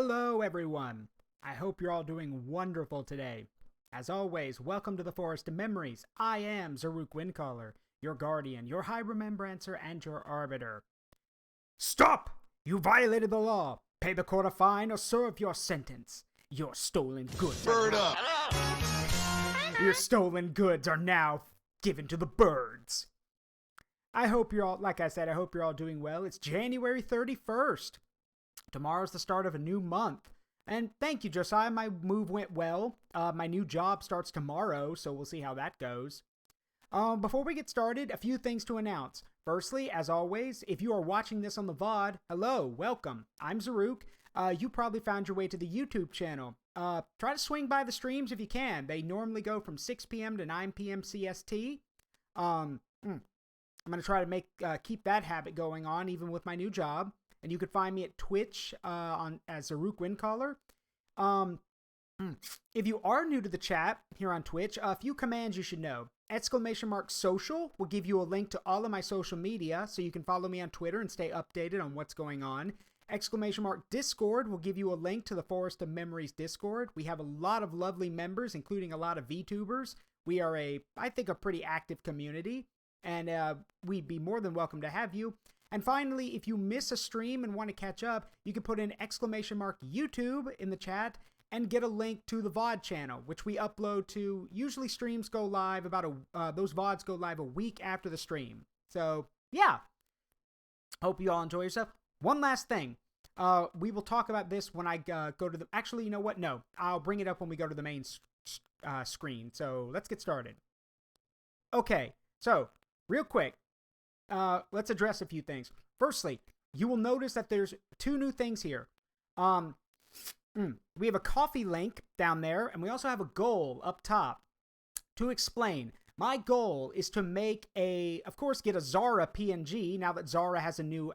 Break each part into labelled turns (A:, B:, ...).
A: Hello everyone! I hope you're all doing wonderful today. As always, welcome to the Forest of Memories. I am Zaruk Windcaller, your guardian, your high remembrancer, and your arbiter. Stop! You violated the law! Pay the court a fine or serve your sentence. Your stolen goods
B: Bird up!
A: Your stolen goods are now given to the birds. I hope you're all, like I said, I hope you're all doing well. It's January 31st. Tomorrow's the start of a new month. And thank you, Josiah. My move went well. My new job starts tomorrow, so we'll see how that goes. Before we get started, a few things to announce. Firstly, as always, if you are watching this on the VOD, hello, welcome. I'm Zaruk. You probably found your way to the YouTube channel. Try to swing by the streams if you can. They normally go from 6 p.m. to 9 p.m. CST. I'm going to try to keep that habit going on, even with my new job. And you can find me at Twitch as Zaruk Windcaller. If you are new to the chat here on Twitch, a few commands you should know. !social will give you a link to all of my social media, so you can follow me on Twitter and stay updated on what's going on. !Discord will give you a link to the Forest of Memories Discord. We have a lot of lovely members, including a lot of VTubers. We are I think, a pretty active community, and we'd be more than welcome to have you. And finally, if you miss a stream and want to catch up, you can put in !YouTube in the chat and get a link to the VOD channel, which we upload to. Usually streams go live those VODs go live a week after the stream. So, yeah. Hope you all enjoy yourself. One last thing. We will talk about this when I go to the... Actually, you know what? No. I'll bring it up when we go to the main screen. So, let's get started. Okay. So, real quick. Let's address a few things. Firstly, you will notice that there's two new things here. We have a coffee link down there, and we also have a goal up top. To explain, my goal is to make of course, get a Zara PNG now that Zara has a new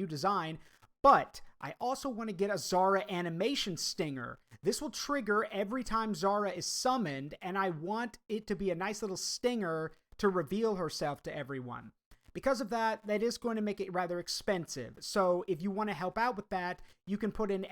A: design, but I also want to get a Zara animation stinger. This will trigger every time Zara is summoned, and I want it to be a nice little stinger to reveal herself to everyone. Because of that, that is going to make it rather expensive. So if you want to help out with that, you can put in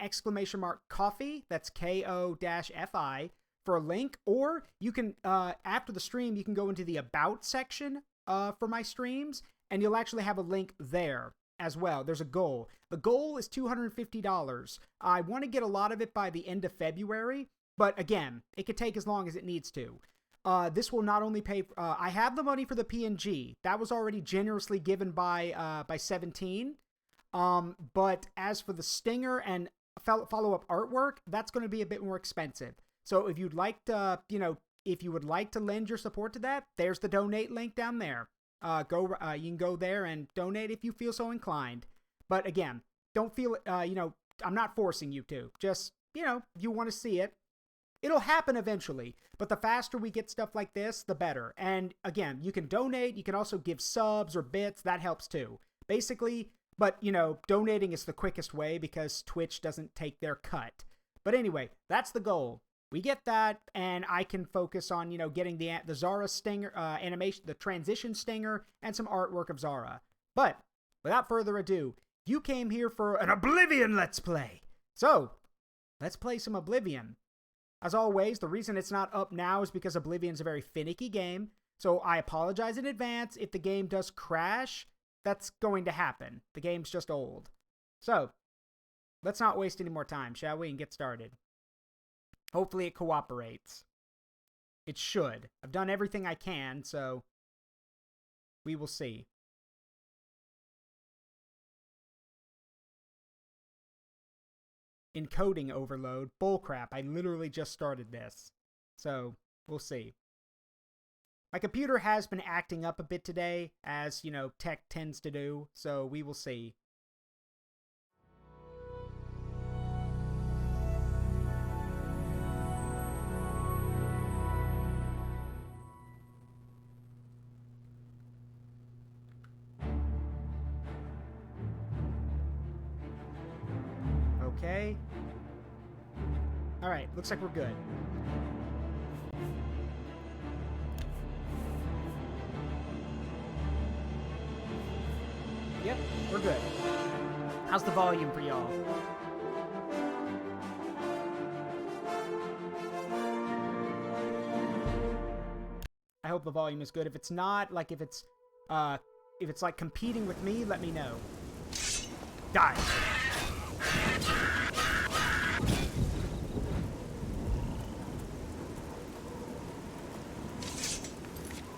A: !coffee, that's KO-FI, for a link. Or you can, after the stream, you can go into the About section for my streams, and you'll actually have a link there as well. There's a goal. The goal is $250. I want to get a lot of it by the end of February, but again, it could take as long as it needs to. This will not only pay... I have the money for the PNG. That was already generously given by 17. But as for the stinger and follow-up artwork, that's going to be a bit more expensive. So if you'd like to, if you would like to lend your support to that, there's the donate link down there. You can go there and donate if you feel so inclined. But again, don't feel, I'm not forcing you to. Just, if you want to see it. It'll happen eventually, but the faster we get stuff like this, the better. And again, you can donate, you can also give subs or bits, that helps too. Basically, but donating is the quickest way because Twitch doesn't take their cut. But anyway, that's the goal. We get that, and I can focus on, getting the Zara stinger, animation, the transition stinger, and some artwork of Zara. But, without further ado, you came here for an Oblivion Let's Play. So, let's play some Oblivion. As always, the reason it's not up now is because Oblivion's a very finicky game, so I apologize in advance if the game does crash. That's going to happen. The game's just old. So, let's not waste any more time, shall we, and get started. Hopefully it cooperates. It should. I've done everything I can, so we will see. Encoding overload. Bullcrap. I literally just started this. So, we'll see. My computer has been acting up a bit today, as, tech tends to do, so we will see. Okay. Alright, looks like we're good. Yep, we're good. How's the volume for y'all? hope the volume is good. If it's not, like, if it's like competing with me, let me know. Die.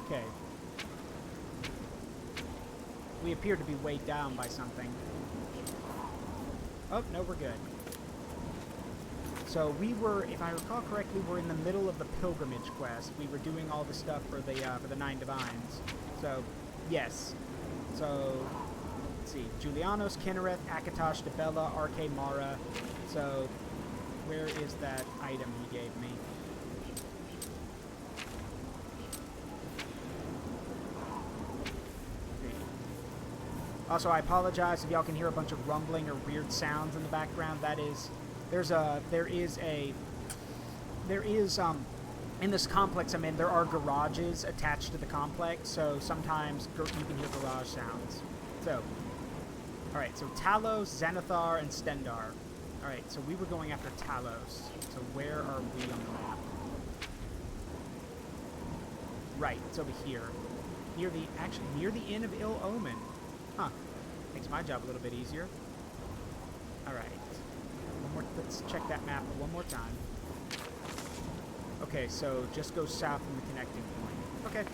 A: Okay. We appear to be weighed down by something. Oh, no, we're good. So we were, if I recall correctly, we're in the middle of the pilgrimage quest. We were doing all the stuff for the 9 divines. So, yes. So, let's see. Julianos, Kinnereth, Akatosh, Debella, Arke, Mara. So, where is that item he gave me? Also, I apologize if y'all can hear a bunch of rumbling or weird sounds in the background. That is, there is in this complex I'm in, there are garages attached to the complex, so sometimes you can hear garage sounds. So, alright, so Talos, Xanathar, and Stendar. Alright, so we were going after Talos. So where are we on the map? Right, it's over here. Near the Inn of Ill Omen. Huh. Makes my job a little bit easier. Alright. Let's check that map one more time. Okay, so just go south from the connecting point. Okay.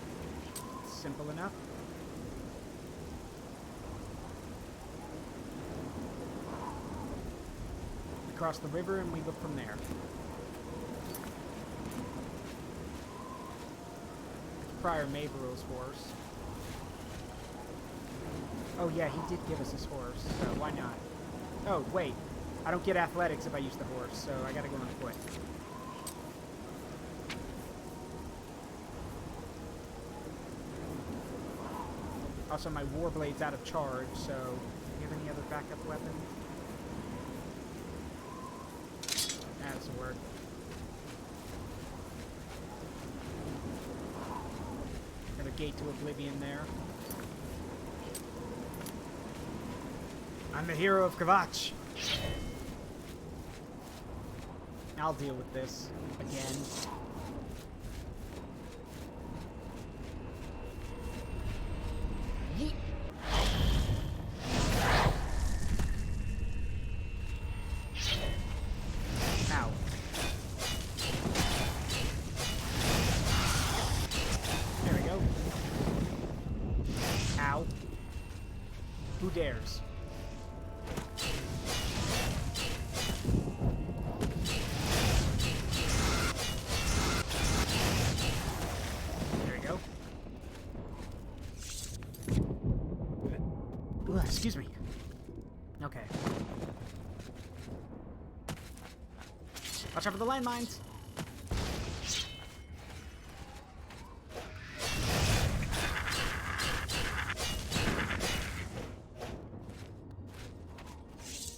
A: Simple enough. We cross the river and we look from there. Prior Maverill's horse. Oh yeah, he did give us his horse, so why not? Oh, wait. I don't get athletics if I use the horse, so I gotta go on foot. Also, my Warblade's out of charge, so... Do you have any other backup weapons? That doesn't work. Got a gate to Oblivion there. I'm the hero of Kvatch. I'll deal with this again. Yeet. Ow. There we go. Ow. Who dares? Excuse me. Okay. Watch out for the landmines.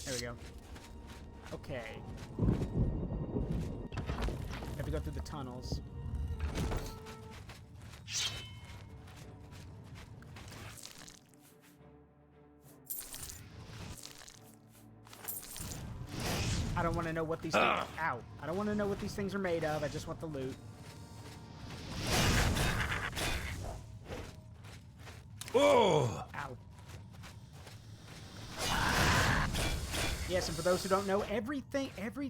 A: There we go. Okay. Have to go through the tunnels. I don't want to know what these things... Ow. I don't want to know what these things are made of. I just want the loot.
B: Oh!
A: Ow. Yes, and for those who don't know, every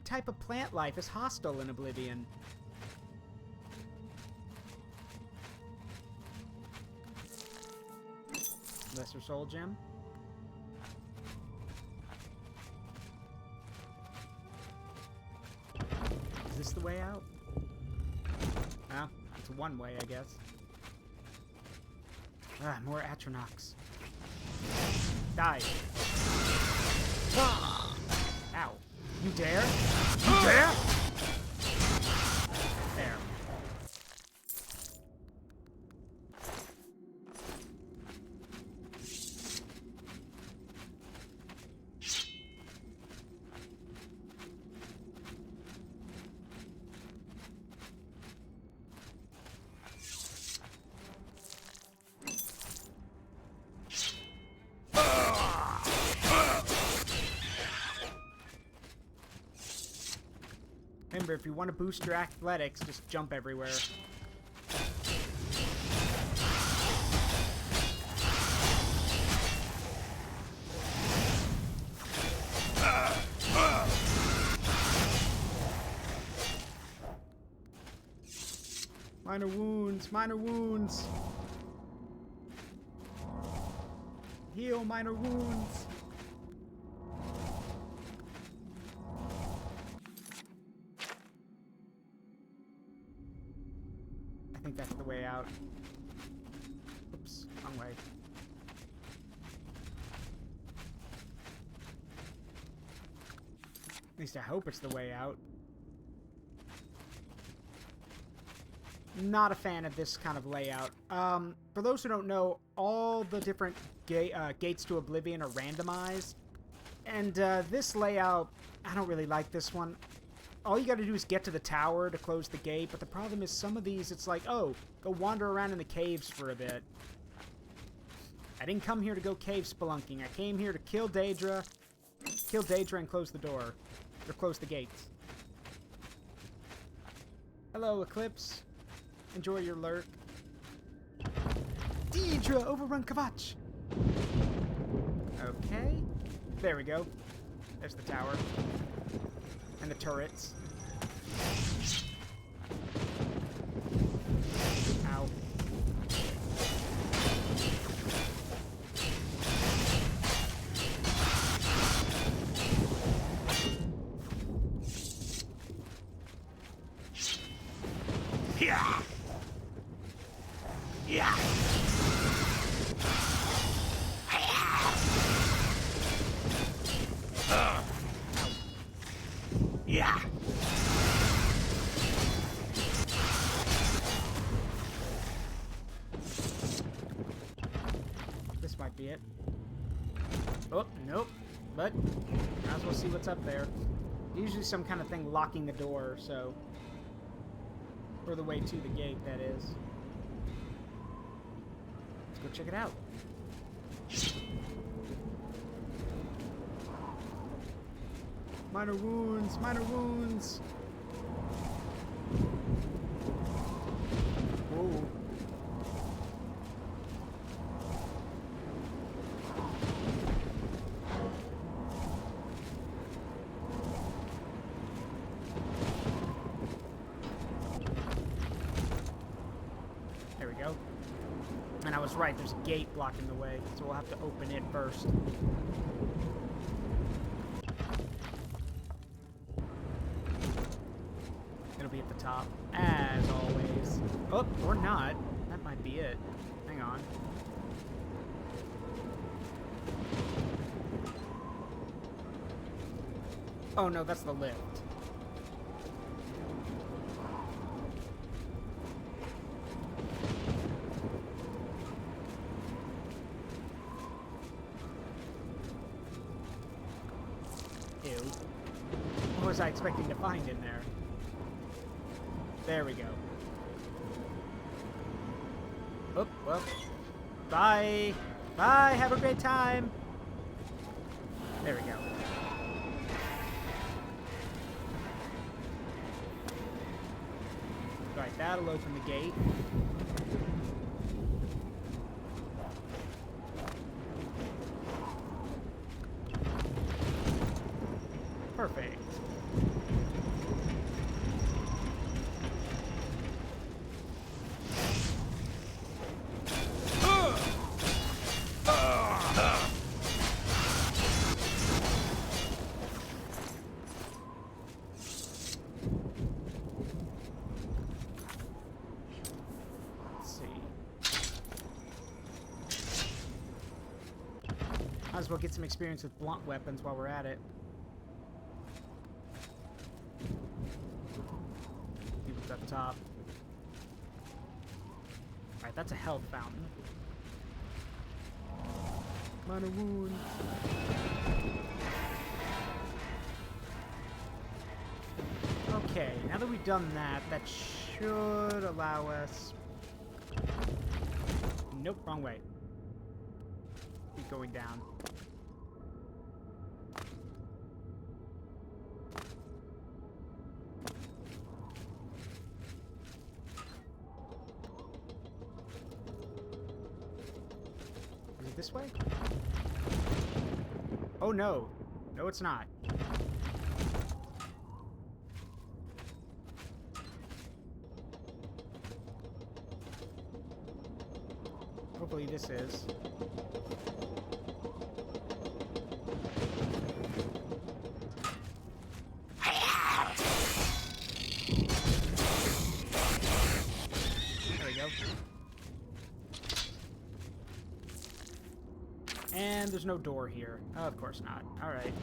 A: type of plant life is hostile in Oblivion. Lesser Soul Gem. Is this the way out? Ah, it's one way, I guess. Ah, more Atronox. Die. Ah. Ow. You dare? You dare? There. Remember, if you want to boost your athletics, just jump everywhere. Minor wounds, minor wounds. Heal minor wounds. I think that's the way out. Oops, wrong way. At least I hope it's the way out. Not a fan of this kind of layout. For those who don't know, all the different gates to Oblivion are randomized. And this layout, I don't really like this one. All you gotta do is get to the tower to close the gate, but the problem is some of these, it's like, oh, go wander around in the caves for a bit. I didn't come here to go cave spelunking. I came here to kill Daedra and close the door. Or close the gates. Hello, Eclipse. Enjoy your lurk. Daedra, overrun Kavach! Okay. There we go. There's the tower. And the turrets. Ow.
B: Yeah. Yeah. Yeah.
A: This might be it. Oh, nope. But, might as well see what's up there. Usually some kind of thing locking the door, so... Or the way to the gate, that is. Let's go check it out. Minor wounds, minor wounds. Whoa. There we go. And I was right, there's a gate blocking the way, so we'll have to open it first. It'll be at the top, as always. Oh, or not. That might be it. Hang on. Oh no, that's the lift. Ew. What was I expecting to find in there? There we go. Oh, well. Bye. Bye. Have a great time. There we go. Right, that'll open the gate. Perfect. Might as well get some experience with blunt weapons while we're at it. See what's up top. Alright, that's a health fountain. Minor wound. Okay, now that we've done that, that should allow us... Nope, wrong way. Keep going down. Is it this way? Oh no. No, it's not. Hopefully this is. There we go. And there's no door here. Oh, of course not. Alright.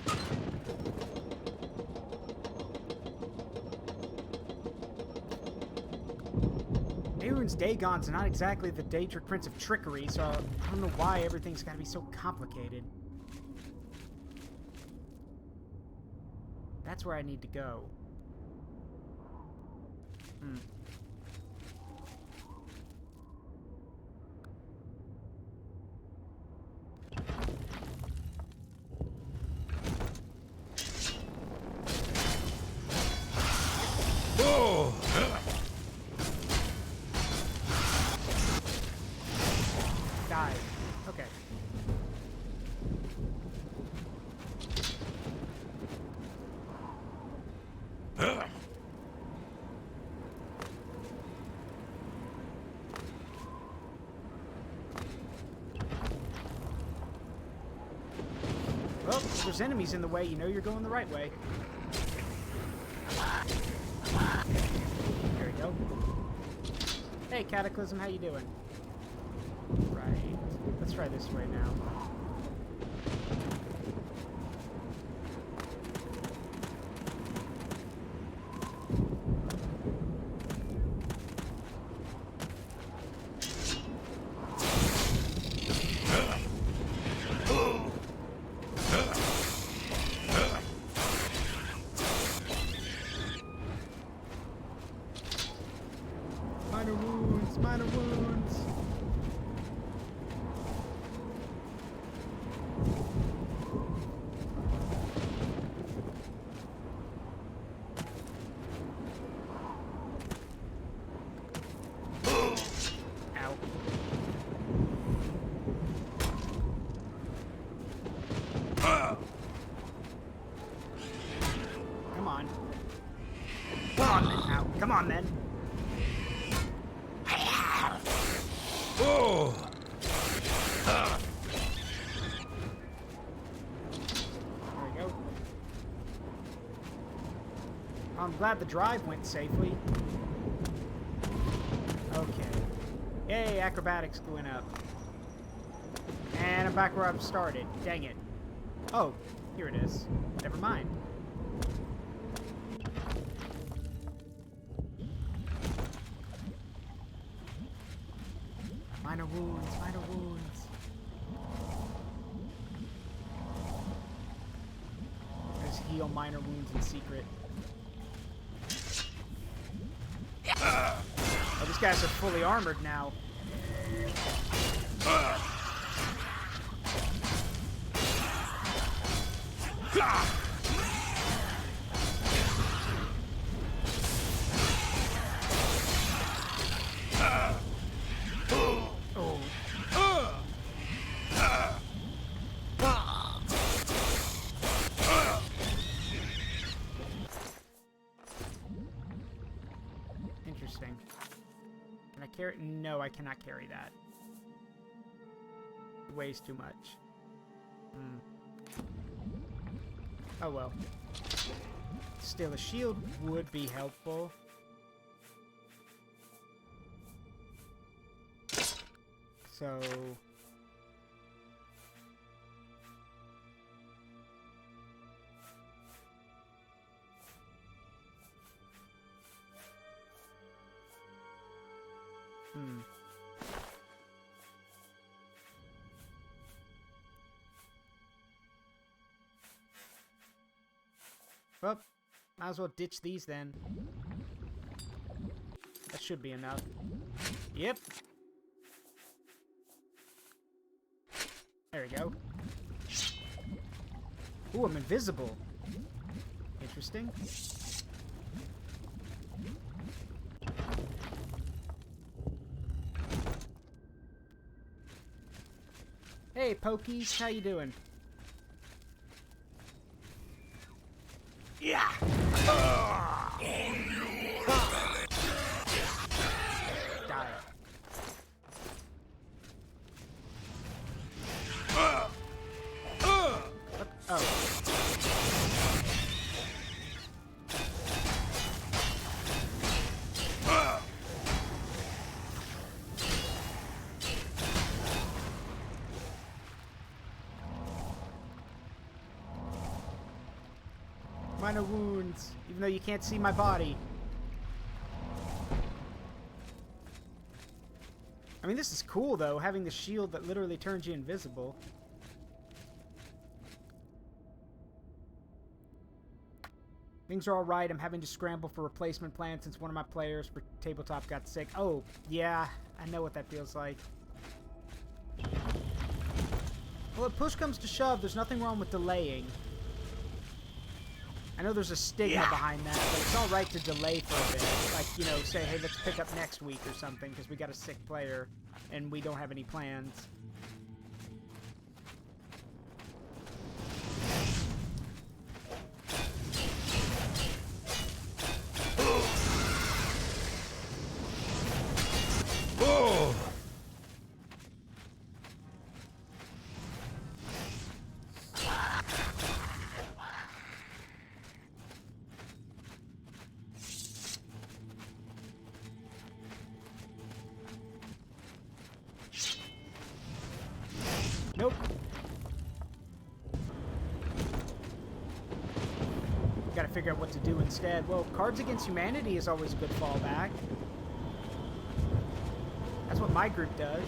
A: Daemon's Dagon's not exactly the Daedric Prince of Trickery, so I don't know why everything's gotta be so complicated. That's where I need to go.
B: Oh!
A: Die. Okay. Well, if there's enemies in the way, you know you're going the right way. There we go. Hey, Cataclysm, how you doing? Right. Let's try this way now. Minor wounds, minor wounds. Ow. Come on. Come on, then. Ow. Come on, then.
B: Oh!
A: There we go. I'm glad the drive went safely. Okay. Yay, acrobatics going up. And I'm back where I've started. Dang it. Oh, here it is. Never mind. Minor wounds, minor wounds. Let's heal minor wounds in secret. Oh, these guys are fully armored now. Interesting. Can I carry? No, I cannot carry that. It weighs too much. Oh well. Still, a shield would be helpful. So... Well, might as well ditch these then. That should be enough. Yep. There we go. Ooh, I'm invisible. Interesting. Hey, Pokies, how you doing?
B: Yeah!
A: Die. Minor wounds, even though you can't see my body. I mean, this is cool, though, having the shield that literally turns you invisible. Things are alright. I'm having to scramble for replacement plans since one of my players for tabletop got sick. Oh, yeah. I know what that feels like. Well, if push comes to shove, there's nothing wrong with delaying. I know there's a stigma behind that, but it's alright to delay for a bit. Like, you know, say, hey, let's pick up next week or something because we got a sick player and we don't have any plans. Nope. Gotta figure out what to do instead. Well, Cards Against Humanity is always a good fallback. That's what my group does.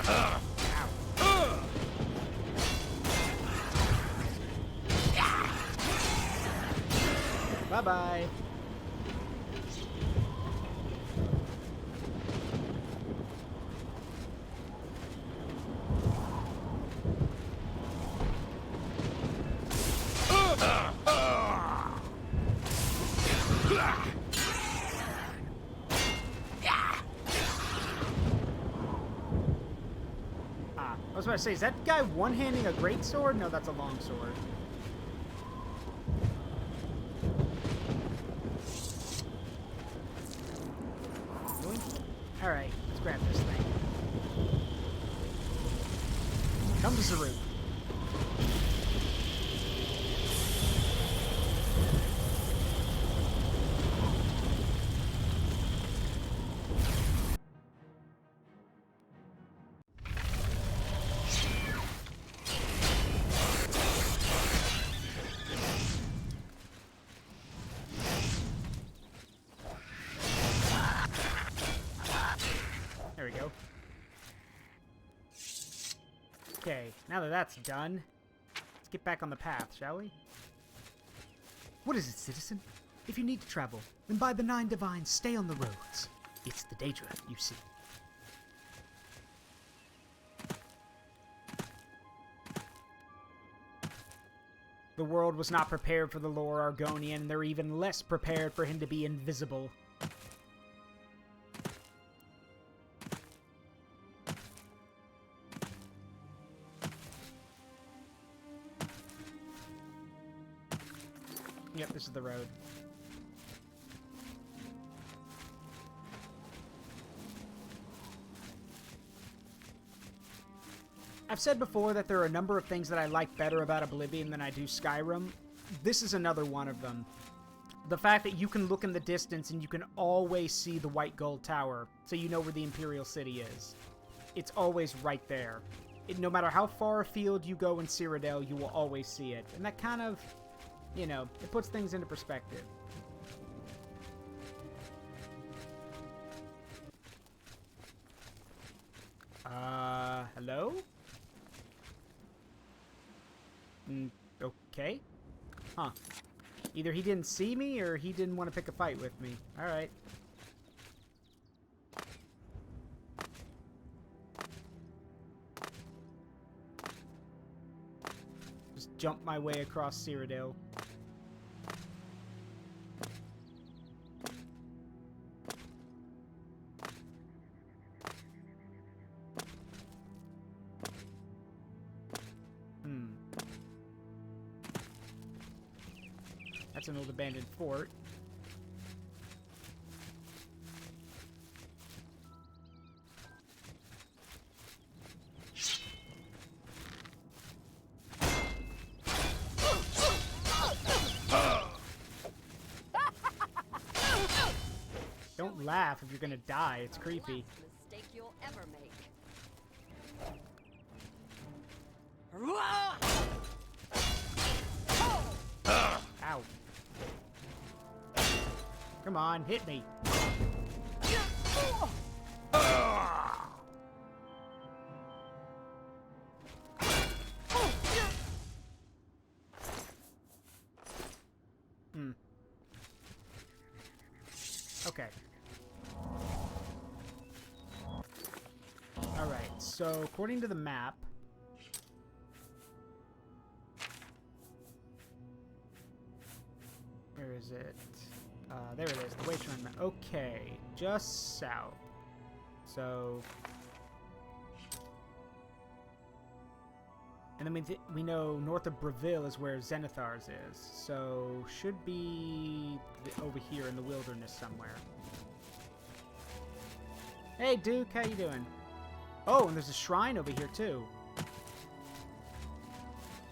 A: Ow. Bye-bye. I was about to say, is that guy one-handing a greatsword? No, that's a longsword. Alright, let's grab this thing. Come to Zaruk. There we go. Okay, now that that's done, let's get back on the path, shall we? What is it, citizen? If you need to travel, then by the 9 divines, stay on the roads. It's the Daedra, you see. The world was not prepared for the Lore Argonian, and they're even less prepared for him to be invisible. Yep, this is the road. I've said before that there are a number of things that I like better about Oblivion than I do Skyrim. This is another one of them. The fact that you can look in the distance and you can always see the White Gold Tower, so you know where the Imperial City is. It's always right there. No matter how far afield you go in Cyrodiil, you will always see it. And that kind of, you know, it puts things into perspective. Hello? Okay. Huh. Either he didn't see me, or he didn't want to pick a fight with me. Alright. Just jump my way across Cyrodiil. That's an old abandoned fort. Don't laugh if you're gonna die. It's creepy.
C: Mistake you'll ever make.
A: Ow. Come on, hit me. Okay. Alright, so according to the map... Where is it? There it is, the Wasteland map. Okay, just south. So... And then we know north of Breville is where Zenithars is. So, should be over here in the wilderness somewhere. Hey, Duke, how you doing? Oh, and there's a shrine over here, too.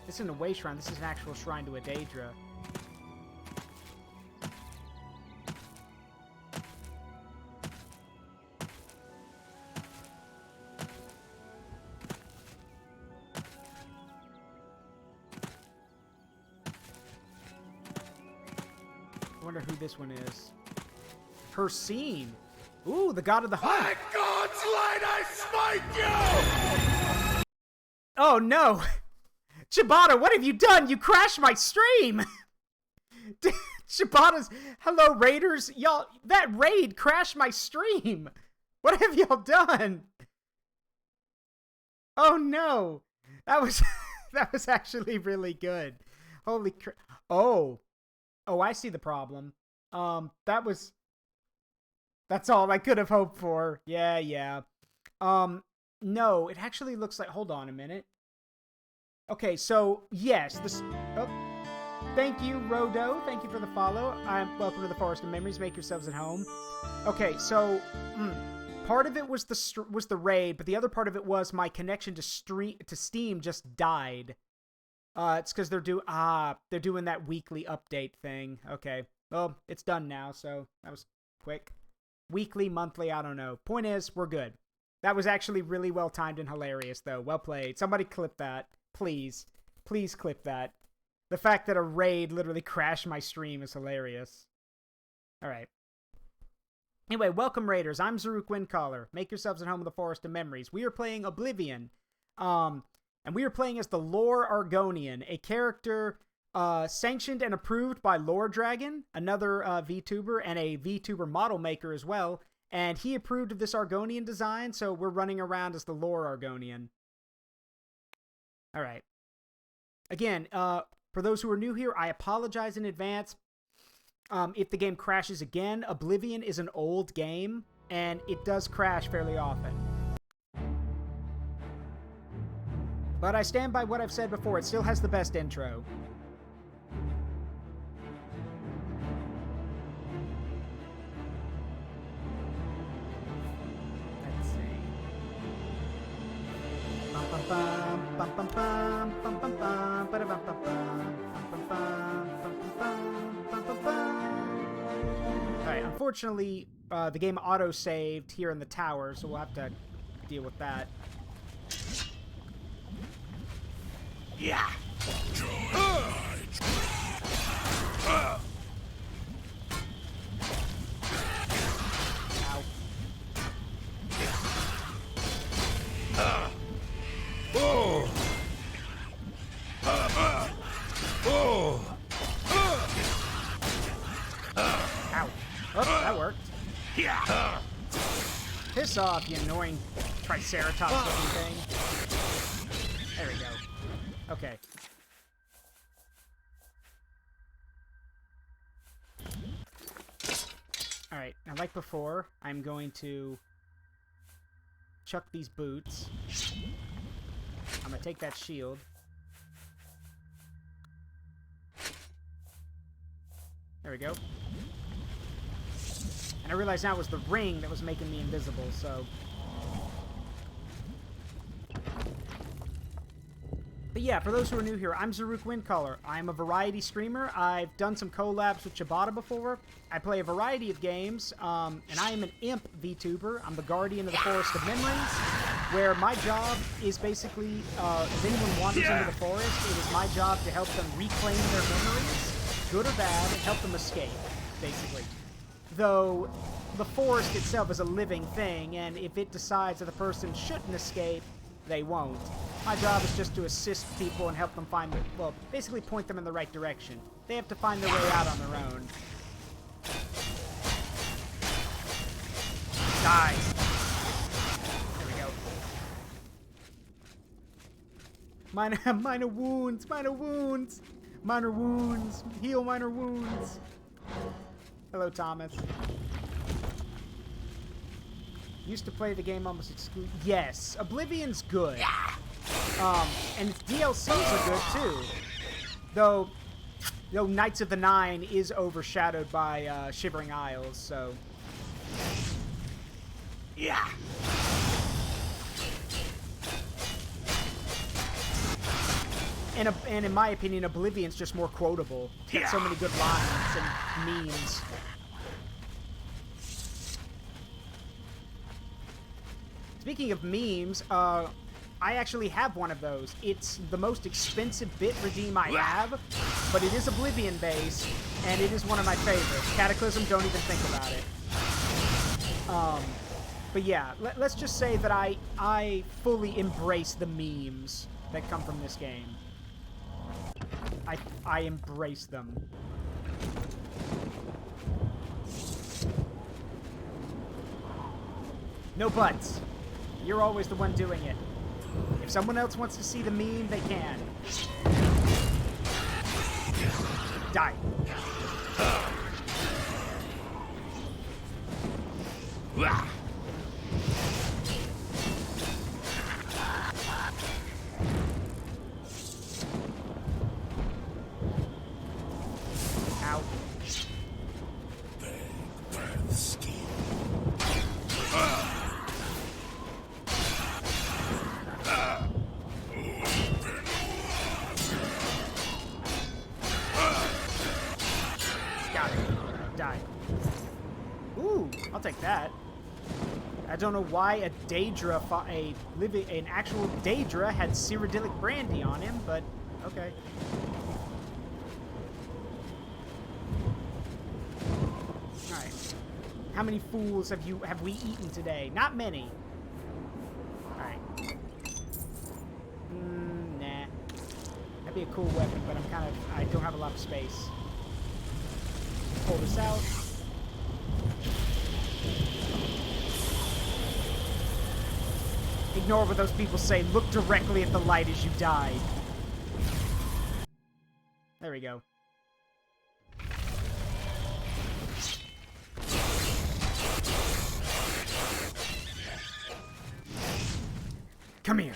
A: This isn't a way shrine. This is an actual shrine to a Daedra. I wonder who this one is. Hercene. Ooh, the god of the hunt.
B: By God's light, I smite you!
A: Oh no! Ciabatta, what have you done? You crashed my stream! Ciabatta's... Hello, raiders. Y'all, that raid crashed my stream. What have y'all done? Oh no. That was... that was actually really good. Holy crap. Oh. Oh, I see the problem. That's all I could have hoped for. Yeah. No, it actually looks like... Hold on a minute. Okay, so, yes, this... Oh, thank you, Rodo. Thank you for the follow. Welcome to the Forest of Memories. Make yourselves at home. Okay, so, part of it was the raid, but the other part of it was my connection to Steam just died. It's because they're doing that weekly update thing. Okay, well, it's done now, so that was quick. Weekly, monthly, I don't know. Point is, we're good. That was actually really well timed and hilarious, though. Well played. Somebody clip that. Please. Please clip that. The fact that a raid literally crashed my stream is hilarious. Alright. Anyway, welcome, Raiders. I'm Zaruk Windcaller. Make yourselves at home in the Forest of Memories. We are playing Oblivion. And we are playing as the Lore Argonian, a character sanctioned and approved by Lore Dragon, another VTuber, and a VTuber model maker as well. And he approved of this Argonian design, so we're running around as the Lore Argonian. Alright. Again, for those who are new here, I apologize in advance if the game crashes again. Oblivion is an old game, and it does crash fairly often. But I stand by what I've said before. It still has the best intro. Let's see. Alright, unfortunately, the game auto-saved here in the tower, so we'll have to deal with that.
B: Yeah.
A: Ow. Oh, that worked.
B: Yeah.
A: Piss off, you annoying Triceratops looking thing. There we go. Okay. Alright, now like before, I'm going to chuck these boots. I'm gonna take that shield. There we go. And I realize now it was the ring that was making me invisible, so... But yeah, for those who are new here, I'm Zaruk Windcaller. I'm a variety streamer. I've done some collabs with Ciabatta before. I play a variety of games, and I am an imp VTuber. I'm the guardian of the Forest of Memories, where my job is basically, if anyone wanders into the forest, it is my job to help them reclaim their memories. good or bad, and help them escape, basically. Though, the forest itself is a living thing, and if it decides that the person shouldn't escape, they won't. My job is just to assist people and help them find, well, basically point them in the right direction. They have to find their way out on their own. Die. There we go. Minor wounds, minor wounds, minor wounds, heal minor wounds. Hello, Thomas. Used to play the game almost exclusively. Yes, Oblivion's good. And its DLCs are good too. Though Knights of the Nine is overshadowed by Shivering Isles, so.
B: Yeah.
A: And in my opinion, Oblivion's just more quotable. It's got so many good lines and memes. Speaking of memes, I actually have one of those. It's the most expensive bit redeem I have, but it is Oblivion based, and it is one of my favorites. Cataclysm, don't even think about it. But yeah, let's just say that I fully embrace the memes that come from this game. I embrace them. No buts. You're always the one doing it. If someone else wants to see the meme, they can. Die. Ow. Got it. Die. Ooh, I'll take that. I don't know why a Daedra, an actual Daedra had Cyrodiilic Brandy on him, but okay. Alright. How many fools have we eaten today? Not many. Alright. Nah. That'd be a cool weapon, but I don't have a lot of space. Pull this out. Ignore what those people say. Look directly at the light as you die. There we go. Come here.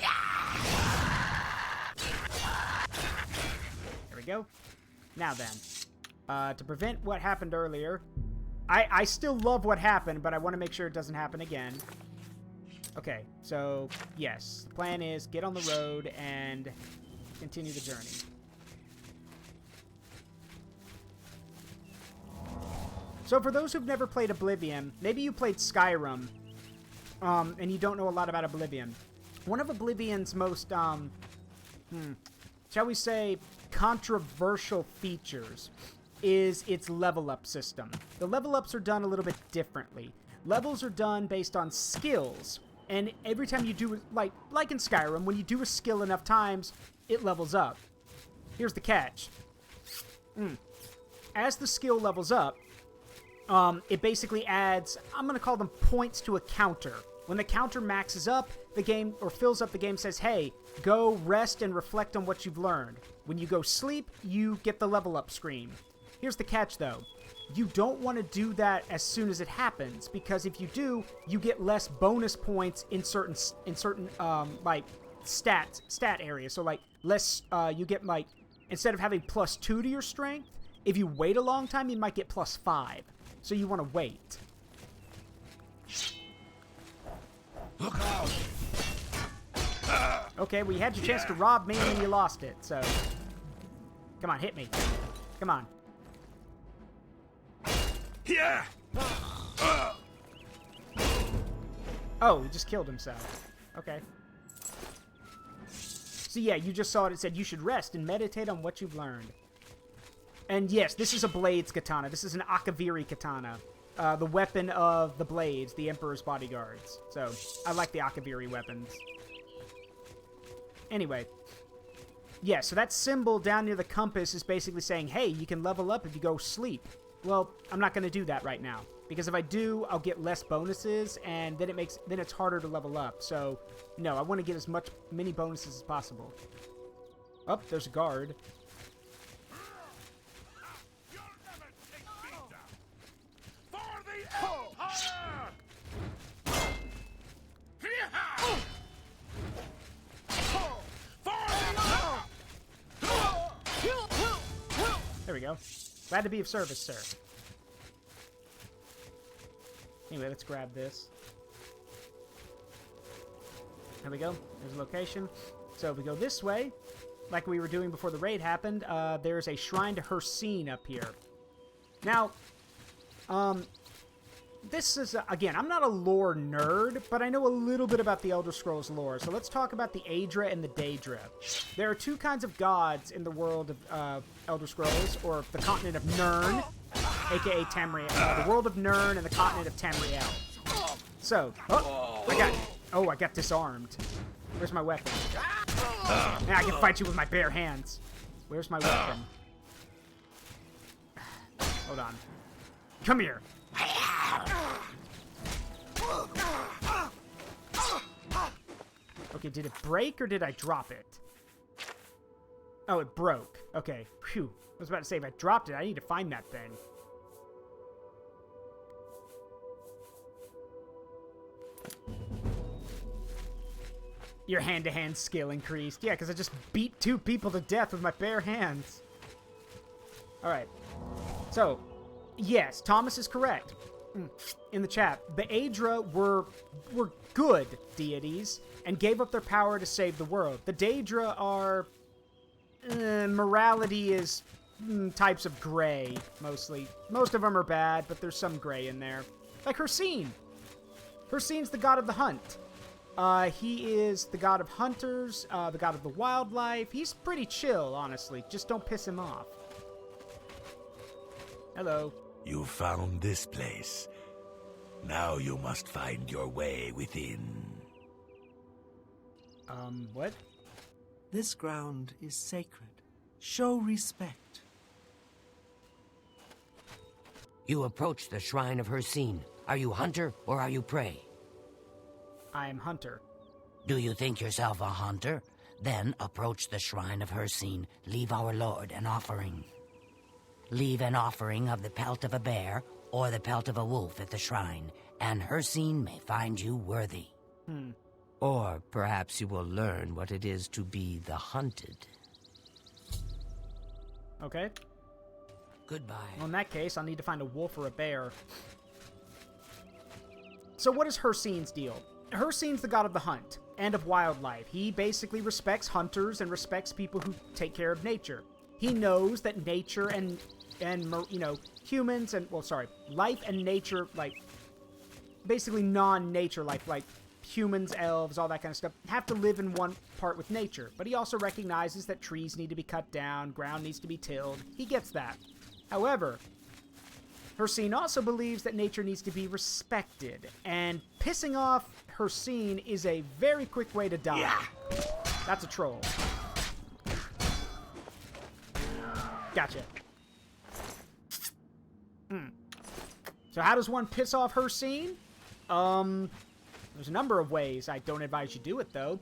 A: There we go. Now then. To prevent what happened earlier, I still love what happened, but I want to make sure it doesn't happen again. Okay, so, yes. The plan is get on the road and continue the journey. So for those who've never played Oblivion, maybe you played Skyrim, and you don't know a lot about Oblivion. One of Oblivion's most, shall we say, controversial features is its level up system. The level ups are done a little bit differently. Levels are done based on skills. And every time you do, like in Skyrim, when you do a skill enough times, it levels up. Here's the catch. As the skill levels up, it basically adds, I'm going to call them points to a counter. When the counter maxes up, the game, or fills up, the game says, hey, go rest and reflect on what you've learned. When you go sleep, you get the level up screen. Here's the catch, though. You don't want to do that as soon as it happens, because if you do, you get less bonus points in certain like stat areas. So like less, you get like, instead of having +2 to your strength, if you wait a long time, you might get +5. So you want to wait.
B: Look out!
A: Okay, well you had your chance to rob me and you lost it. So come on, hit me. Come on.
B: Yeah.
A: Oh, he just killed himself. Okay. So yeah, you just saw it. It said you should rest and meditate on what you've learned. And yes, this is a Blades katana. This is an Akaviri katana. The weapon of the Blades, the Emperor's bodyguards. So, I like the Akaviri weapons. Anyway. Yeah, so that symbol down near the compass is basically saying, hey, you can level up if you go sleep. Well, I'm not going to do that right now. Because if I do, I'll get less bonuses, and then it's harder to level up. So, no, I want to get as many bonuses as possible. Oh, there's a guard. There we go. Glad to be of service, sir. Anyway, let's grab this. There we go. There's a location. So if we go this way, like we were doing before the raid happened, there's a shrine to Hircine up here. Now, this is, again, I'm not a lore nerd, but I know a little bit about the Elder Scrolls lore. So let's talk about the Aedra and the Daedra. There are two kinds of gods in the world of Elder Scrolls, or the continent of Nirn, aka Tamriel. The world of Nirn and the continent of Tamriel. So, I got disarmed. Where's my weapon? Now I can fight you with my bare hands. Where's my weapon? Hold on. Come here. Okay, did it break or did I drop it? Oh, it broke. Okay, phew. I was about to say, if I dropped it, I need to find that thing. Your hand-to-hand skill increased. Yeah, because I just beat 2 people to death with my bare hands. Alright. So, yes, Thomas is correct. In the chat, the Aedra were good deities and gave up their power to save the world. The Daedra are... morality is types of gray, mostly. Most of them are bad, but there's some gray in there. Like Hircine. Hircine's the god of the hunt. He is the god of hunters, the god of the wildlife. He's pretty chill, honestly. Just don't piss him off. Hello.
B: You found this place. Now you must find your way within.
A: What?
C: This ground is sacred. Show respect.
D: You approach the shrine of Hircine. Are you hunter or are you prey?
A: I am hunter.
D: Do you think yourself a hunter? Then approach the shrine of Hircine. Leave our lord an offering. Leave an offering of the pelt of a bear or the pelt of a wolf at the shrine, and Hircine may find you worthy. Or perhaps you will learn what it is to be the hunted.
A: Okay.
D: Goodbye.
A: Well, in that case, I'll need to find a wolf or a bear. So what is Hircine's deal? Hircine's the god of the hunt and of wildlife. He basically respects hunters and respects people who take care of nature. He knows that nature and you know, humans and, well, sorry, life and nature, like, basically non-nature life, like humans, elves, all that kind of stuff, have to live in one part with nature. But he also recognizes that trees need to be cut down, ground needs to be tilled. He gets that. However, Hircine also believes that nature needs to be respected, and pissing off Hircine is a very quick way to die. Yeah. That's a troll. Gotcha. So how does one piss off Hircine? There's a number of ways. I don't advise you do it, though.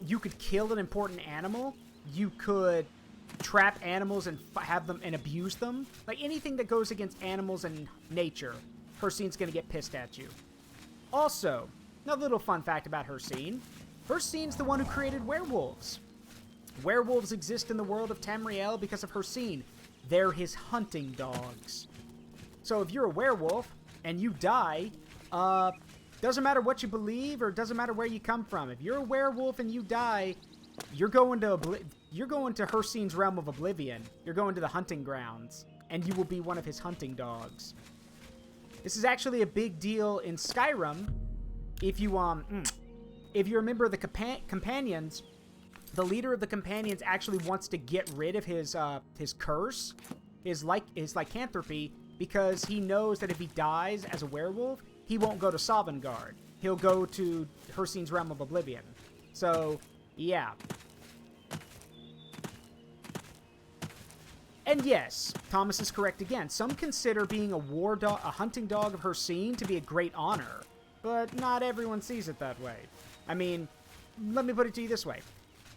A: You could kill an important animal. You could trap animals and have them and abuse them. Like anything that goes against animals and nature, Hircine's gonna get pissed at you. Also, another little fun fact about Hircine. Hircine's the one who created werewolves. Werewolves exist in the world of Tamriel because of Hircine. They're his hunting dogs. So if you're a werewolf and you die, doesn't matter what you believe or doesn't matter where you come from. If you're a werewolf and you die, you're going to Hircine's realm of oblivion. You're going to the hunting grounds, and you will be one of his hunting dogs. This is actually a big deal in Skyrim. If you're a member of the companions, the leader of the companions actually wants to get rid of his curse, his lycanthropy, because he knows that if he dies as a werewolf, he won't go to Sovngarde. He'll go to Hircine's Realm of Oblivion. So, yeah. And yes, Thomas is correct again. Some consider being a hunting dog of Hircine to be a great honor, but not everyone sees it that way. I mean, let me put it to you this way.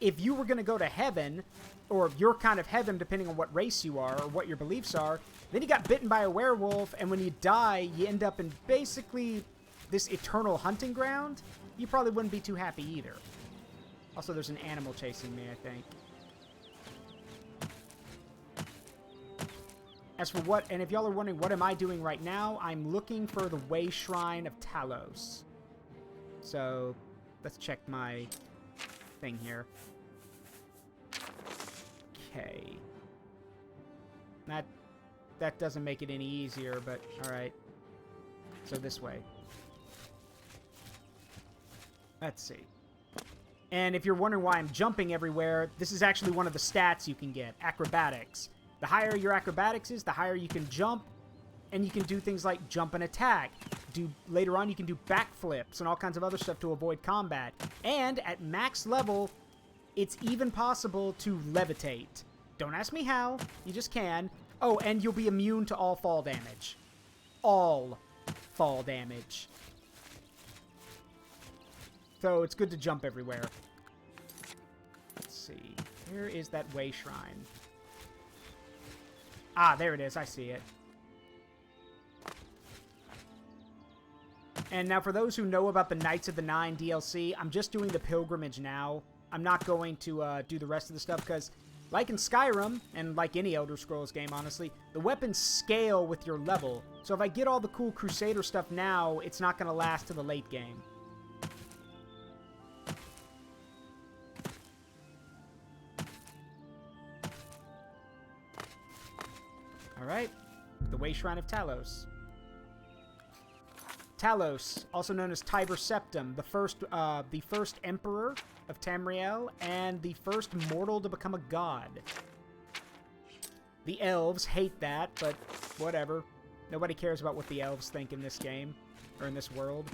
A: If you were going to go to heaven, or your kind of heaven, depending on what race you are or what your beliefs are, then you got bitten by a werewolf, and when you die, you end up in basically this eternal hunting ground, you probably wouldn't be too happy either. Also, there's an animal chasing me, I think. As for what, and if y'all are wondering what am I doing right now, I'm looking for the Way Shrine of Talos. So, let's check my thing here. Okay. That doesn't make it any easier, but alright. So this way. Let's see. And if you're wondering why I'm jumping everywhere, this is actually one of the stats you can get. Acrobatics. The higher your acrobatics is, the higher you can jump, and you can do things like jump and attack. Later on, you can do backflips and all kinds of other stuff to avoid combat. And at max level, it's even possible to levitate. Don't ask me how, you just can. Oh, and you'll be immune to all fall damage. All fall damage. So it's good to jump everywhere. Let's see. Where is that Way Shrine? Ah, there it is. I see it. And now for those who know about the Knights of the Nine DLC, I'm just doing the pilgrimage now. I'm not going to do the rest of the stuff because, like in Skyrim, and like any Elder Scrolls game, honestly, the weapons scale with your level. So if I get all the cool Crusader stuff now, it's not going to last to the late game. Alright, the Way Shrine of Talos. Talos, also known as Tiber Septim, the first emperor of Tamriel, and the first mortal to become a god. The elves hate that, but whatever. Nobody cares about what the elves think in this game, or in this world.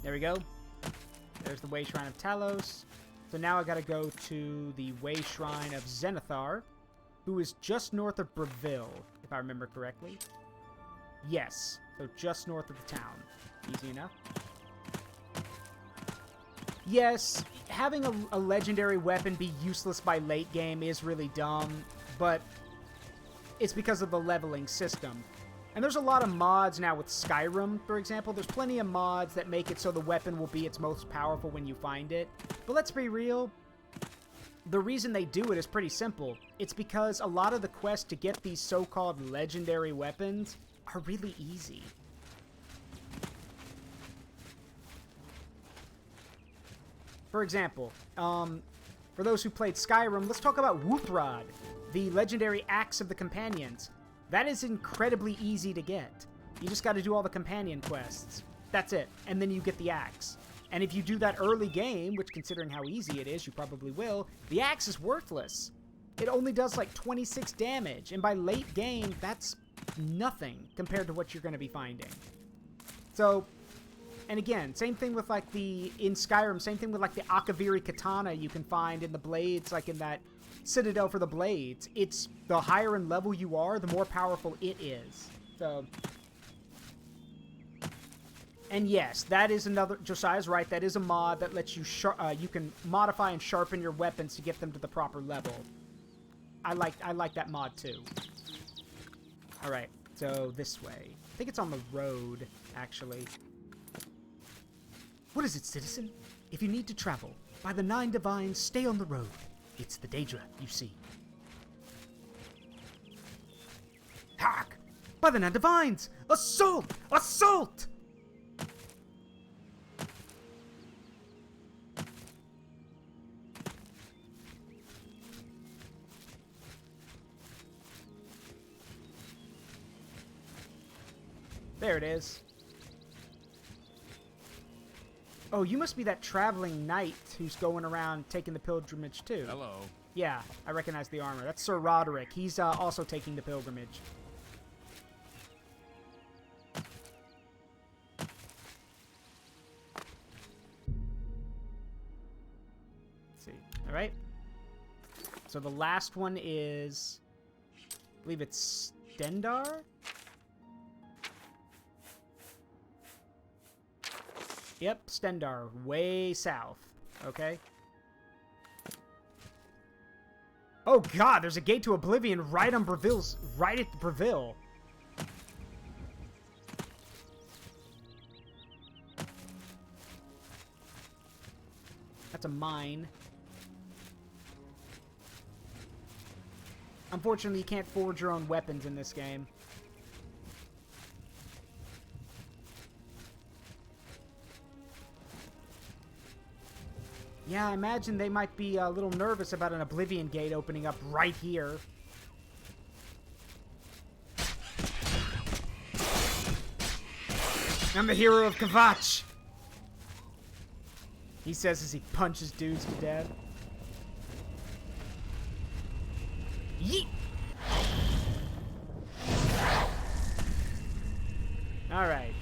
A: There we go. There's the Way Shrine of Talos. So now I gotta go to the Way Shrine of Zenithar, who is just north of Breville, if I remember correctly. Yes, so just north of the town. Easy enough. Yes, having a legendary weapon be useless by late game is really dumb, but it's because of the leveling system. And there's a lot of mods now with Skyrim, for example. There's plenty of mods that make it so the weapon will be its most powerful when you find it. But let's be real, the reason they do it is pretty simple. It's because a lot of the quests to get these so-called legendary weapons are really easy. For example, for those who played Skyrim, let's talk about Wuthrod, the legendary axe of the companions. That is incredibly easy to get. You just got to do all the companion quests. That's it. And then you get the axe. And if you do that early game, which considering how easy it is, you probably will, the axe is worthless. It only does like 26 damage. And by late game, that's nothing compared to what you're going to be finding. So, and again, same thing with like in Skyrim, same thing with like the Akaviri katana you can find in the blades, like in that Citadel for the blades. It's the higher in level you are, the more powerful it is. So, and yes, that is another, Josiah's right, that is a mod that lets you, you can modify and sharpen your weapons to get them to the proper level. I like that mod too. Alright, so this way. I think it's on the road, actually. What is it, citizen? If you need to travel, by the 9 divines, stay on the road. It's the Daedra, you see. Hark! By the 9 divines! Assault! Assault! There it is. Oh, you must be that traveling knight who's going around taking the pilgrimage, too.
E: Hello.
A: Yeah, I recognize the armor. That's Sir Roderick. He's also taking the pilgrimage. Let's see. All right. So the last one is, I believe it's Stendar? Yep, Stendar, way south. Okay. Oh god, there's a gate to Oblivion right on right at Breville. That's a mine. Unfortunately, you can't forge your own weapons in this game. Yeah, I imagine they might be a little nervous about an Oblivion gate opening up right here. I'm the hero of Kvatch! He says as he punches dudes to death. Yeet! Alright.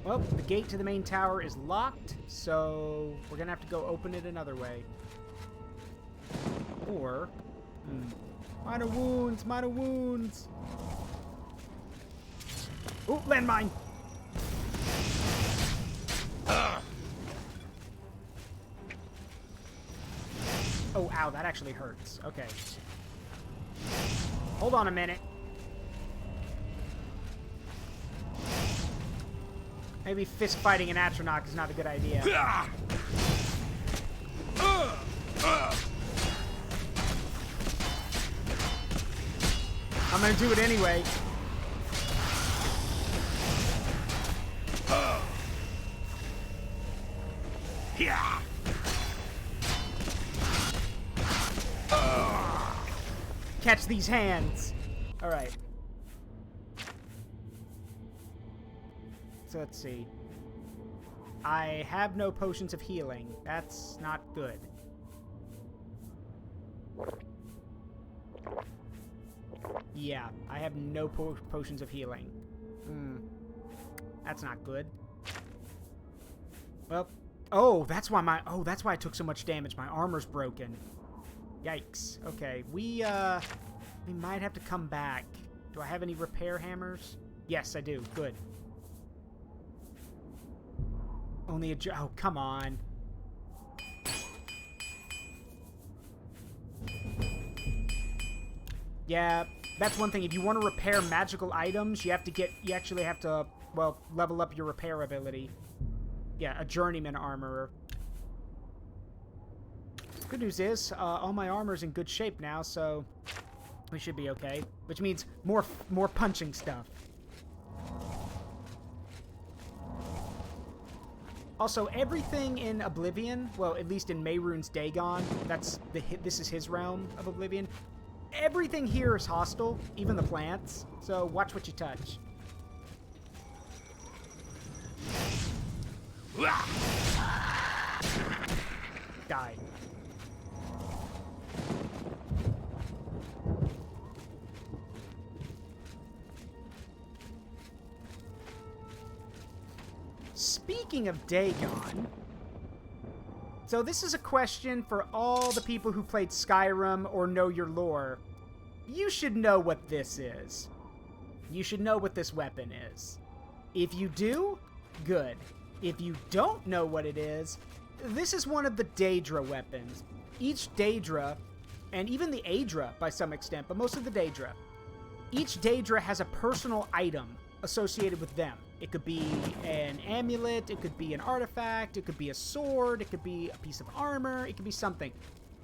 A: Well, the gate to the main tower is locked, so we're gonna have to go open it another way. Or... minor wounds, minor wounds! Ooh, landmine! Oh, ow, that actually hurts. Okay. Hold on a minute. Maybe fist fighting an Atronach is not a good idea. I'm gonna do it anyway. Catch these hands. All right. So let's see. I have no potions of healing. That's not good. Yeah, I have no potions of healing. That's not good. Well, oh, that's why I took so much damage. My armor's broken. Yikes. Okay, we might have to come back. Do I have any repair hammers? Yes, I do. Good. Only a... Oh, come on. Yeah, that's one thing. If you want to repair magical items, you actually have to, well, level up your repair ability. Yeah, a journeyman armorer. Good news is, all my armor's in good shape now, so we should be okay. Which means more punching stuff. Also, everything in Oblivion, well, at least in Mehrunes Dagon, this is his realm of Oblivion. Everything here is hostile, even the plants. So watch what you touch. Die. Speaking of Dagon, so this is a question for all the people who played Skyrim or know your lore. You should know what this is. You should know what this weapon is. If you do, good. If you don't know what it is, this is one of the Daedra weapons. Each Daedra, and even the Aedra by some extent, but most of the Daedra, each Daedra has a personal item associated with them. It could be an amulet, it could be an artifact, it could be a sword, it could be a piece of armor, it could be something.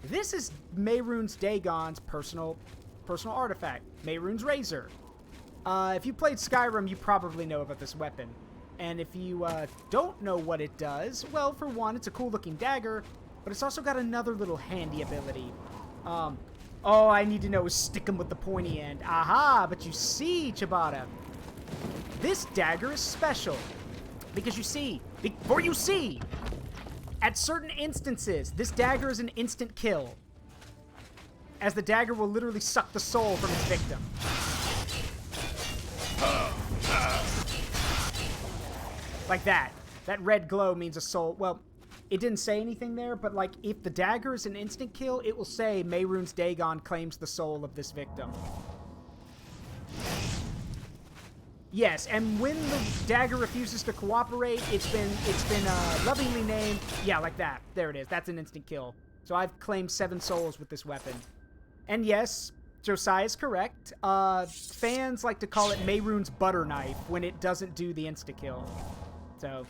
A: This is Mehrunes Dagon's personal artifact, Mehrunes Razor. If you played Skyrim, you probably know about this weapon. And if you don't know what it does, well, for one, it's a cool-looking dagger, but it's also got another little handy ability. All I need to know is stick him with the pointy end. Aha! But you see, Ciabatta, this dagger is special. Because you see, at certain instances, this dagger is an instant kill, as the dagger will literally suck the soul from its victim. Like that. That red glow means a soul. Well, it didn't say anything there, but like if the dagger is an instant kill, it will say Mehrunes Dagon claims the soul of this victim. Yes, and when the dagger refuses to cooperate, it's been lovingly named. Yeah, like that. There it is. That's an instant kill. So I've claimed 7 souls with this weapon. And yes, Josiah's correct. Fans like to call it Mehrunes Butter Knife when it doesn't do the insta-kill. So,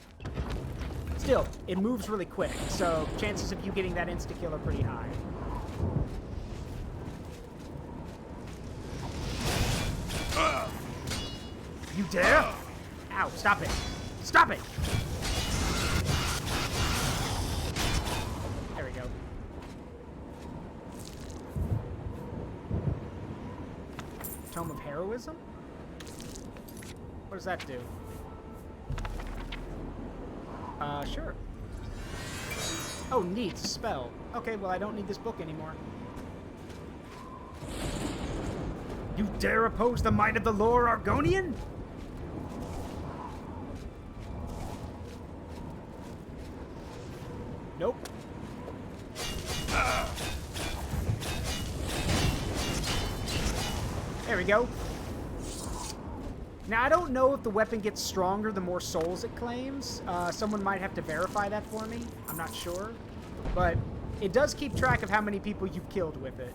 A: still, it moves really quick, so chances of you getting that insta-kill are pretty high. You dare? Ow, stop it. Stop it! There we go. Tome of Heroism? What does that do? Sure. Oh, neat, it's a spell. Okay, well, I don't need this book anymore. You dare oppose the might of the Lore Argonian? Nope. There we go. Now, I don't know if the weapon gets stronger the more souls it claims. Someone might have to verify that for me. I'm not sure. But it does keep track of how many people you've killed with it.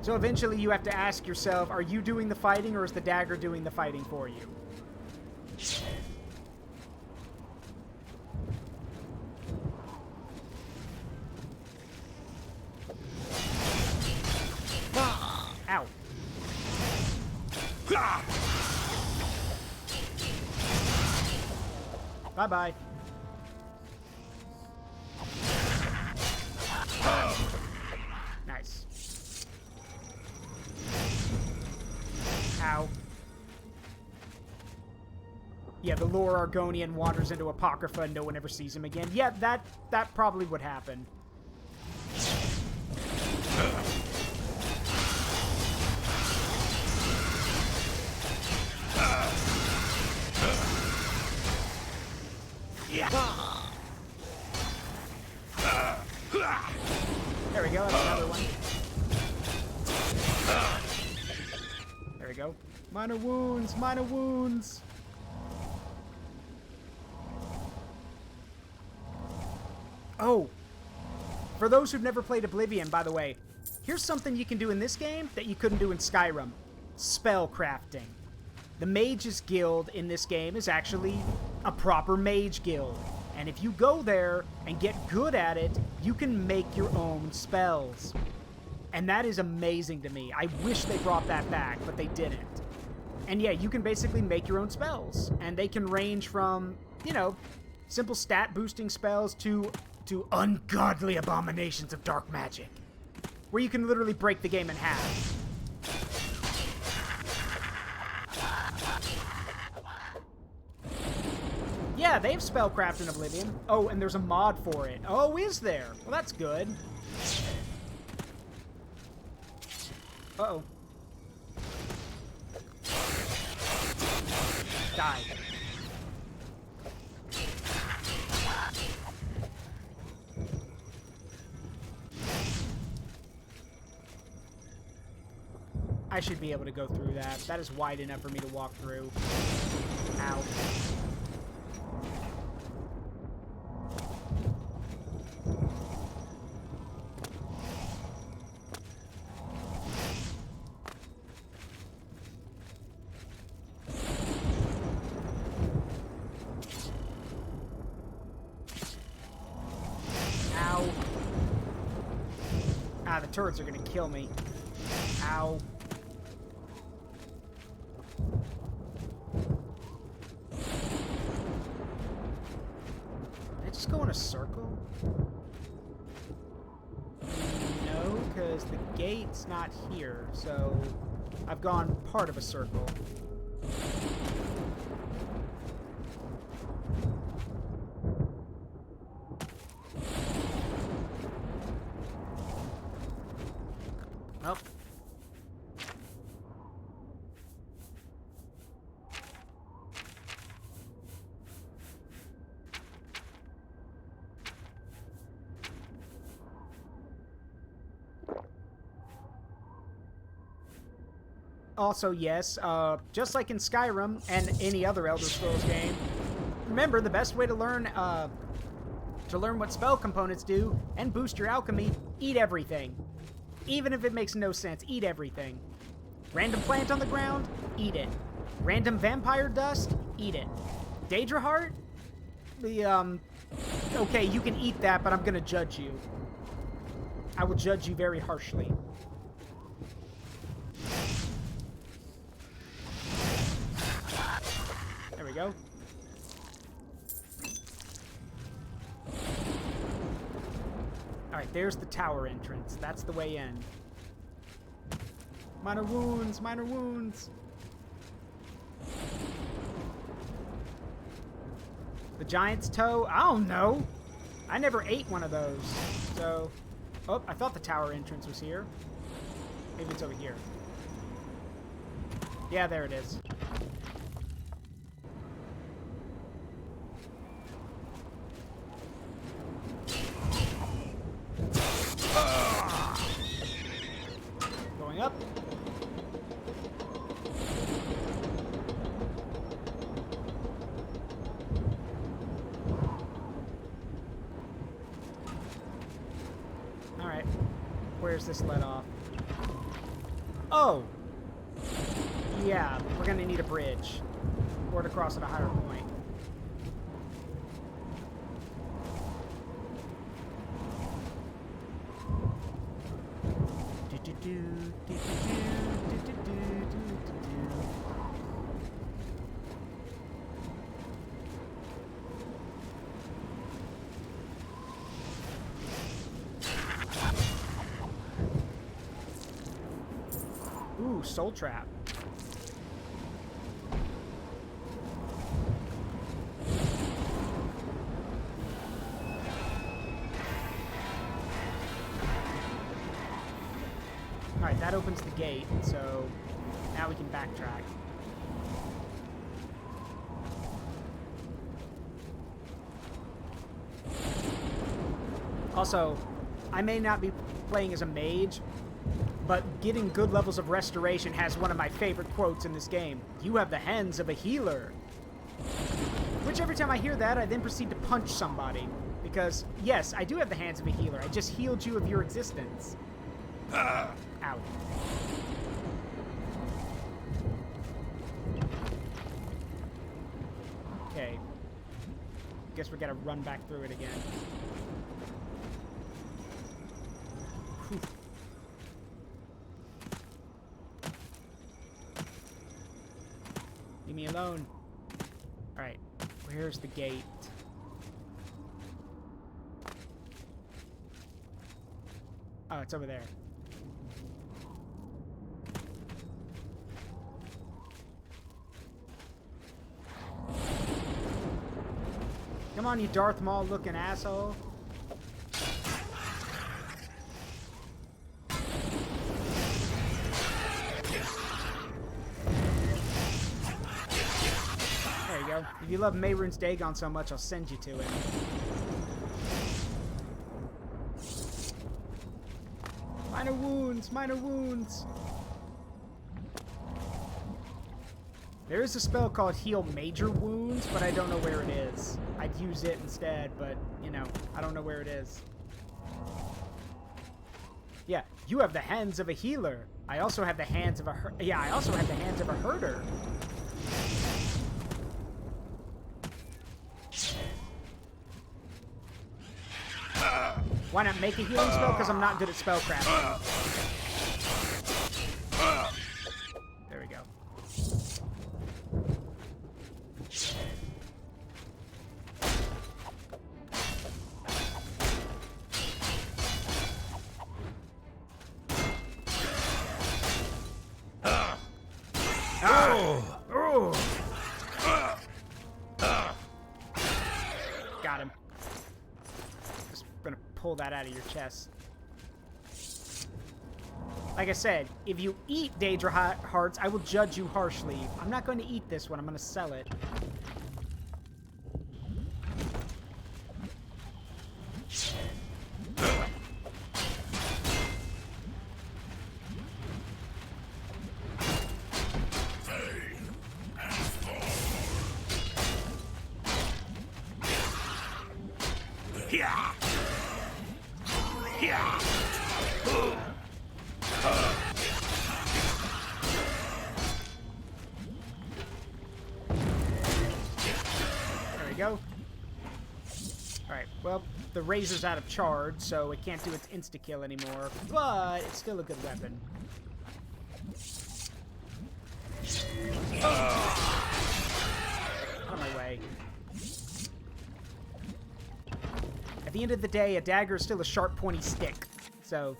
A: So eventually you have to ask yourself, are you doing the fighting or is the dagger doing the fighting for you? Ow. Bye-bye. Nice. Ow. Yeah, the Lore Argonian wanders into Apocrypha and no one ever sees him again. Yeah, that probably would happen. There we go, that's another one. There we go. Minor wounds, minor wounds. Oh, for those who've never played Oblivion, by the way, here's something you can do in this game that you couldn't do in Skyrim. Spell crafting. The Mages Guild in this game is actually a proper mage guild. And if you go there and get good at it, you can make your own spells. And that is amazing to me. I wish they brought that back, but they didn't. And yeah, you can basically make your own spells. And they can range from, you know, simple stat boosting spells to ungodly abominations of dark magic, where you can literally break the game in half. Yeah, they have spellcraft in Oblivion. Oh, and there's a mod for it. Oh, is there? Well, that's good. Uh-oh. Die. I should be able to go through that. That is wide enough for me to walk through. Ow. Ow. Ah, the turrets are gonna kill me. Ow. Did I just go in a circle? No, because the gate's not here, so I've gone part of a circle. Well. Also, yes, just like in Skyrim and any other Elder Scrolls game, remember the best way to learn what spell components do and boost your alchemy, eat everything. Even if it makes no sense, eat everything. Random plant on the ground, eat it. Random vampire dust, eat it. Daedra heart? Okay, you can eat that, but I'm gonna judge you. I will judge you very harshly. There we go. Alright, there's the tower entrance. That's the way in. Minor wounds, minor wounds. The giant's toe? I don't know. I never ate one of those. So, oh, I thought the tower entrance was here. Maybe it's over here. Yeah, there it is. Going up. Alright. Where's this let off? Oh! Yeah, we're gonna need a bridge. Or to cross at a higher point. Ooh, soul trap. Alright, that opens the gate, so now we can backtrack. Also, I may not be playing as a mage, but getting good levels of restoration has one of my favorite quotes in this game. You have the hands of a healer. Which every time I hear that, I then proceed to punch somebody. Because, yes, I do have the hands of a healer. I just healed you of your existence. Ow. Okay. Guess we gotta run back through it again. Whew. Leave me alone. Alright, where's the gate? Oh, it's over there. Come on, you Darth Maul looking asshole. There you go. If you love Mehrunes Dagon so much, I'll send you to him. Minor wounds, minor wounds. There is a spell called Heal Major Wounds, but I don't know where it is. I'd use it instead, but, you know, I don't know where it is. Yeah, you have the hands of a healer. I also have the hands of a I also have the hands of a herder. Why not make a healing spell? Because I'm not good at spellcrafting. There we go. that out of your chest. Like I said, if you eat Daedra hearts, I will judge you harshly. I'm not going to eat this one. I'm going to sell it. Go. Alright, well, the razor's out of charge, so it can't do its insta-kill anymore, but it's still a good weapon. Out of my way. At the end of the day, a dagger is still a sharp, pointy stick, so...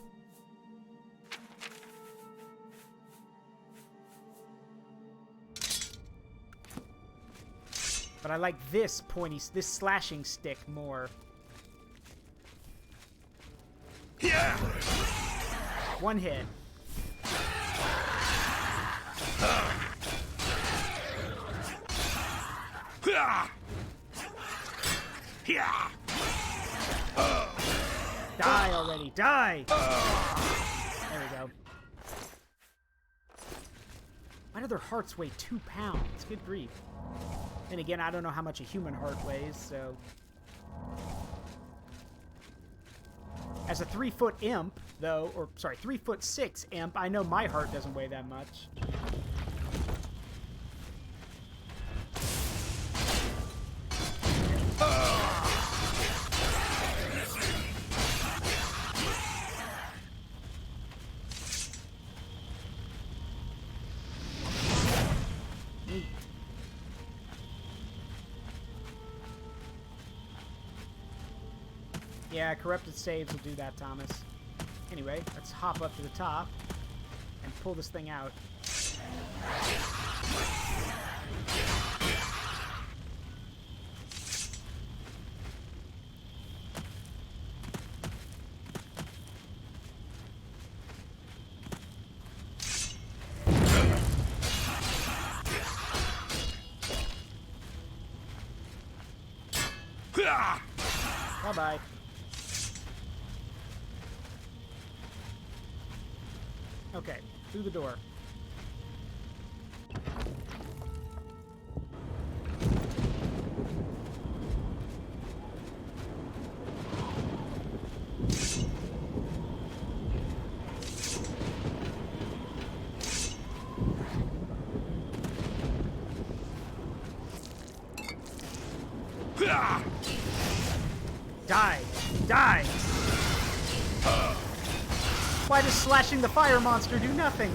A: But I like this slashing stick more.
B: Yeah.
A: One hit. Die already, die! There we go. Why do their hearts weigh 2 pounds? Good grief. And again, I don't know how much a human heart weighs, so... As a 3-foot imp, though, or, sorry, 3'6" imp, I know my heart doesn't weigh that much. Yeah, corrupted saves will do that, Thomas. Anyway, let's hop up to the top and pull this thing out. Bye-bye. Okay, through the door. Die! Die! Why does slashing the fire monster do nothing?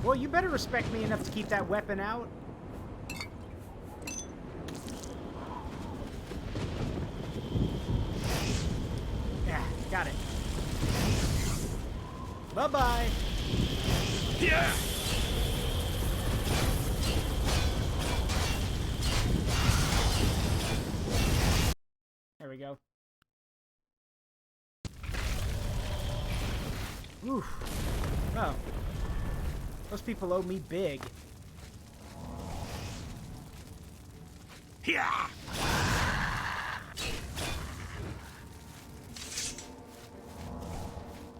A: Well, you better respect me enough to keep that weapon out. Yeah, got it. Bye-bye.
B: Yeah.
A: There we go. Oof. Oh. Those people owe me big.
B: Yeah.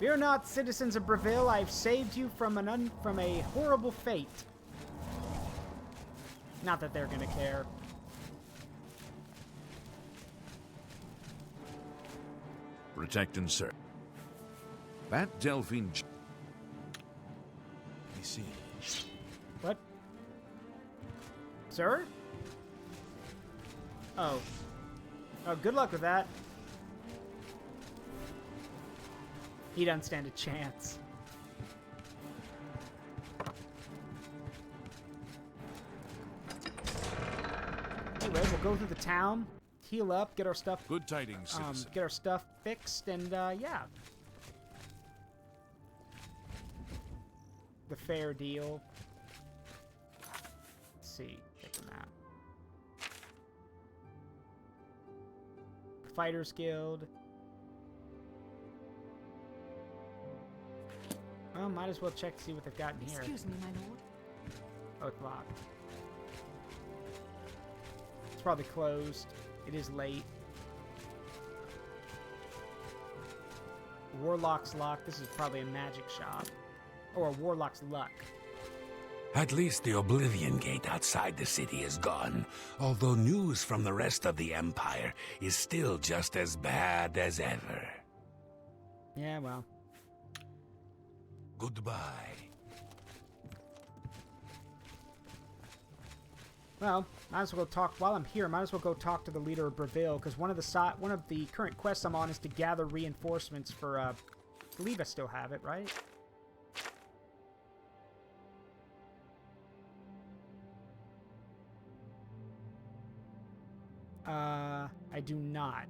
A: Fear not, citizens of Breville, I have saved you from a horrible fate. Not that they're gonna care.
B: Protect and serve. That Delphine. Let me see.
A: What? Sir? Oh. Oh, good luck with that. He doesn't stand a chance. go through the town, heal up, get our stuff.
E: Good tidings, citizen.
A: Get our stuff fixed, and yeah. The fair deal. Let's see. Check the map. Fighters Guild. Well, might as well check to see what they've got in here.
F: Excuse me, my lord.
A: Oh, it's locked. It's probably closed. It is late. Warlock's locked. This is probably a magic shop. Or a Warlock's luck.
B: At least the Oblivion Gate outside the city is gone, although news from the rest of the Empire is still just as bad as ever.
A: Yeah, well.
B: Goodbye.
A: Well, might as well talk while I'm here. Might as well go talk to the leader of Breville, because one of the current quests I'm on is to gather reinforcements for. I believe I still have it, right? I do not.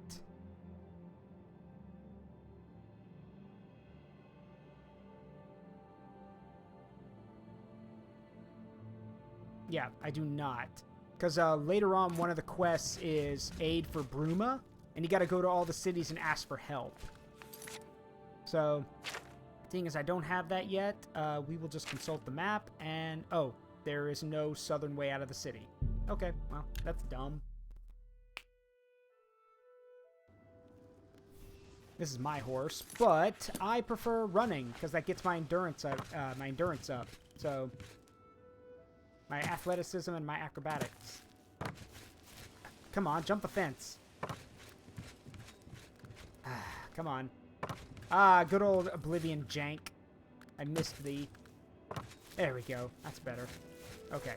A: Yeah, I do not. Because later on, one of the quests is aid for Bruma, and you gotta go to all the cities and ask for help. So, thing is, I don't have that yet. We will just consult the map, and... Oh, there is no southern way out of the city. Okay, well, that's dumb. This is my horse, but I prefer running, because that gets my endurance up, so... My athleticism and my acrobatics. Come on, jump the fence. Come on. Good old Oblivion jank. I missed thee. There we go. That's better. Okay.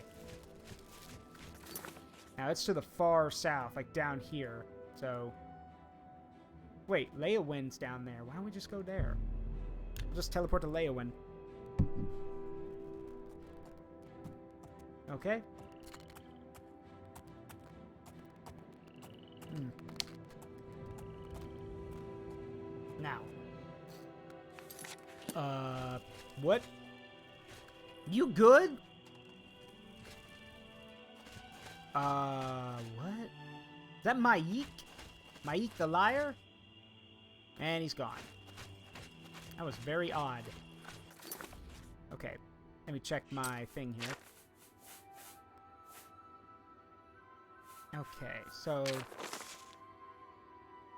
A: Now it's to the far south, like down here. So... Wait, Leowin's down there. Why don't we just go there? We'll just teleport to Leowin. Okay. Now. What? You good? What? Is that Maik? Maik the liar? And he's gone. That was very odd. Okay. Let me check my thing here. Okay, so...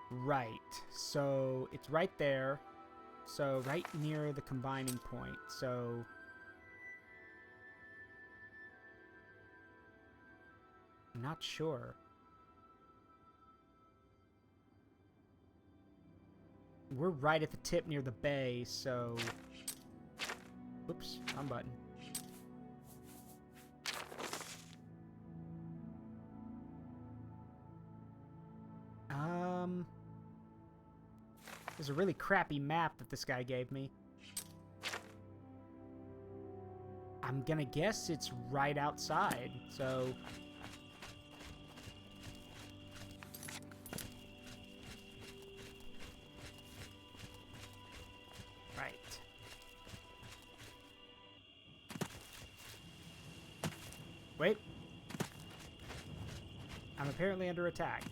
A: Right. So, it's right there. So, right near the combining point. So... I'm not sure. We're right at the tip near the bay, so... Oops, wrong button. There's a really crappy map that this guy gave me. I'm gonna guess it's right outside, so... Right. Wait. I'm apparently under attack.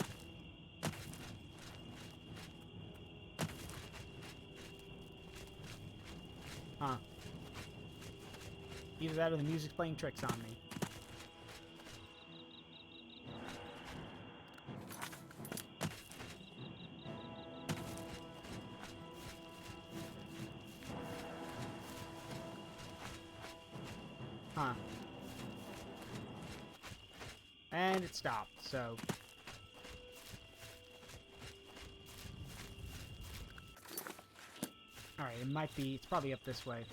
A: Huh. Either that or the music's playing tricks on me. Huh. And it stopped, so... Alright, it might be... It's probably up this way.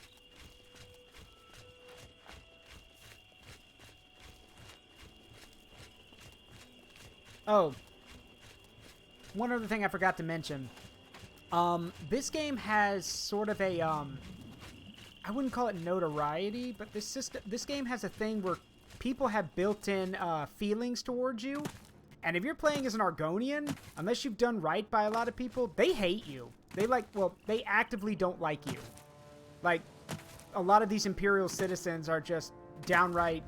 A: Oh. One other thing I forgot to mention. This game has sort of a, I wouldn't call it notoriety, but this game has a thing where people have built-in feelings towards you, And if you're playing as an Argonian, unless you've done right by a lot of people, they hate you. They actively don't like you. Like, a lot of these Imperial citizens are just downright,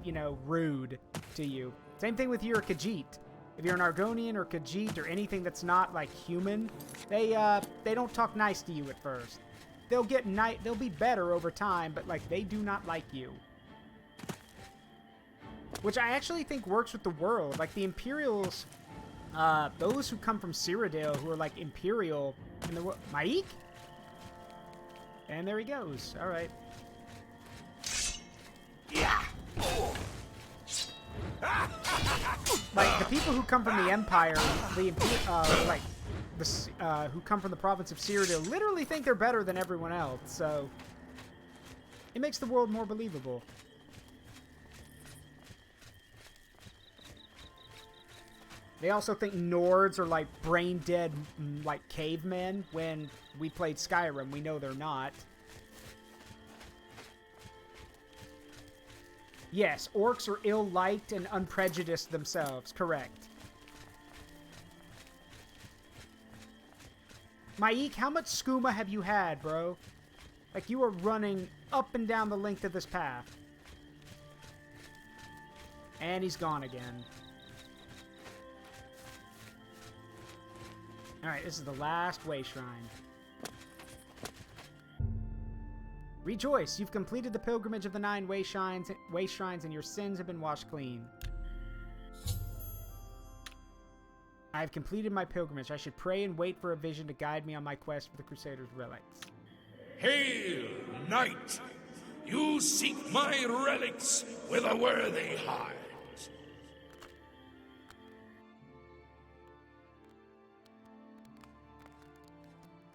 A: rude to you. Same thing with your Khajiit. If you're an Argonian or Khajiit or anything that's not, like, human, they don't talk nice to you at first. They'll be better over time, but, like, they do not like you. Which I actually think works with the world. Like, the Imperials, those who come from Cyrodiil, who are, like, Imperial in the world. Maik? And there he goes. All right. Yeah. Like, the people who come from the Empire, who come from the province of Cyrodiil, literally think they're better than everyone else, so it makes the world more believable. They also think Nords are, like, brain-dead, like, cavemen. When we played Skyrim, we know they're not. Yes, orcs are ill-liked and unprejudiced themselves. Correct. Maik, how much skooma have you had, bro? Like, you are running up and down the length of this path. And he's gone again. Alright, this is the last way shrine. Rejoice! You've completed the pilgrimage of the 9 way shrines, and your sins have been washed clean. I have completed my pilgrimage. I should pray and wait for a vision to guide me on my quest for the Crusader's relics.
B: Hail, knight! You seek my relics with a worthy heart.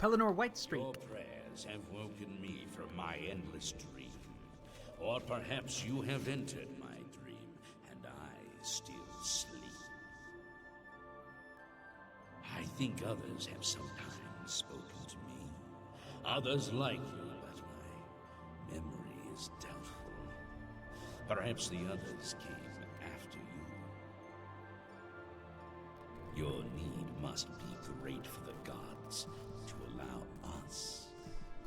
A: Pelennor Whitestreak.
E: Your prayers have woken me from my endless dream. Or perhaps you have entered my dream, and I still sleep. I think others have sometimes spoken to me. Others like you, but my memory is doubtful. Perhaps the others came after you. Your need must be great for the gods to allow us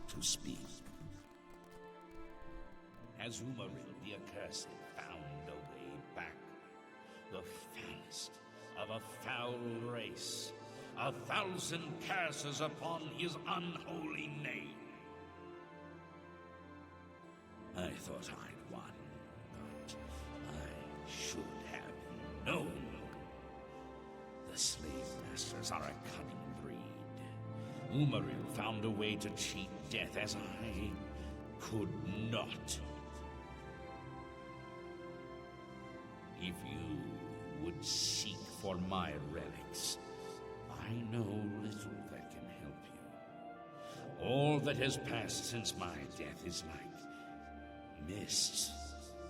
E: to speak. As Umaril the Accursed found a way back, the foulest of a foul race, 1,000 curses upon his unholy name. I thought I'd won, but I should have known. The slave masters are a cunning breed. Umaril found a way to cheat death as I could not. If you would seek for my relics, I know little that can help you. All that has passed since my death is like mist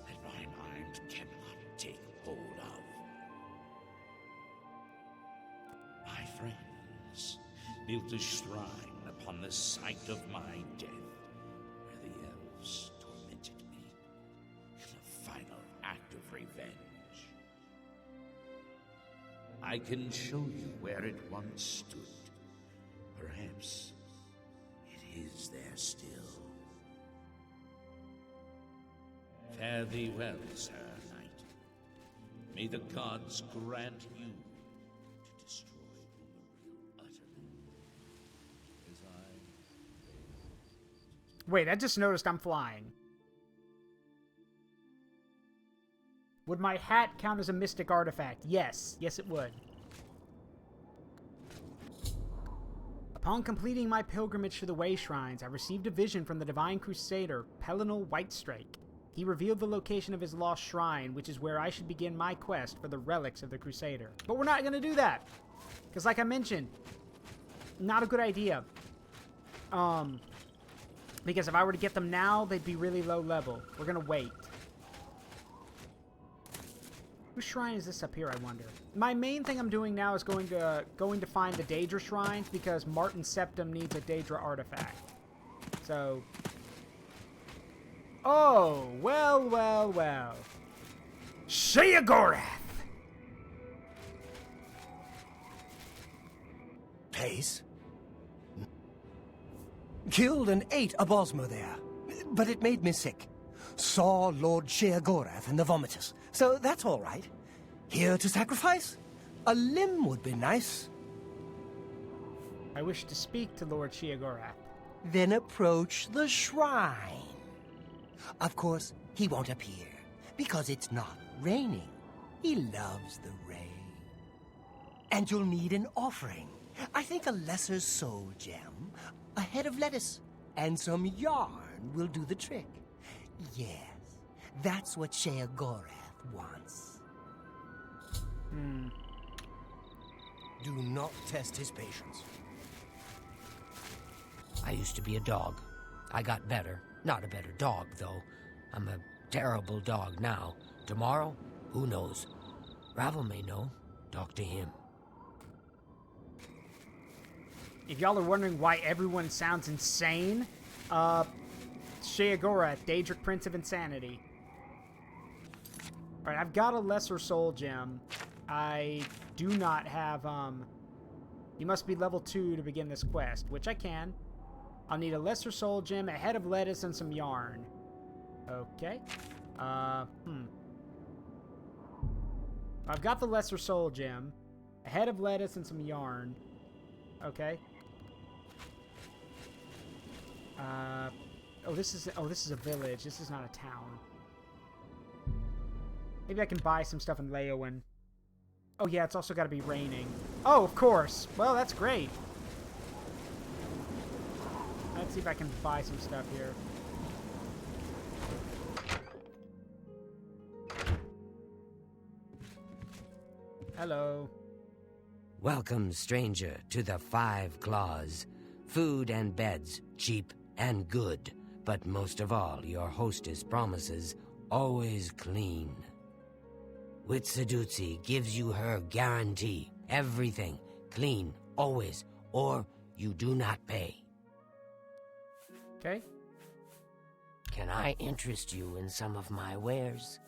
E: that my mind cannot take hold of. My friends built a shrine upon the site of my death, where the elves tormented me in a final act of revenge. I can show you where it once stood. Perhaps it is there still. Fare thee well, Sir Knight. May the gods grant you to destroy Umaril utterly, as I...
A: Wait, I just noticed I'm flying. Would my hat count as a mystic artifact? Yes. Yes, it would. Upon completing my pilgrimage to the Way Shrines, I received a vision from the Divine Crusader, Pelennor Whitestreak. He revealed the location of his lost shrine, which is where I should begin my quest for the relics of the Crusader. But we're not going to do that. Because like I mentioned, not a good idea. Because if I were to get them now, they'd be really low level. We're going to wait. Whose shrine is this up here, I wonder? My main thing I'm doing now is going to find the Daedra shrines, because Martin's Septum needs a Daedra artifact. So... Oh, well, well, well. Sheogorath!
F: place. Killed and ate a Bosmer there, but it made me sick. Saw Lord Sheagorath in the vomitus, so that's all right. Here to sacrifice? A limb would be nice.
A: I wish to speak to Lord Sheagorath.
F: Then approach the shrine. Of course, he won't appear, because it's not raining. He loves the rain. And you'll need an offering. I think a lesser soul gem, a head of lettuce, and some yarn will do the trick. Yes, that's what Sheagorath wants. Do not test his patience.
D: I used to be a dog. I got better. Not a better dog, though. I'm a terrible dog now. Tomorrow? Who knows? Ravel may know. Talk to him.
A: If y'all are wondering why everyone sounds insane, Sheagorath, Daedric Prince of Insanity. Alright, I've got a lesser soul gem. I do not have, you must be level 2 to begin this quest, which I can. I'll need a lesser soul gem, a head of lettuce, and some yarn. Okay. I've got the lesser soul gem, a head of lettuce, and some yarn. Okay. This is a village. This is not a town. Maybe I can buy some stuff in Leowen. Oh yeah, it's also got to be raining. Oh, of course. Well, that's great. Let's see if I can buy some stuff here. Hello.
D: Welcome, stranger, to the Five Claws. Food and beds, cheap and good. But most of all, your hostess promises always clean. Witsadutsi gives you her guarantee. Everything clean, always, or you do not pay.
A: Okay.
D: Can I interest you in some of my wares?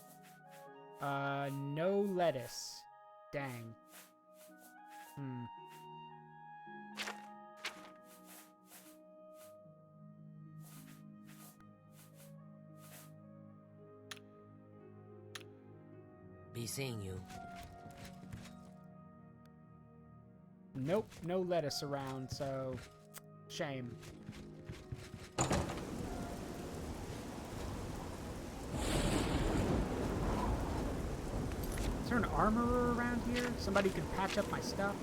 A: No lettuce. Dang.
D: Be seeing you.
A: Nope, no lettuce around, so shame. Is there an armorer around here? Somebody could patch up my stuff?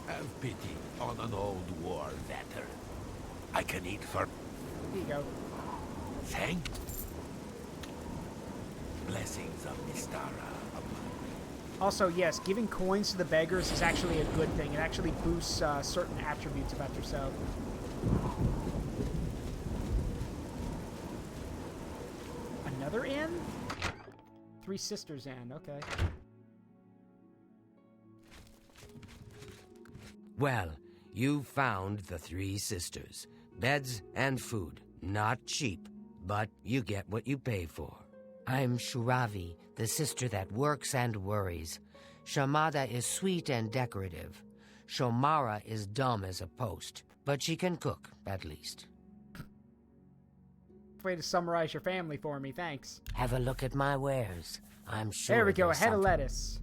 B: Have pity on an old war veteran. I can eat for...
A: Here you go.
B: Thank... Blessings of Mistara.
A: Also, yes, giving coins to the beggars is actually a good thing. It actually boosts certain attributes about yourself. Another inn? Three Sisters Inn, okay.
D: Well, you found the Three Sisters. Beds and food. Not cheap, but you get what you pay for. I'm Shuravi, the sister that works and worries. Shamada is sweet and decorative. Shomara is dumb as a post, but she can cook, at least.
A: Way to summarize your family for me, thanks.
D: Have a look at my wares. I'm sure
A: there we go, a
D: there's
A: head of
D: something.
A: lettuce.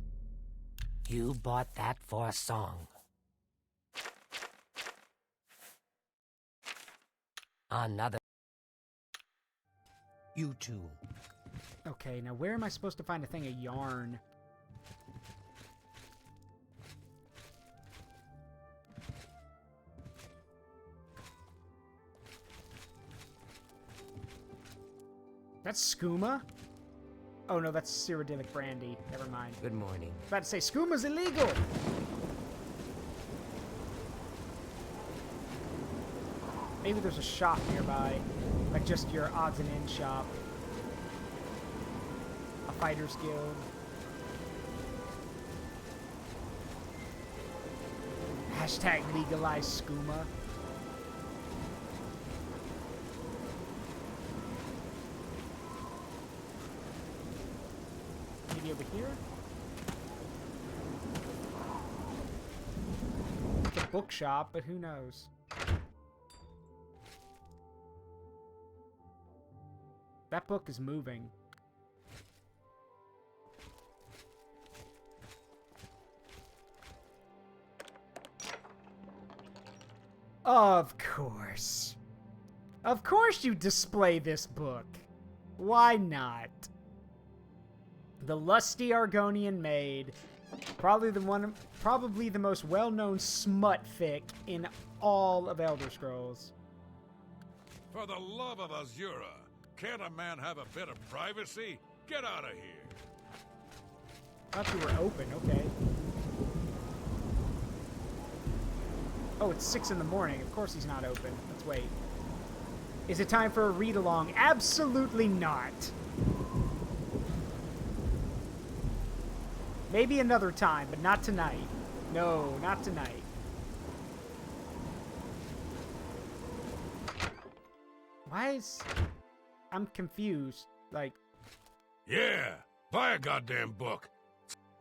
D: You bought that for a song. Another. You too.
A: Okay, now where am I supposed to find a thing of yarn? That's skooma? Oh no, that's Cyrodiilic brandy. Never mind.
D: Good morning.
A: I was about to say, skooma's illegal! Maybe there's a shop nearby. Like just your odds and ends shop. A fighter's guild. Hashtag legalize skooma. Maybe over here? bookshop, but who knows? That book is moving. Of course. Of course you display this book. Why not? The Lusty Argonian Maid. Probably the most well-known smut fic in all of Elder Scrolls.
B: For the love of Azura, can't a man have a bit of privacy? Get out of here.
A: Thought you were open, okay. Oh, it's 6 in the morning. Of course he's not open. Let's wait. Is it time for a read-along? Absolutely not. Maybe another time, but not tonight. No, not tonight. Why is... I'm confused. Like...
B: Yeah, buy a goddamn book.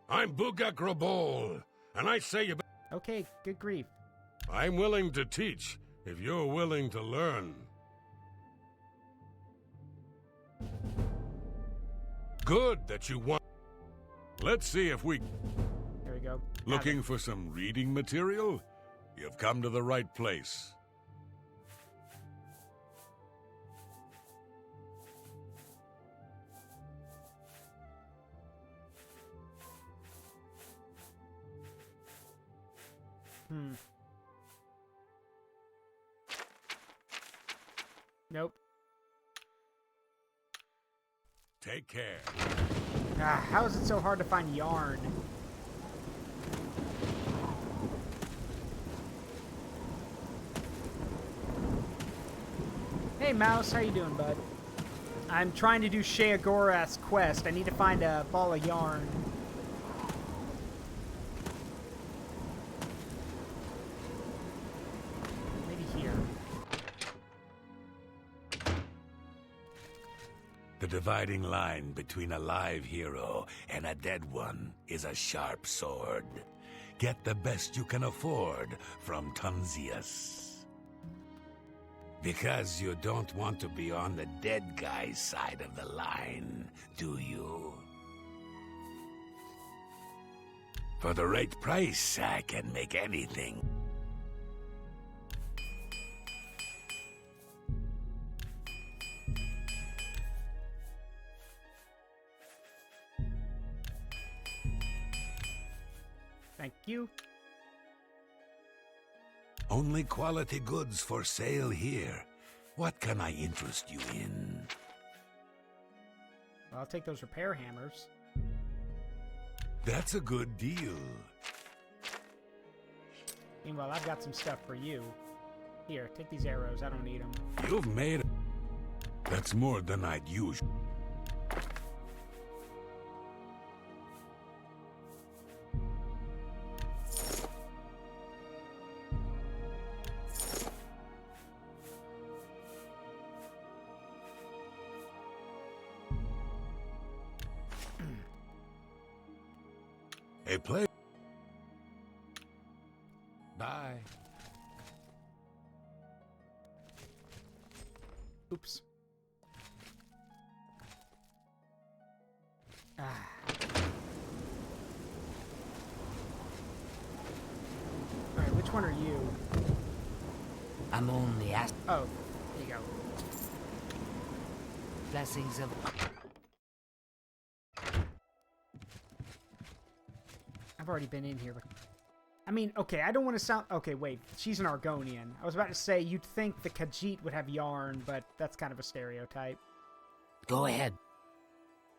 B: I'm Bugak Rabol, and I say you...
A: Okay, good grief.
B: I'm willing to teach, if you're willing to learn. Good that you want... Let's see if we...
A: There we go.
B: Looking for some reading material? You've come to the right place.
A: Nope.
B: Take care.
A: Ah, how is it so hard to find yarn? Hey Mouse, how you doing, bud? I'm trying to do Sheogorath's quest. I need to find a ball of yarn. Maybe here.
B: The dividing line between a live hero and a dead one is a sharp sword. Get the best you can afford from Tunzius. Because you don't want to be on the dead guy's side of the line, do you? For the right price, I can make anything.
A: Thank you.
B: Only quality goods for sale here. What can I interest you in?
A: Well, I'll take those repair hammers.
B: That's a good deal.
A: Meanwhile, I've got some stuff for you. Here, take these arrows. I don't need them.
B: You've made it. That's more than I'd usually. A play. Bye.
A: Oops. Ah. Alright, which one are you?
D: I'm only asking.
A: Oh, there you go.
D: Blessings of...
A: I've already been in here. I mean, okay, I don't want to sound... Okay, wait. She's an Argonian. I was about to say, you'd think the Khajiit would have yarn, but that's kind of a stereotype.
D: Go ahead.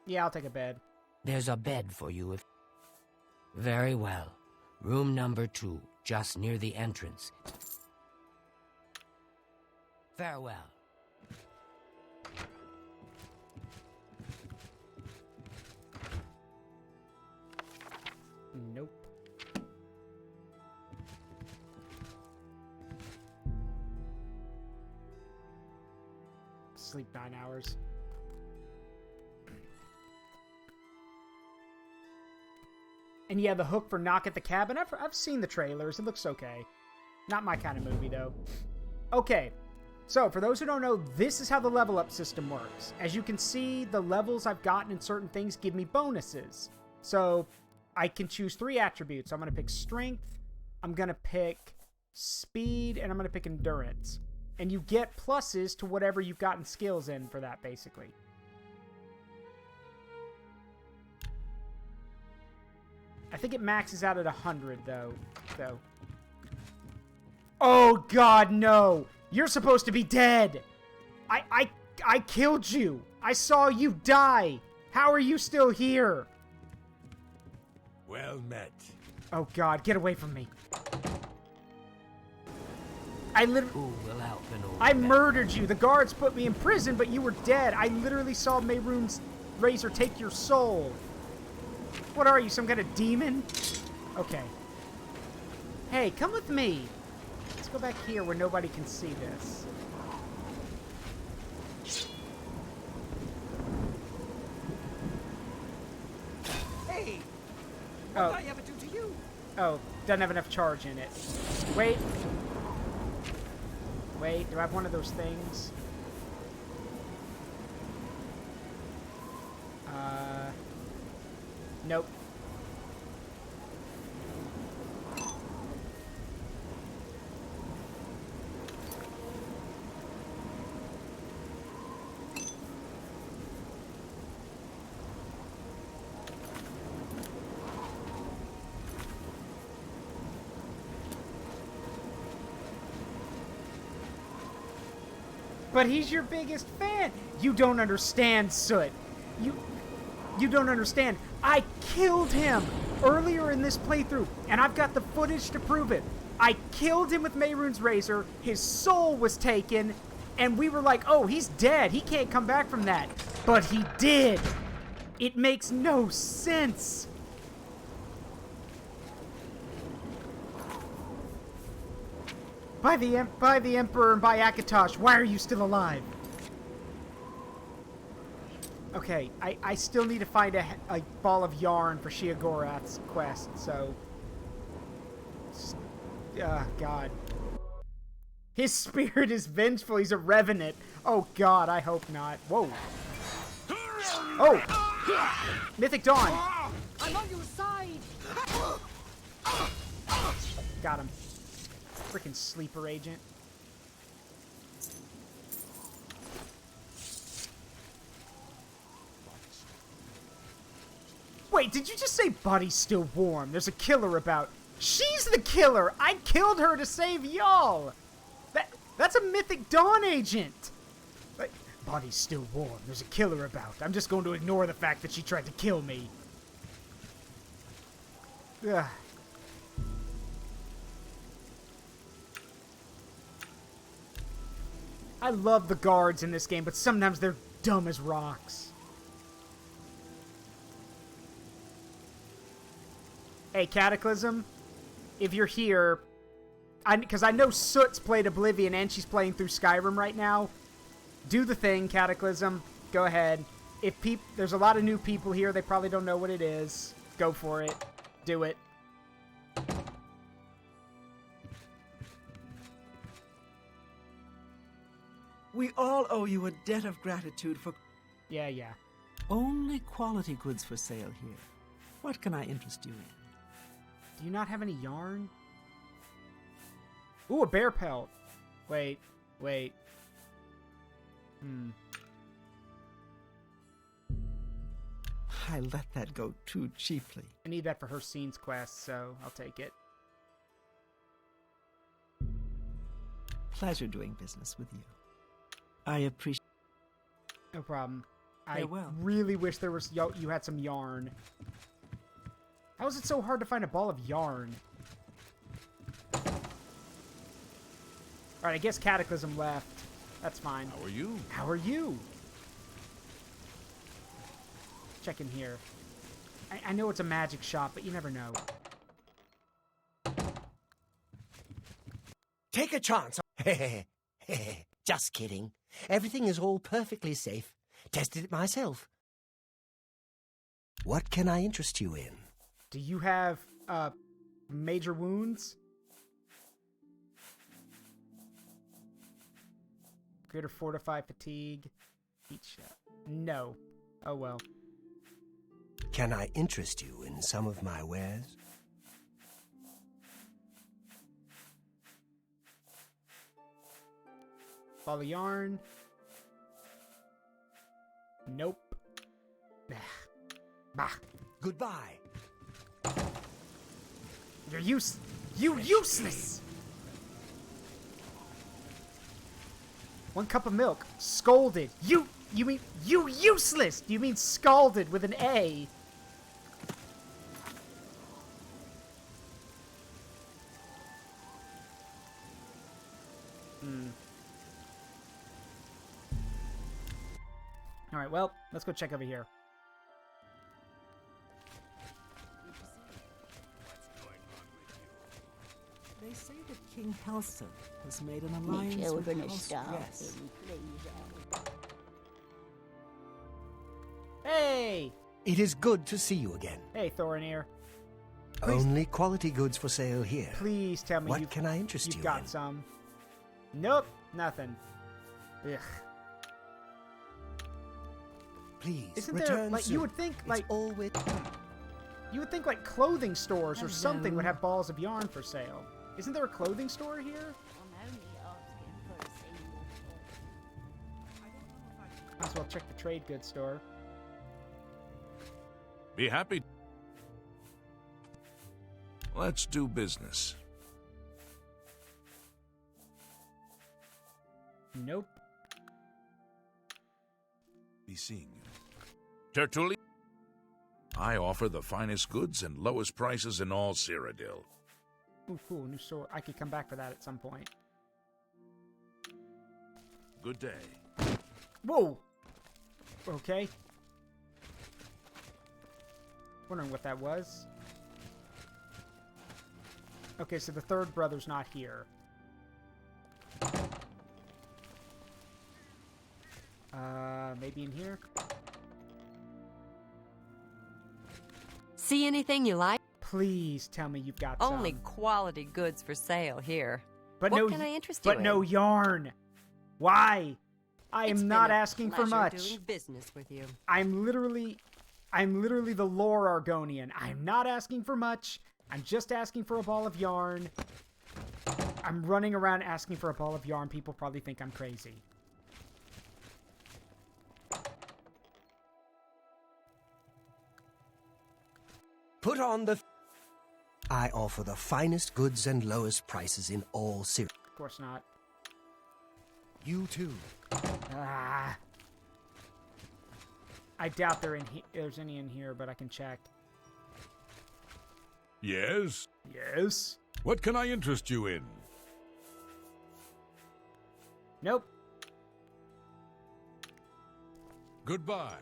A: Yeah, I'll take a bed.
D: There's a bed for you if... Very well. Room number 2, just near the entrance. Farewell.
A: Nope. Sleep 9 hours. And yeah, the hook for Knock at the Cabin. I've seen the trailers. It looks okay. Not my kind of movie, though. Okay, so for those who don't know, this is how the level up system works. As you can see, the levels I've gotten in certain things give me bonuses. So I can choose 3 attributes. I'm going to pick strength, I'm going to pick speed, and I'm going to pick endurance. And you get pluses to whatever you've gotten skills in for that, basically. I think it maxes out at 100, though. So. Oh, God, no! You're supposed to be dead! I killed you! I saw you die! How are you still here?
B: Well met.
A: Oh, God, get away from me. I literally...
D: Who will help an old
A: I
D: man?
A: murdered you! The guards put me in prison, but you were dead! I literally saw Mehrunes' razor take your soul! What are you, some kind of demon? Okay. Hey, come with me! Let's go back here where nobody can see this.
F: Hey!
A: Oh.
F: What did I ever do to you?
A: Oh, doesn't have enough charge in it. Wait. Wait, do I have one of those things? Nope. But he's your biggest fan. You don't understand, Soot. You don't understand. I killed him earlier in this playthrough, and I've got the footage to prove it. I killed him with Mehrunes' razor. His soul was taken, and we were like, oh, he's dead. He can't come back from that. But he did. It makes no sense. By the Emperor and by Akatosh, why are you still alive? Okay, I still need to find a ball of yarn for Sheogorath's quest, so... God. His spirit is vengeful, he's a revenant. Oh God, I hope not. Whoa. Oh! Mythic Dawn!
G: I'm on your side!
A: Got him. Freaking sleeper agent. Wait, did you just say body's still warm? There's a killer about. She's the killer! I killed her to save y'all! That's a Mythic Dawn agent! Like, body's still warm. There's a killer about. I'm just going to ignore the fact that she tried to kill me. Ugh. I love the guards in this game, but sometimes they're dumb as rocks. Hey, Cataclysm, if you're here, because I know Soot's played Oblivion and she's playing through Skyrim right now. Do the thing, Cataclysm. Go ahead. If there's a lot of new people here, they probably don't know what it is. Go for it. Do it.
C: We all owe you a debt of gratitude for
A: Yeah.
C: only quality goods for sale here. What can I interest you in?
A: Do you not have any yarn? Ooh, a bear pelt. Wait.
C: I let that go too cheaply.
A: I need that for her scenes quest, so I'll take it.
C: Pleasure doing business with you. I appreciate.
A: No problem. I
C: Farewell.
A: really wish there was you had some yarn. How is it so hard to find a ball of yarn? Alright, I guess Cataclysm left. That's fine.
B: How are you?
A: How are you? Check in here. I know it's a magic shop, but you never know.
F: Take a chance. Just kidding. Everything is all perfectly safe. Tested it myself. What can I interest you in?
A: Do you have, major wounds? Greater fortify fatigue. Heat shot. No. Oh well.
F: Can I interest you in some of my wares?
A: Ball of yarn. Nope. Bah.
F: Goodbye.
A: You're useless! 1 cup of milk. Scolded. You mean you useless! Do you mean scalded with an A? Alright, well, let's go check over here.
C: They say that King Halson has made an alliance with House Yes.
A: Hey!
F: It is good to see you again.
A: Hey, Thorinir.
F: Only quality goods for sale here.
A: Please tell me
F: What can I interest
A: you've
F: you
A: got
F: in?
A: some. Nope, nothing. Ugh.
F: Please,
A: Isn't
F: return
A: there, like,
F: soon.
A: you would think, like,
F: It's always...
A: you would think, like, clothing stores or something would have balls of yarn for sale. Isn't there a clothing store here? Might as well check the trade goods store.
H: Be happy. Let's do business.
A: Nope.
H: Be seeing you. Tertullian. I offer the finest goods and lowest prices in all Cyrodiil.
A: Ooh, cool, new sword. I could come back for that at some point.
H: Good day.
A: Whoa! Okay. Wondering what that was. Okay, so the third brother's not here. Maybe in here?
G: See anything you like?
A: Please tell me you've got
G: Only
A: some.
G: quality goods for sale here.
A: But
G: what
A: no,
G: can I interest you
A: but
G: in?
A: no yarn. Why? I
G: It's
A: am
G: been
A: not
G: a
A: asking for
G: pleasure
A: much.
G: doing business with you.
A: I'm literally the Lore Argonian. I'm not asking for much. I'm just asking for a ball of yarn. I'm running around asking for a ball of yarn. People probably think I'm crazy.
F: Put on the... I offer the finest goods and lowest prices in all Cyrodiil.
A: Of course not.
F: You too.
A: Ah. I doubt there's any in here, but I can check.
B: Yes?
A: Yes?
B: What can I interest you in?
A: Nope.
B: Goodbye.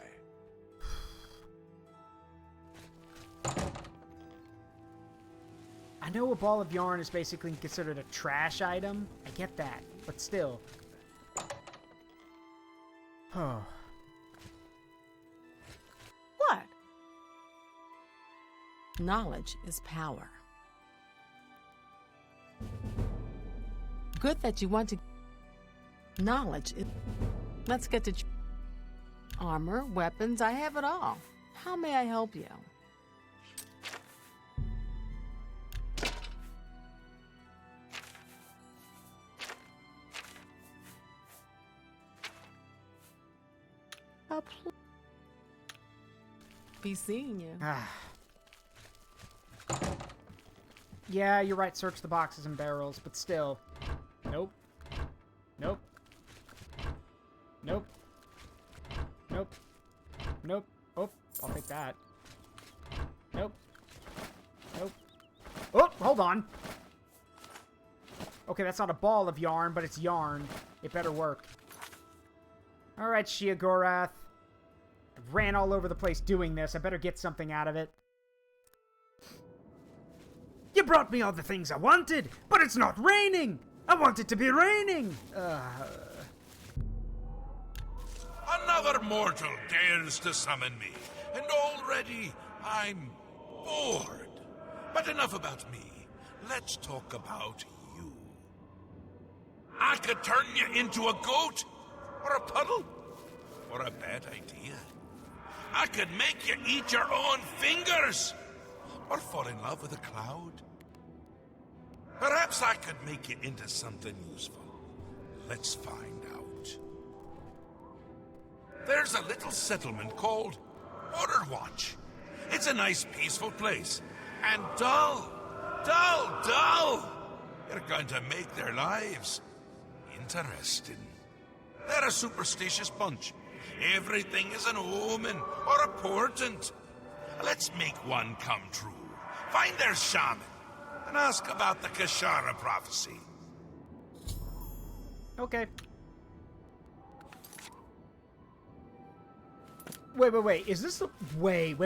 A: I know a ball of yarn is basically considered a trash item. I get that, but still. Oh.
I: What? Knowledge is power. Good that you want to... Knowledge is... Let's get to... Armor, weapons, I have it all. How may I help you? Be seeing you.
A: Ah. Yeah, you're right. Search the boxes and barrels, but still. Nope. Nope. Nope. Nope. Nope. Oh, I'll take that. Nope. Nope. Oh, hold on. Okay, that's not a ball of yarn, but it's yarn. It better work. Alright, Sheogorath. I ran all over the place doing this. I better get something out of it. You brought me all the things I wanted, but it's not raining! I want it to be raining!
B: Another mortal dares to summon me, and already I'm bored. But enough about me. Let's talk about you. I could turn you into a goat,
H: Or a puddle? Or a bad idea? I could make you eat your own fingers! Or fall in love with a cloud? Perhaps I could make you into something useful. Let's find out. There's a little settlement called Order Watch. It's a nice, peaceful place. And dull. You're going to make their lives interesting. They're a superstitious bunch. Everything is an omen or a portent. Let's make one come true. Find their shaman and ask about the Kashara prophecy.
A: Okay. Wait. Is this the... Wait.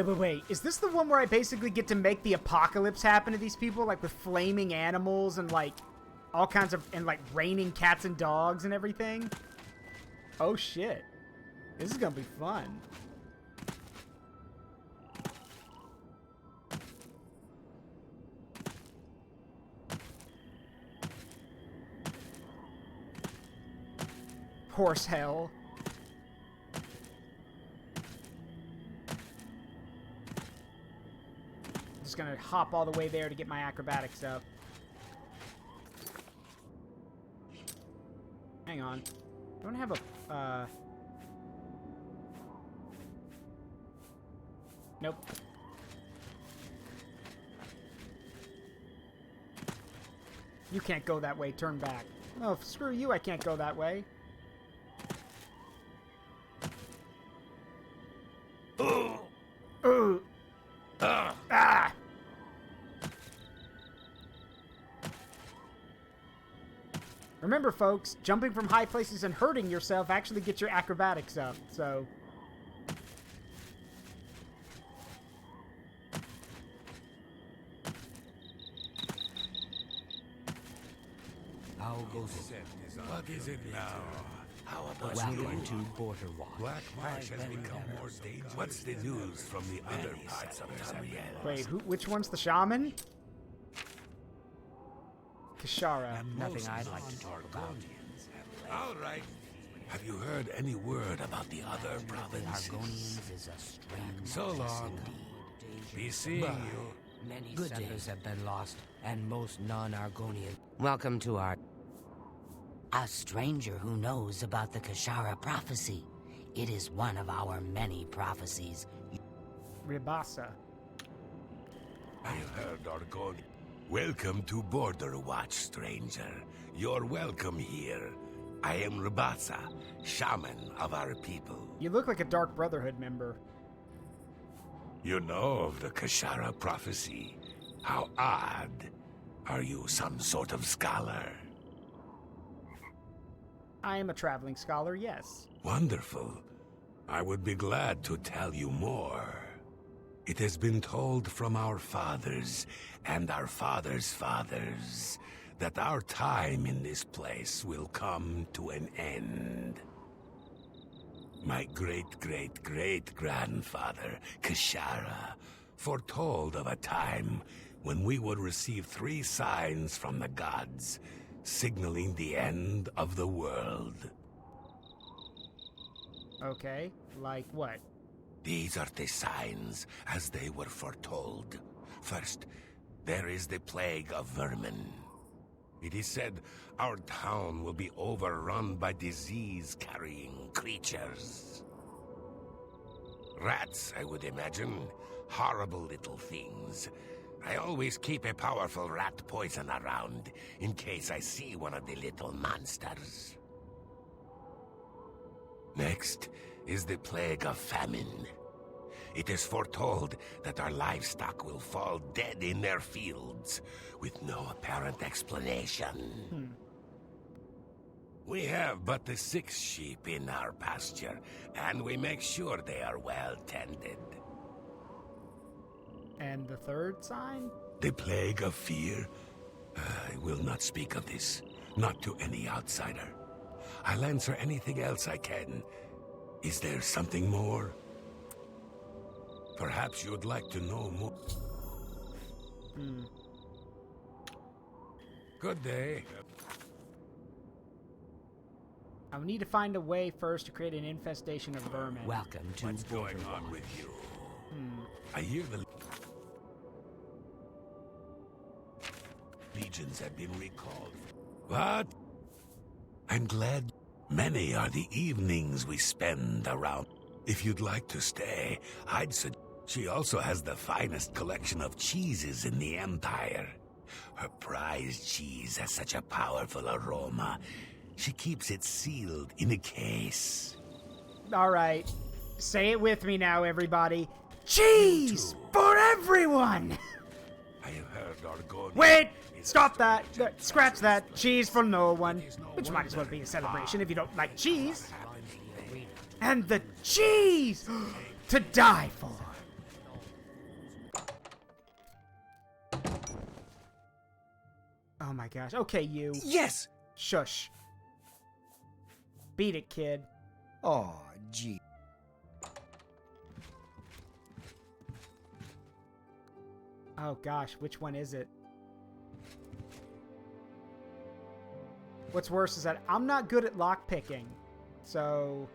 A: Is this the one where I basically get to make the apocalypse happen to these people? Like, with flaming animals and, like, all kinds of... And, like, raining cats and dogs and everything? Oh, shit. This is gonna be fun. Horse hell. Just gonna hop all the way there to get my acrobatics up. Hang on. Don't have a, Nope. You can't go that way. Turn back. Oh, screw you. I can't go that way. Ah! Remember, folks, jumping from high places and hurting yourself actually gets your acrobatics up, so...
B: What is it now? How about
D: Welcome to Border Watch.
B: Black Marsh has become more dangerous. What's the news from the other parts of Tamriel?
A: Wait, which one's the shaman? Kashara.
D: Nothing I'd like to talk about.
B: All right. Have you heard any word about the other provinces?
D: Argonians is a strange
B: So long. Be seeing you.
D: Many settlers have been lost, and most non-Argonian. Welcome to our... A stranger who knows about the Kashara prophecy. It is one of our many prophecies.
A: Ribasa.
B: I heard Argonian. Welcome to Border Watch, stranger. You're welcome here. I am Ribasa, shaman of our people.
A: You look like a Dark Brotherhood member.
B: You know of the Kashara prophecy. How odd. Are you some sort of scholar?
A: I am a traveling scholar, yes.
B: Wonderful. I would be glad to tell you more. It has been told from our fathers and our fathers' fathers that our time in this place will come to an end. My great-great-great-grandfather, Kashara, foretold of a time when we would receive 3 signs from the gods, signaling the end of the world.
A: Okay, like what?
B: These are the signs as they were foretold. First, there is the plague of vermin. It is said our town will be overrun by disease-carrying creatures. Rats, I would imagine. Horrible little things. I always keep a powerful rat poison around, in case I see one of the little monsters. Next is the plague of famine. It is foretold that our livestock will fall dead in their fields, with no apparent explanation. We have but the 6 sheep in our pasture, and we make sure they are well tended.
A: And the third sign?
B: The plague of fear? I will not speak of this, not to any outsider. I'll answer anything else I can. Is there something more? Perhaps you'd like to know more. Good day.
A: I need to find a way first to create an infestation of vermin.
D: Welcome to
B: What's going on with you? I hear the legions have been recalled. What? I'm glad. Many are the evenings we spend around. If you'd like to stay, I'd suggest. She also has the finest collection of cheeses in the Empire. Her prized cheese has such a powerful aroma. She keeps it sealed in a case.
A: All right. Say it with me now, everybody. Cheese for everyone!
B: I have heard Argonian.
A: Wait! Stop that! Scratch that. Cheese for no one. Which might as well be a celebration if you don't like cheese. And the cheese to die for. Oh my gosh. Okay, you.
F: Yes!
A: Shush. Beat it, kid.
F: Oh, gee.
A: Oh gosh, which one is it? What's worse is that I'm not good at lockpicking. So...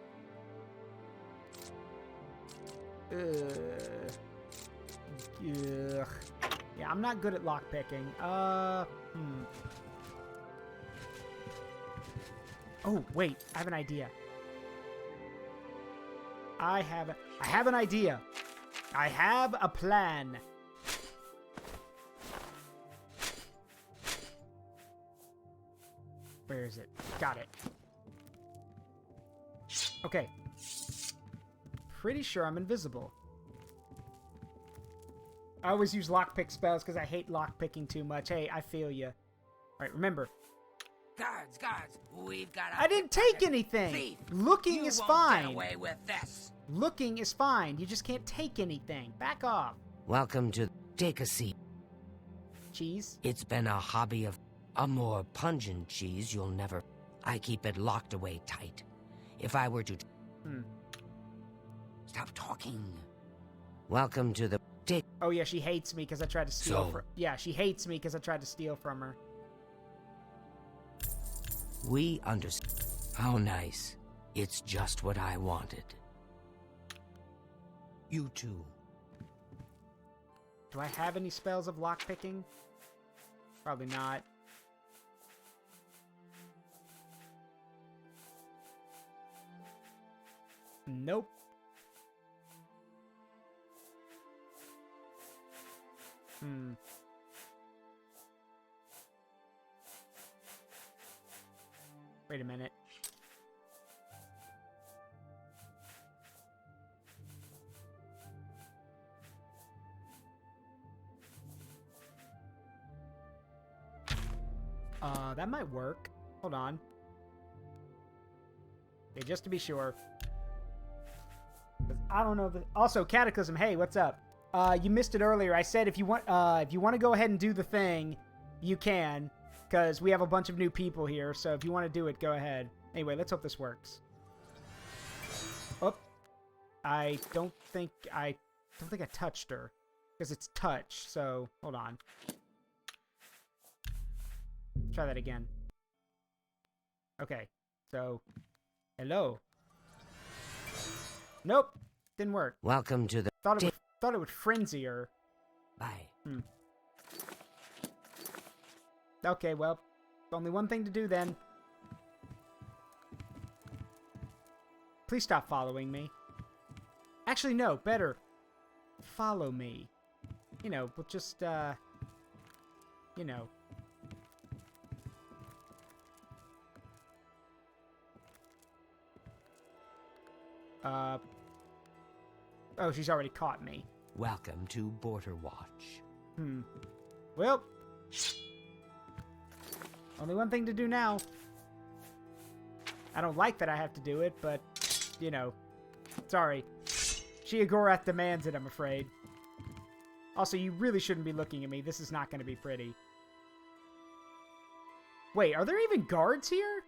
A: Ugh. Yeah, I'm not good at lockpicking. Oh, wait, I have an idea. I have an idea. I have a plan. Where is it? Got it. Okay. Pretty sure I'm invisible. I always use lockpick spells because I hate lockpicking too much. Hey, I feel you. Alright, remember.
D: Guards, we've got
A: I didn't take anything!
D: thief.
A: Looking is fine.
D: Get away with this.
A: Looking is fine. You just can't take anything. Back off.
D: Welcome to... Take a seat.
A: Cheese?
D: It's been a hobby of... A more pungent cheese you'll never... I keep it locked away tight. If I were to... Stop talking. Welcome to the... Take...
A: Oh yeah, she hates me because I tried to steal
D: So-
A: from... Yeah, she hates me because I tried to steal from her.
D: We understand. How nice. It's just what I wanted. You too.
A: Do I have any spells of lockpicking? Probably not. Nope. Wait a minute. That might work. Hold on. Okay, just to be sure. 'Cause I don't know. Also, Cataclysm. Hey, what's up? You missed it earlier. I said if you want to go ahead and do the thing, you can, because we have a bunch of new people here. So if you want to do it, go ahead. Anyway, let's hope this works. Oh, I don't think I touched her, because it's touch. So hold on. Try that again. Okay. So, hello. Nope, didn't work.
D: Welcome to the...
A: Thought it would frenzy her.
D: Bye.
A: Okay, well, only one thing to do then. Please stop following me. Actually, no, better. Follow me. You know, we'll just, you know. Oh, she's already caught me.
D: Welcome to Border Watch.
A: Well, only one thing to do now. I don't like that I have to do it, but, you know, sorry. Sheogorath demands it, I'm afraid. Also, you really shouldn't be looking at me. This is not going to be pretty. Wait, are there even guards here?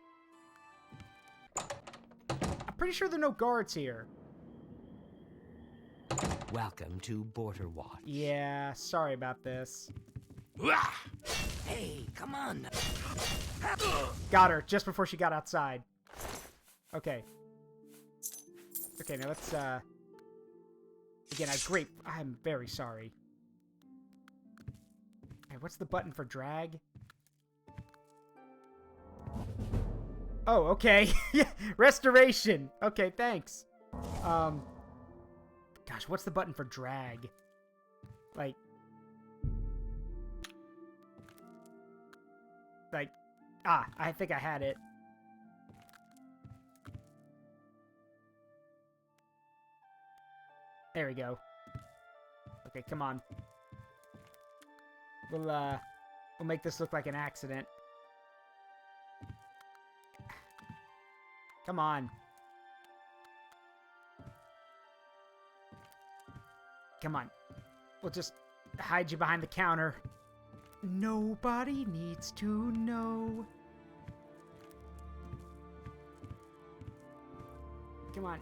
A: I'm pretty sure there are no guards here.
D: Welcome to Border Watch.
A: Yeah, sorry about this.
D: Hey, come on.
A: Got her, just before she got outside. Okay. Okay, now let's, again, I'm very sorry. Hey, what's the button for drag? Oh, okay. Restoration. Okay, thanks. Gosh, what's the button for drag? Like, I think I had it. There we go. Okay, come on. We'll make this look like an accident. Come on. Come on. We'll just hide you behind the counter. Nobody needs to know. Come on.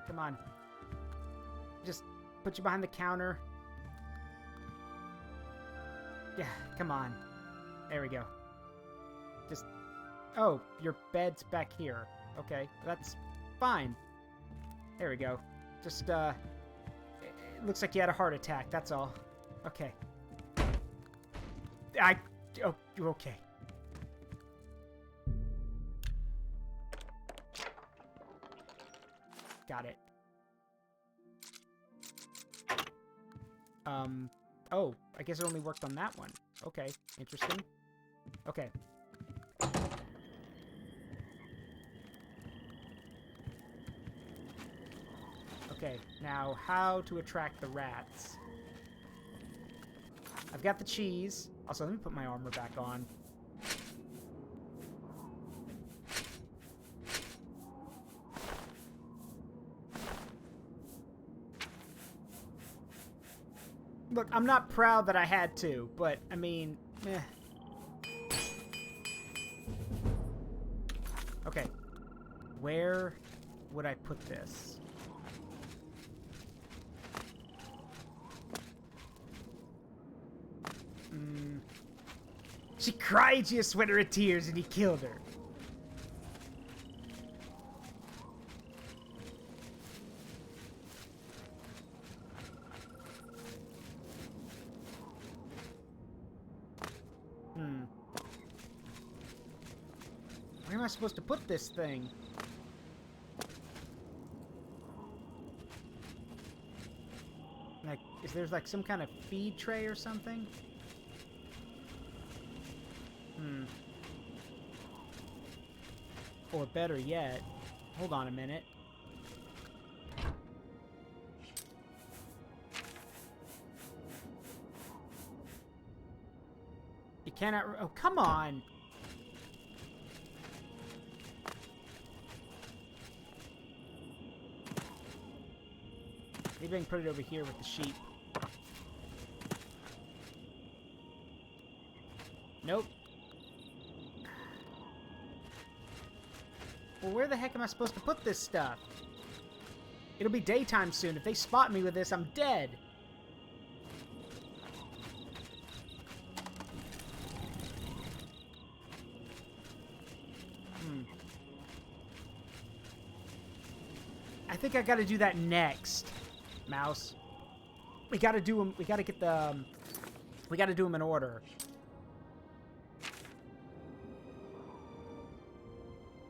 A: Come on. Just put you behind the counter. Yeah, come on. There we go. Just... Oh, your bed's back here. Okay, that's fine. There we go. Just, it looks like you had a heart attack, that's all. Okay. Oh, okay. Got it. Oh, I guess it only worked on that one. Okay, interesting. Okay. Okay, now how to attract the rats. I've got the cheese. Also, let me put my armor back on. Look, I'm not proud that I had to, but, I mean, eh. Okay. Where would I put this? She cried you a sweater of tears and he killed her. Where am I supposed to put this thing? Like, is there like some kind of feed tray or something? Or better yet, hold on a minute. You cannot... Oh, come on! Maybe I can put it over here with the sheep. Nope. Well, where the heck am I supposed to put this stuff? It'll be daytime soon. If they spot me with this, I'm dead. I think I gotta do that next, Mouse. We gotta do them. We gotta get the... we gotta do them in order.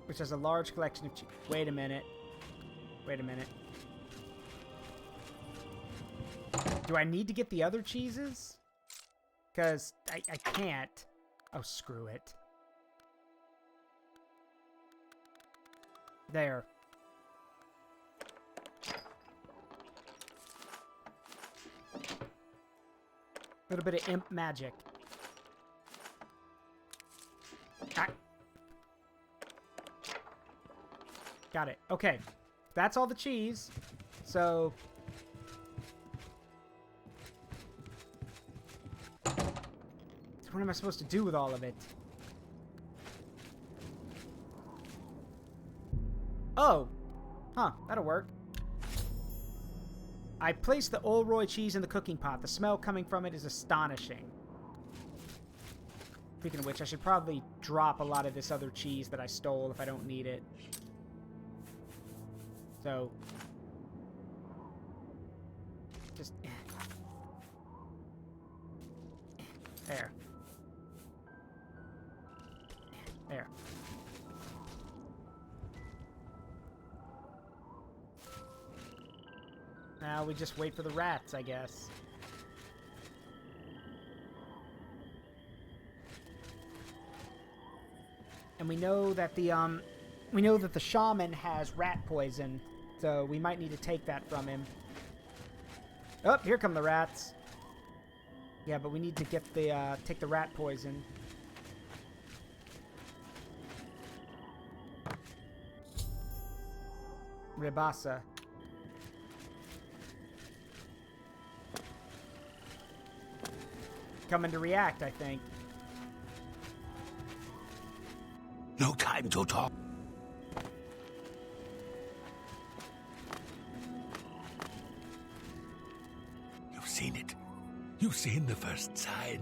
A: Which has a large collection of cheese. Wait a minute. Wait a minute. Do I need to get the other cheeses? Because I can't. Oh, screw it. There. A little bit of imp magic. Ah. Got it. Okay. That's all the cheese. So... what am I supposed to do with all of it? Oh. Huh. That'll work. I placed the Olroy cheese in the cooking pot. The smell coming from it is astonishing. Speaking of which, I should probably drop a lot of this other cheese that I stole if I don't need it. So... just... there. There. Now we just wait for the rats, I guess. And we know that the shaman has rat poison, so we might need to take that from him. Oh, here come the rats. Yeah, but we need to get the take the rat poison. Ribasa. Coming to react, I think.
B: No time to talk. You've seen it. You've seen the first sign.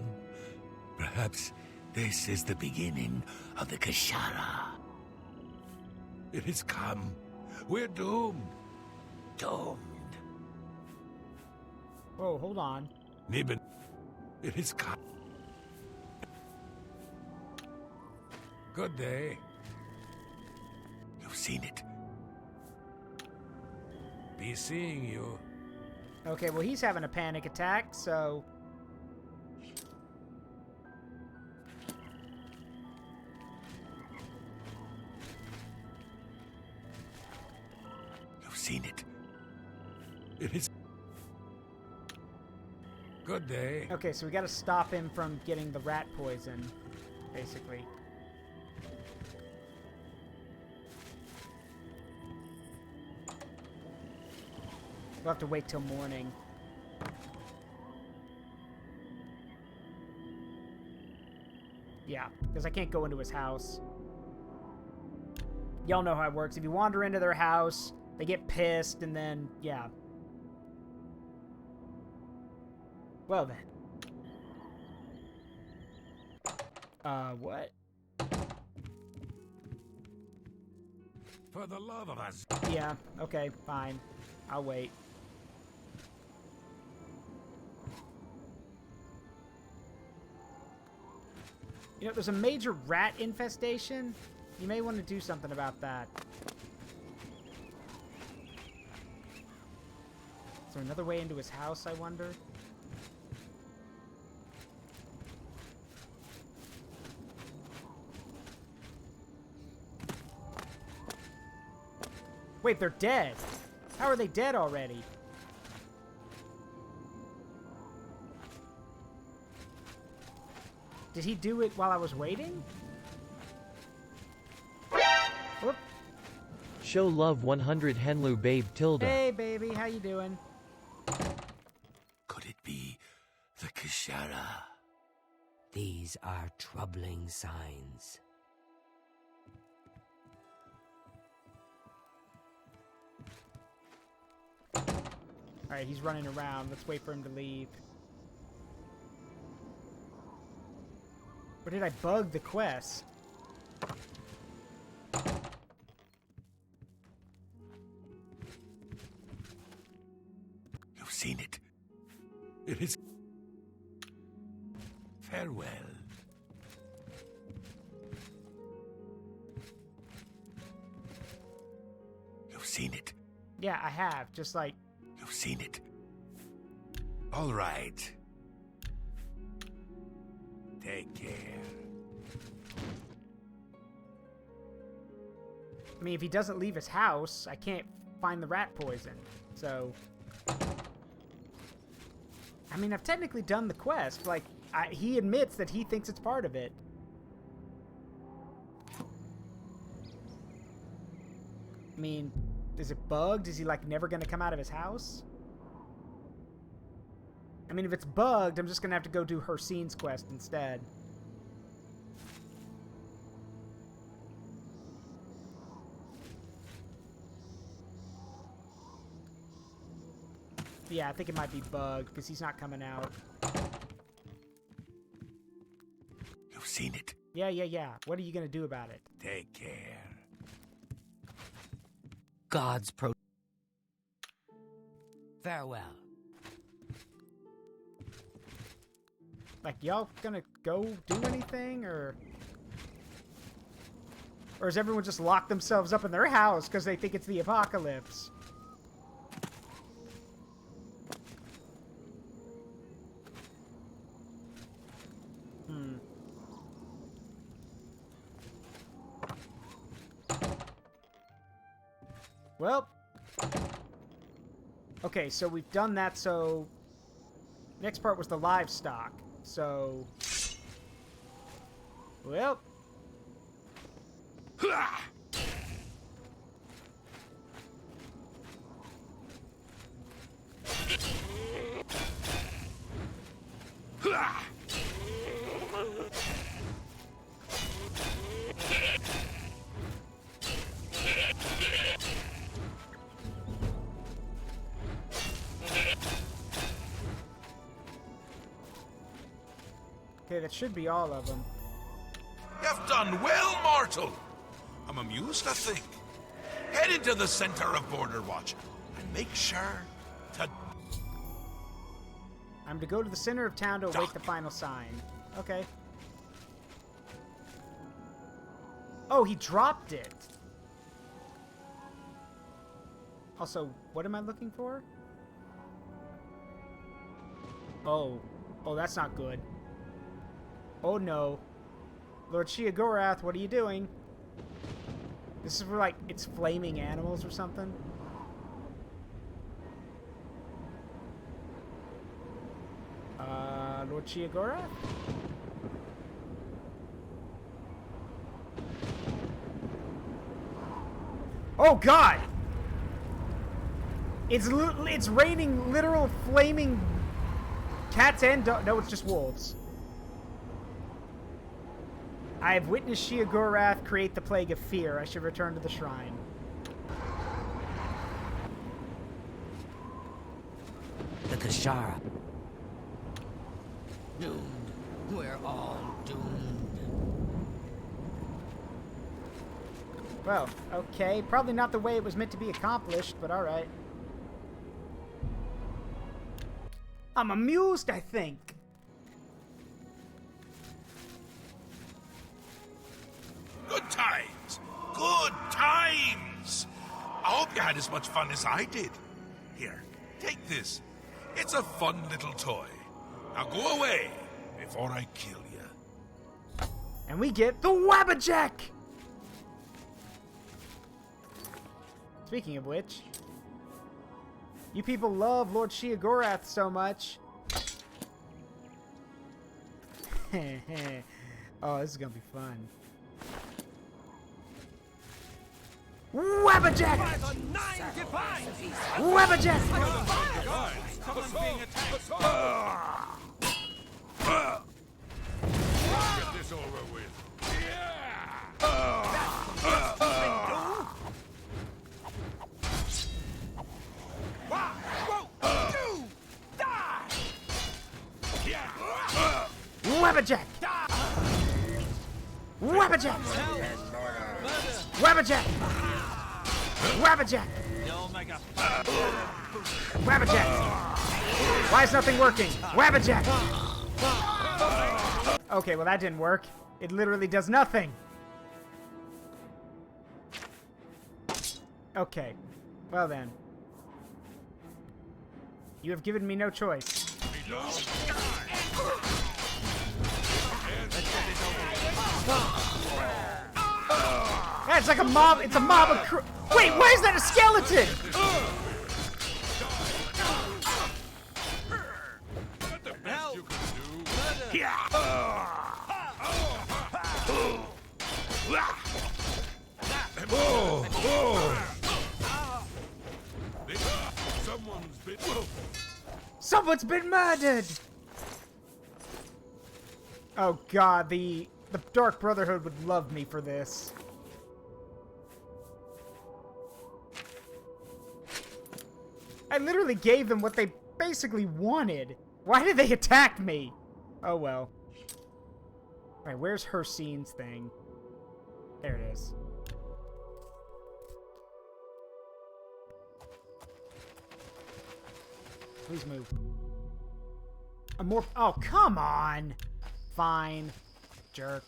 B: Perhaps this is the beginning of the Kashara. It has come. We're doomed. Doomed.
A: Whoa, hold on.
B: Niben. It has come. Good day. You've seen it. Be seeing you.
A: Okay, well, he's having a panic attack, so...
B: You've seen it. It is... Good day.
A: Okay, so we gotta stop him from getting the rat poison, basically. We'll have to wait till morning. Yeah, because I can't go into his house. Y'all know how it works. If you wander into their house, they get pissed, and then, yeah. Well then. What?
B: For the love of us.
A: Yeah, okay, fine. I'll wait. You know, there's a major rat infestation. You may want to do something about that. Is there another way into his house, I wonder? Wait, they're dead. How are they dead already? Did he do it while I was waiting? Whoop.
J: Show love 100 Henlu babe tilde.
A: Hey, baby, how you doing?
B: Could it be the Kashara?
D: These are troubling signs.
A: Alright, he's running around. Let's wait for him to leave. Or did I bug the quest?
B: You've seen it. It is... Farewell. You've seen it.
A: Yeah, I have. Just like...
B: You've seen it. All right. Take care.
A: I mean, if he doesn't leave his house, I can't find the rat poison. So... I mean, I've technically done the quest. Like, he admits that he thinks it's part of it. I mean, is it bugged? Is he, like, never going to come out of his house? I mean, if it's bugged, I'm just going to have to go do Hersine's quest instead. Yeah, I think it might be bugged because he's not coming out.
B: You've seen it.
A: Yeah. What are you gonna do about it?
B: Take care.
D: God's farewell.
A: Like, y'all gonna go do anything, or is everyone just locked themselves up in their house because they think it's the apocalypse? Well, okay, so we've done that, so next part was the livestock. So, well, okay, that should be all of them.
H: You've done well, mortal. I'm amused, I think. Head into the center of Border Watch and make sure to...
A: I'm to go to the center of town to await the final sign. Okay. Oh, he dropped it. Also, what am I looking for? Oh, that's not good. Oh no. Lord Sheogorath, what are you doing? This is where, like, it's flaming animals or something? Lord Sheogorath? Oh god! It's raining literal flaming cats and no, it's just wolves. I have witnessed Sheogorath create the plague of fear. I should return to the shrine.
D: The Kashara. Doomed. We're all doomed.
A: Well, okay. Probably not the way it was meant to be accomplished, but alright. I'm amused, I think.
H: Good times! Good times! I hope you had as much fun as I did. Here, take this. It's a fun little toy. Now go away before I kill you.
A: And we get the Wabbajack! Speaking of which, you people love Lord Sheogorath so much. Oh, this is gonna be fun. Wabbajack! Wabbajack!
H: Someone's being attacked! Get this over with.
A: Wabbajack! Wabbajack! Wabbajack! Wabbajack! Wabbajack! Why is nothing working? Wabbajack! Okay, well that didn't work. It literally does nothing. Okay. Well then. You have given me no choice. Yeah, it's like a mob. It's a mob of wait, why is that a skeleton? Someone's been murdered! Oh god, the Dark Brotherhood would love me for this. I literally gave them what they basically wanted. Why did they attack me? Oh well. Alright, where's Hersine's thing? There it is. Please move. A more... Oh, come on! Fine. Jerk.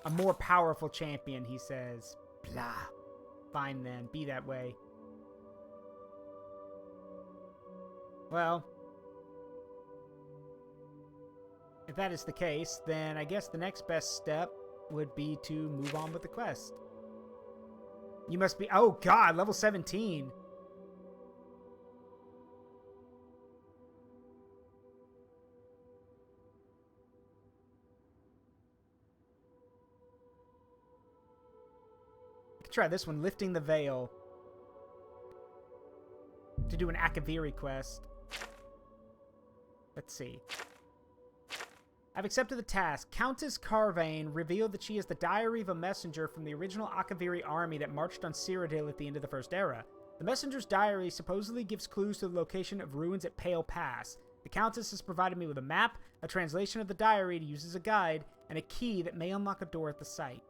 A: A more powerful champion, he says. Blah. Fine then. Be that way. Well... if that is the case, then I guess the next best step would be to move on with the quest. You must be... oh god, level 17. Try this one, lifting the veil. To do an Akaviri quest. Let's see. I've accepted the task. Countess Carvane revealed that she is the diary of a messenger from the original Akaviri army that marched on Cyrodiil at the end of the First Era. The messenger's diary supposedly gives clues to the location of ruins at Pale Pass. The Countess has provided me with a map, a translation of the diary to use as a guide, and a key that may unlock a door at the site.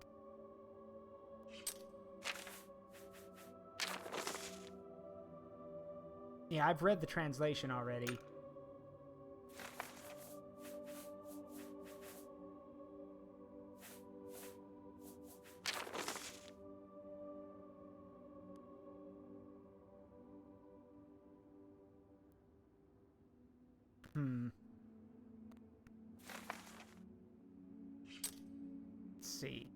A: Yeah, I've read the translation already. Let's see.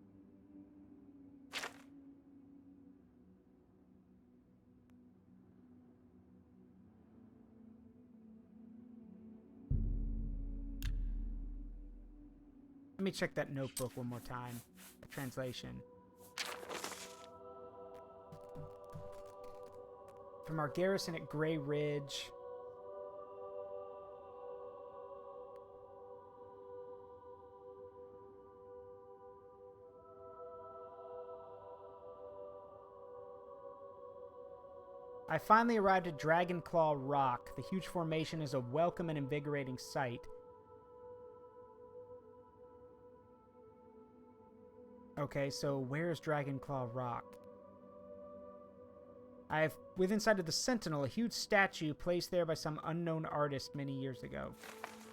A: Let me check that notebook one more time. The translation. From our garrison at Grey Ridge. I finally arrived at Dragonclaw Rock. The huge formation is a welcome and invigorating sight. Okay, so where's Dragonclaw Rock? I have, within sight of the Sentinel, a huge statue placed there by some unknown artist many years ago.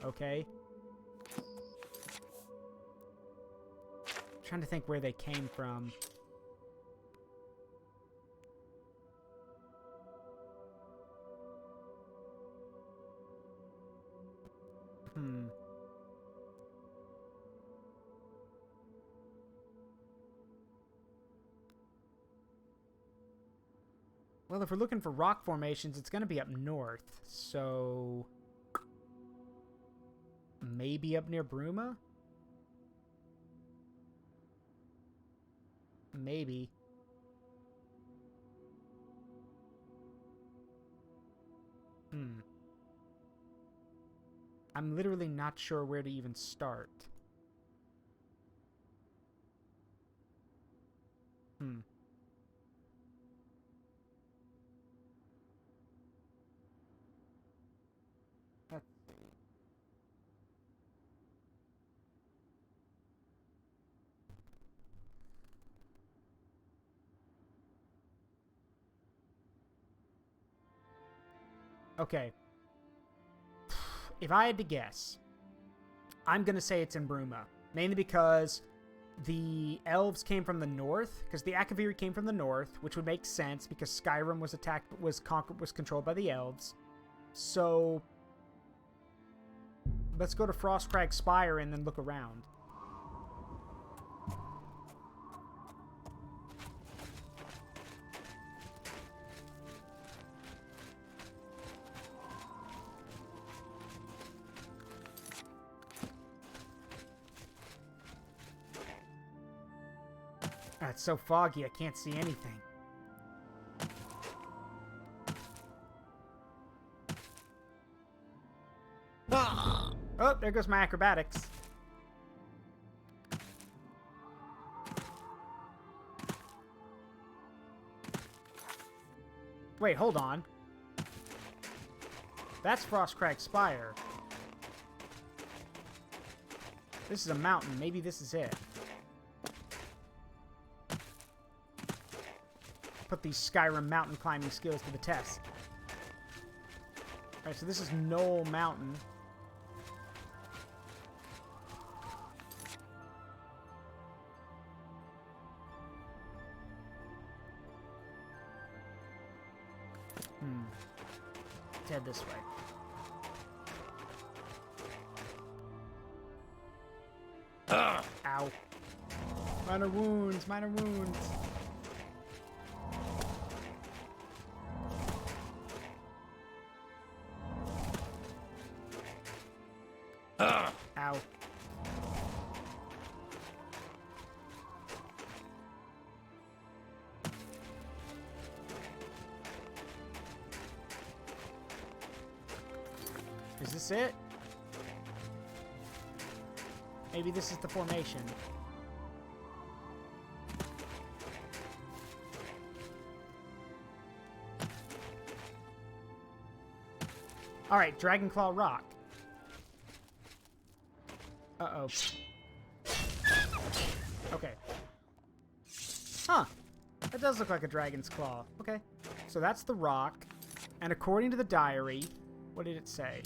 A: Okay. Trying to think where they came from. Well, if we're looking for rock formations, it's going to be up north. So... maybe up near Bruma? Maybe. I'm literally not sure where to even start. Let's see. Okay. If I had to guess, I'm going to say it's in Bruma. Mainly because the elves came from the north, because the Akaviri came from the north, which would make sense because Skyrim was controlled by the elves. So let's go to Frostcrag Spire and then look around. It's so foggy, I can't see anything. Oh, there goes my acrobatics. Wait, hold on. That's Frostcrag Spire. This is a mountain. Maybe this is it. Put these Skyrim mountain climbing skills to the test. Alright, so this is Knoll Mountain. Let's head this way. Ow. Minor wounds, minor wounds. Ow. Is this it? Maybe this is the formation. Alright, Dragonclaw Rock. Uh-oh. Okay. Huh. That does look like a dragon's claw. Okay. So that's the rock. And according to the diary, what did it say?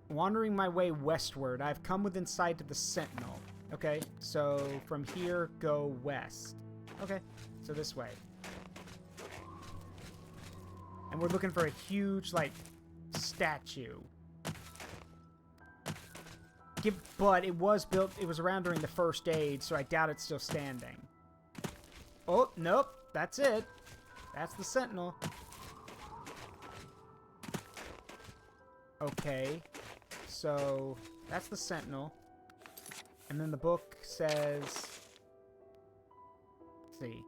A: Wandering my way westward, I've come within sight of the Sentinel. Okay, so from here, go west. Okay, so this way. And we're looking for a huge, like, statue. But it was built, it was around during the First Age, so I doubt it's still standing. Oh, nope, that's it. That's the Sentinel. Okay, so that's the Sentinel. And then the book says... Let's see.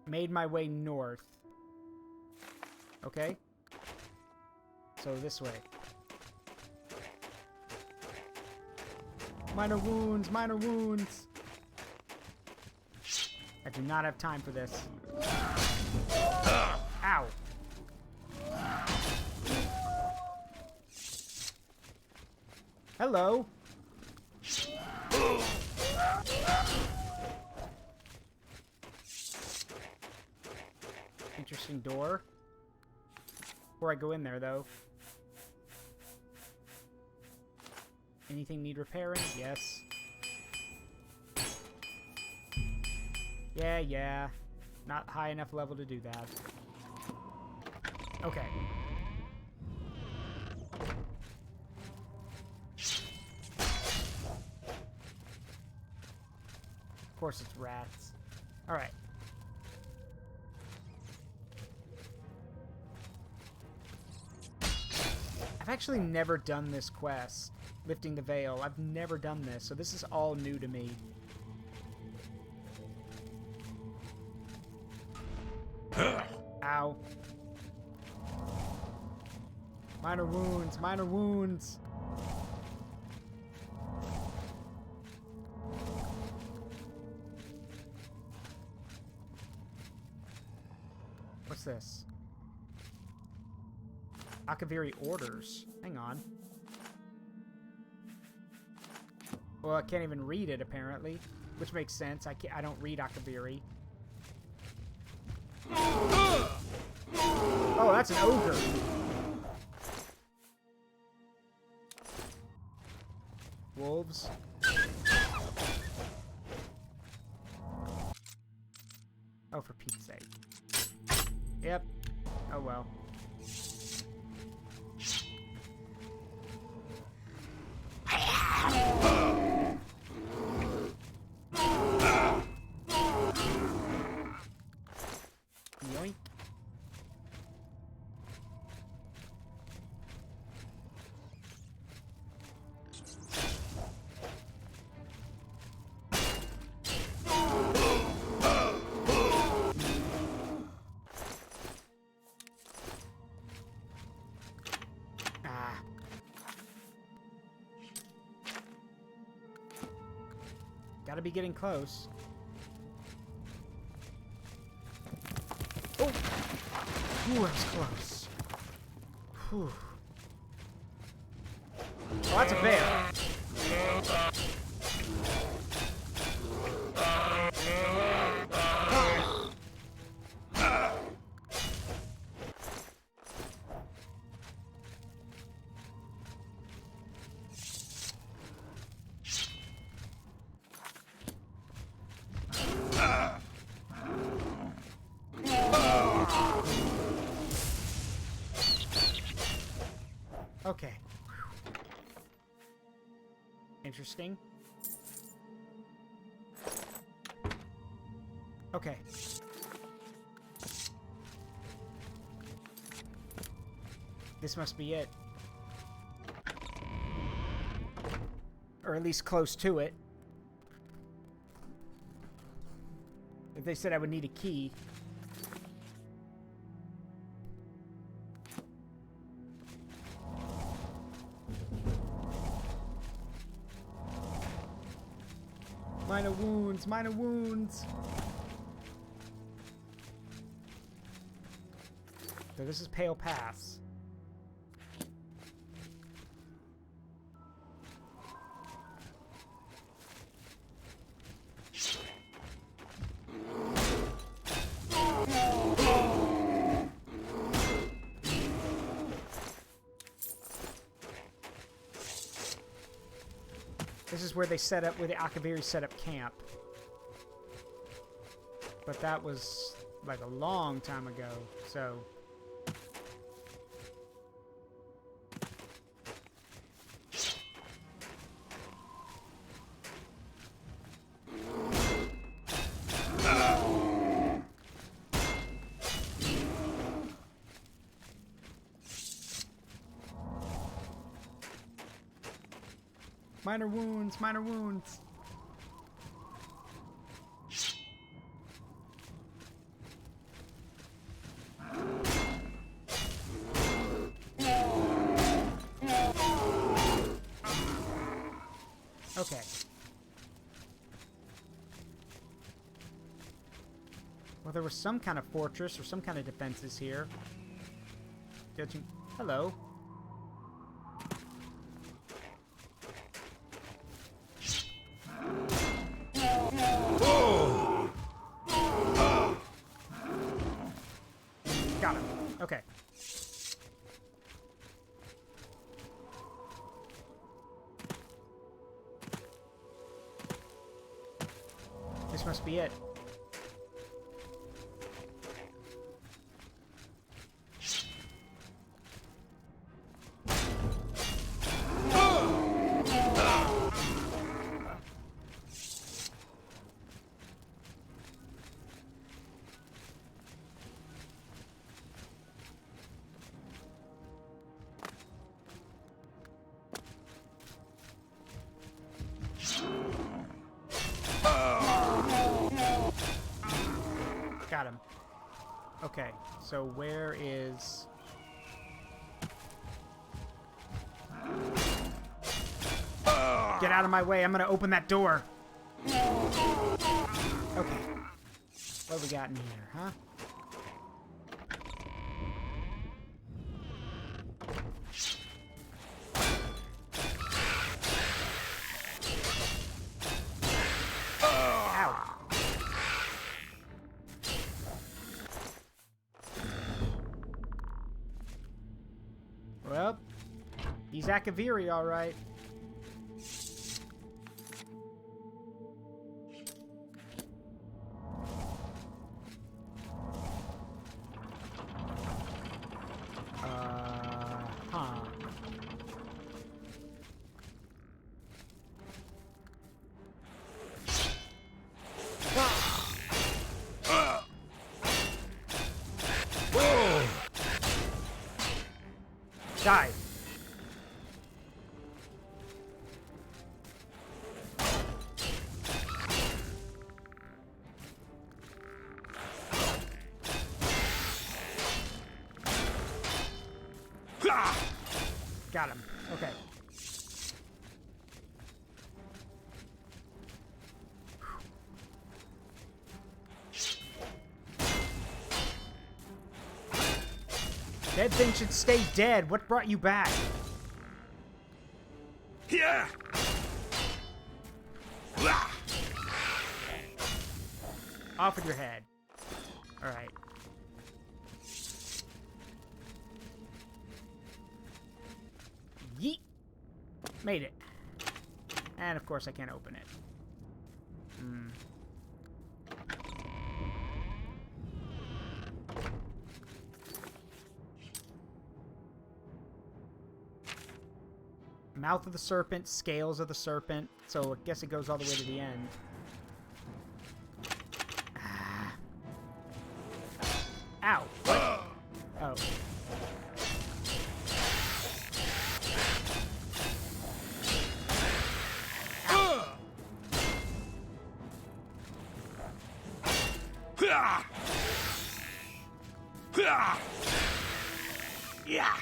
A: Made my way north. Okay. So this way. Minor wounds, minor wounds. I do not have time for this. Ow. Hello. Interesting door. Before I go in there, though. Anything need repairing? Yes. Yeah. Not high enough level to do that. Okay. Of course it's rats. Alright. I've actually never done this quest, lifting the veil. I've never done this, so this is all new to me. Ow. Minor wounds, minor wounds. What's this? Akaviri orders. Hang on. Well, I can't even read it, apparently. Which makes sense. I don't read Akaviri. Oh, that's an ogre. Wolves. Oh, for Pete's sake. Yep. Oh, well. Yoink. Gotta be getting close. Oh! Ooh, that was close. Whew. Oh, that's a bear. Okay. Interesting. Okay. This must be it. Or at least close to it. If they said I would need a key. Minor wounds, minor wounds. So this is Pale Pass. This is where they set up, where the Akaviri set up camp. But that was like a long time ago, so... Minor wounds, minor wounds. Okay. Well, there was some kind of fortress or some kind of defenses here. Judging. Hello. Got him. Okay. This must be it. Got him. Okay, so where is... Get out of my way, I'm gonna open that door. Okay. What we got in here, huh? Well, he's Akaviri, all right. Huh. Die. Got him. Okay. Dead thing should stay dead. What brought you back?
H: Yeah.
A: Off with your head. Alright. Yeet! Made it. And of course I can't open it. Mouth of the serpent, scales of the serpent. So I guess it goes all the way to the end. Ah. Ow. What? Oh.
H: Yeah.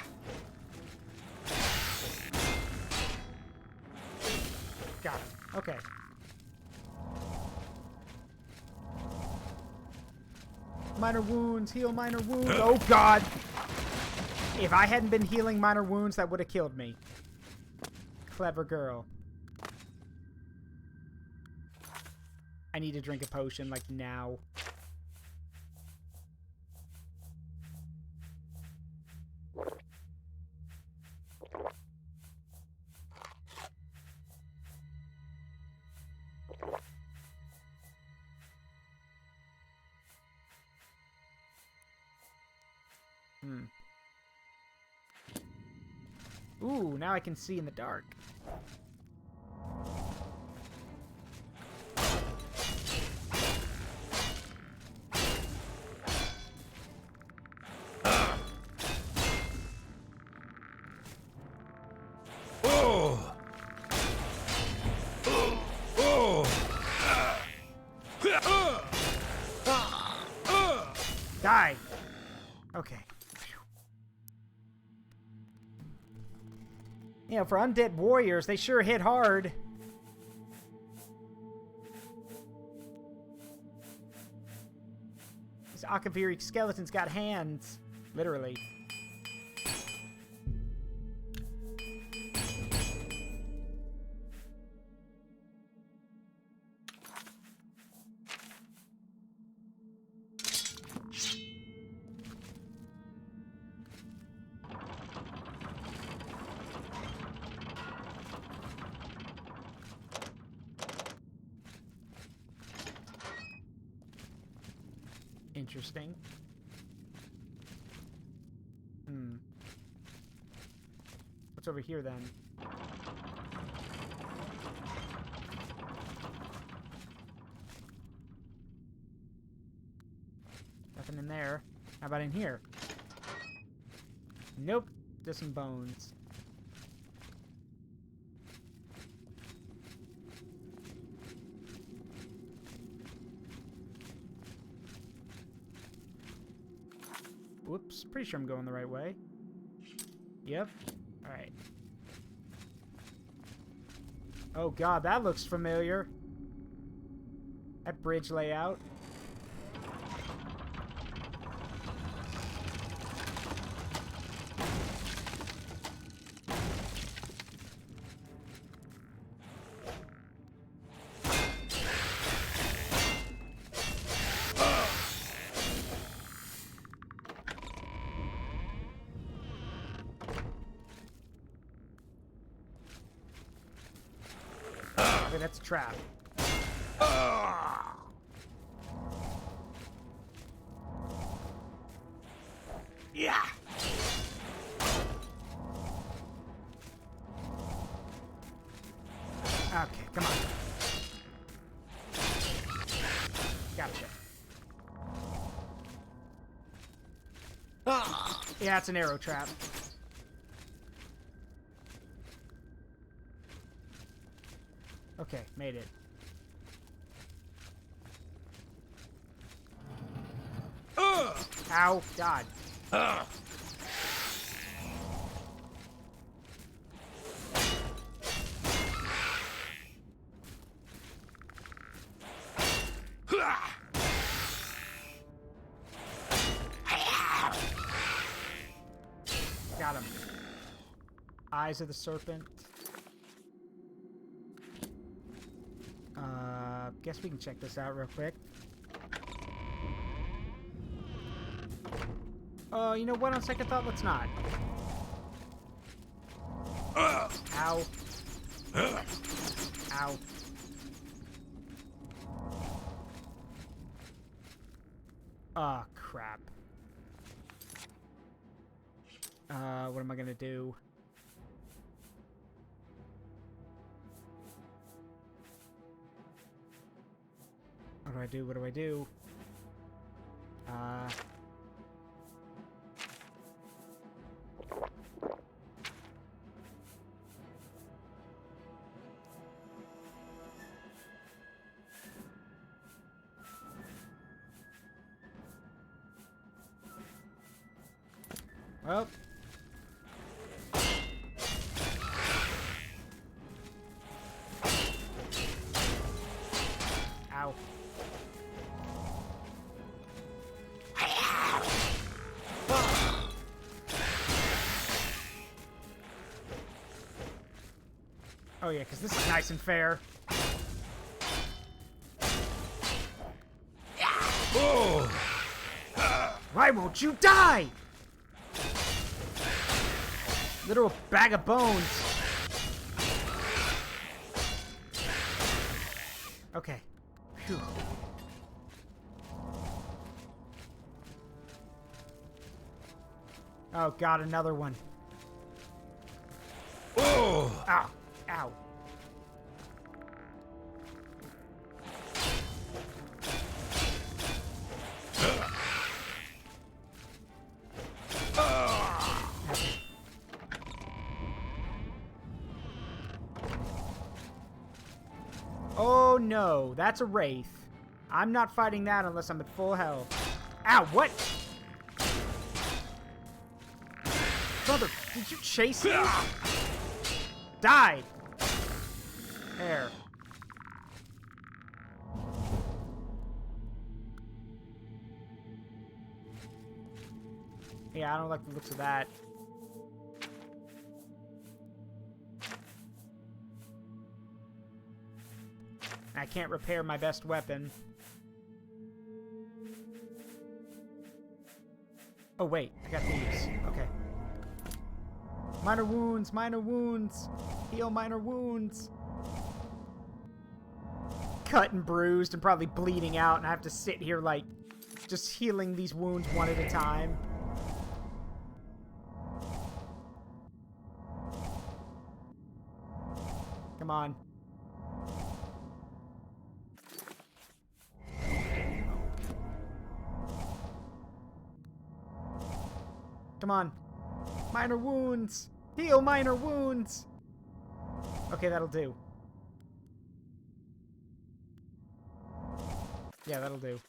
A: Got him. Okay. Minor wounds. Heal minor wounds. Oh, God. If I hadn't been healing minor wounds, that would have killed me. Clever girl. I need to drink a potion, like, now. Ooh, now I can see in the dark. Die. Okay. You know, for undead warriors, they sure hit hard. These Akaviri skeletons got hands. Literally. Interesting. What's over here then? Nothing in there. How about in here? Nope. Just some bones. Whoops, pretty sure I'm going the right way. Yep. Alright. Oh god, that looks familiar. That bridge layout. Okay, that's a trap.
H: Yeah.
A: Okay, come on. Gotcha. Yeah, it's an arrow trap. Okay, made it. Ow, God. Got him. Eyes of the serpent. Guess we can check this out real quick. You know what? On second thought, let's not. Ow. Ow. Oh, crap. What am I gonna do? What do I do? What do I do? Well. Ow. Oh yeah, because this is nice and fair.
H: Oh!
A: Why won't you die? Literal bag of bones. Okay. Phew. Oh god, another one.
H: Oh!
A: Ow. Ow. Oh no, that's a wraith. I'm not fighting that unless I'm at full health. Ow, what? Brother, did you chase me? Died. There. Yeah, I don't like the looks of that. I can't repair my best weapon. Oh, wait. I got these. Okay. Minor wounds. Minor wounds. Heal minor wounds. Cut and bruised and probably bleeding out, and I have to sit here, like, just healing these wounds one at a time. Come on. Come on. Minor wounds. Heal minor wounds. Okay, that'll do. Yeah, that'll do.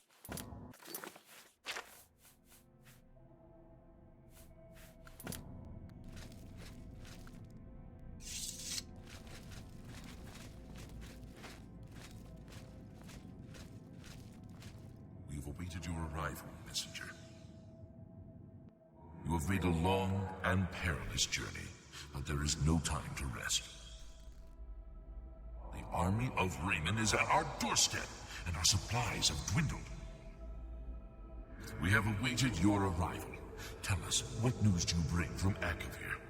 H: We've awaited your arrival, messenger. You have made a long and perilous journey, but there is no time to rest. The army of Raymond is at our doorstep, and our supplies have dwindled. We have awaited your arrival. Tell us, what news do you bring from Akavir?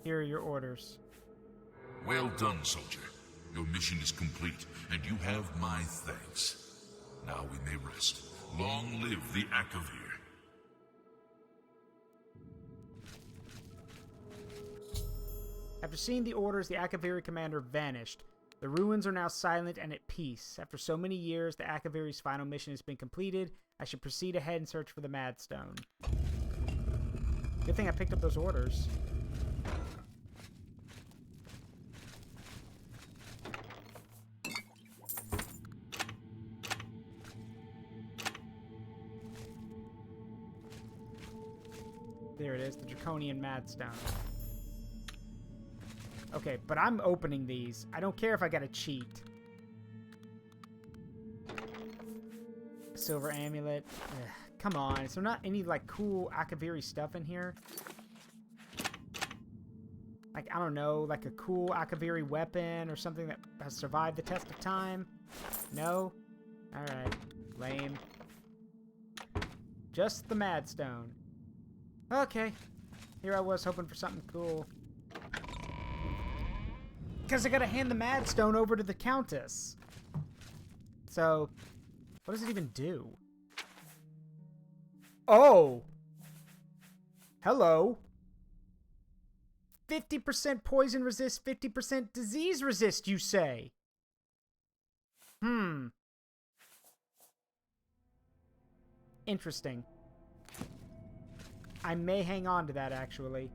A: Here are your orders.
H: Well done, soldier. Your mission is complete, and you have my thanks. Now we may rest. Long live the Akavir.
A: After seeing the orders, the Akaviri commander vanished. The ruins are now silent and at peace. After so many years, the Akaviri's final mission has been completed. I should proceed ahead and search for the Mad Stone. Good thing I picked up those orders. There it is, the Draconian Mad Stone. Okay, but I'm opening these. I don't care if I gotta cheat. Silver amulet. Ugh, Come on, is there not any, like, cool Akaviri stuff in here? Like, I don't know, like a cool Akaviri weapon or something that has survived the test of time? No? Alright. Lame. Just the Madstone. Okay. Here I was hoping for something cool. Because I gotta hand the Madstone over to the Countess. So, what does it even do? Oh! Hello. 50% poison resist, 50% disease resist, you say? Interesting. I may hang on to that, actually.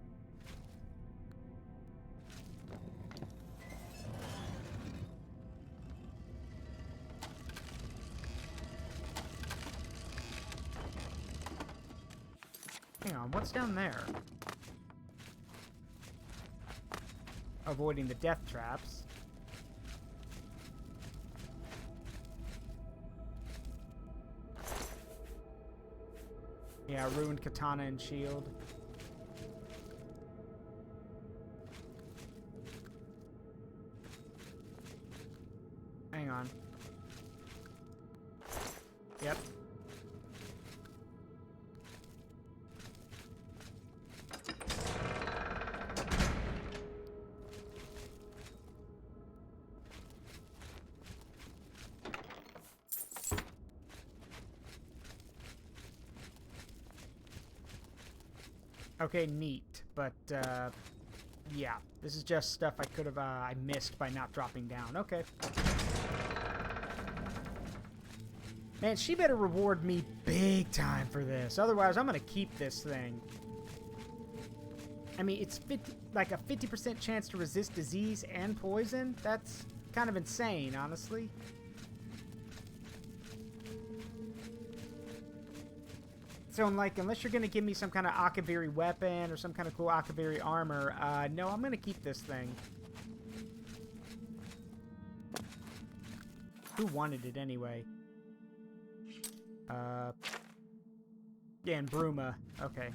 A: Hang on, what's down there? Avoiding the death traps. Yeah, ruined katana and shield. Hang on. Yep. Okay, neat, but, yeah, this is just stuff I could have, I missed by not dropping down. Okay. Man, she better reward me big time for this, otherwise I'm gonna keep this thing. I mean, it's like a 50% chance to resist disease and poison? That's kind of insane, honestly. So, like, unless you're going to give me some kind of Akaviri weapon or some kind of cool Akaviri armor, no, I'm going to keep this thing. Who wanted it anyway? Yeah, and Bruma. Okay.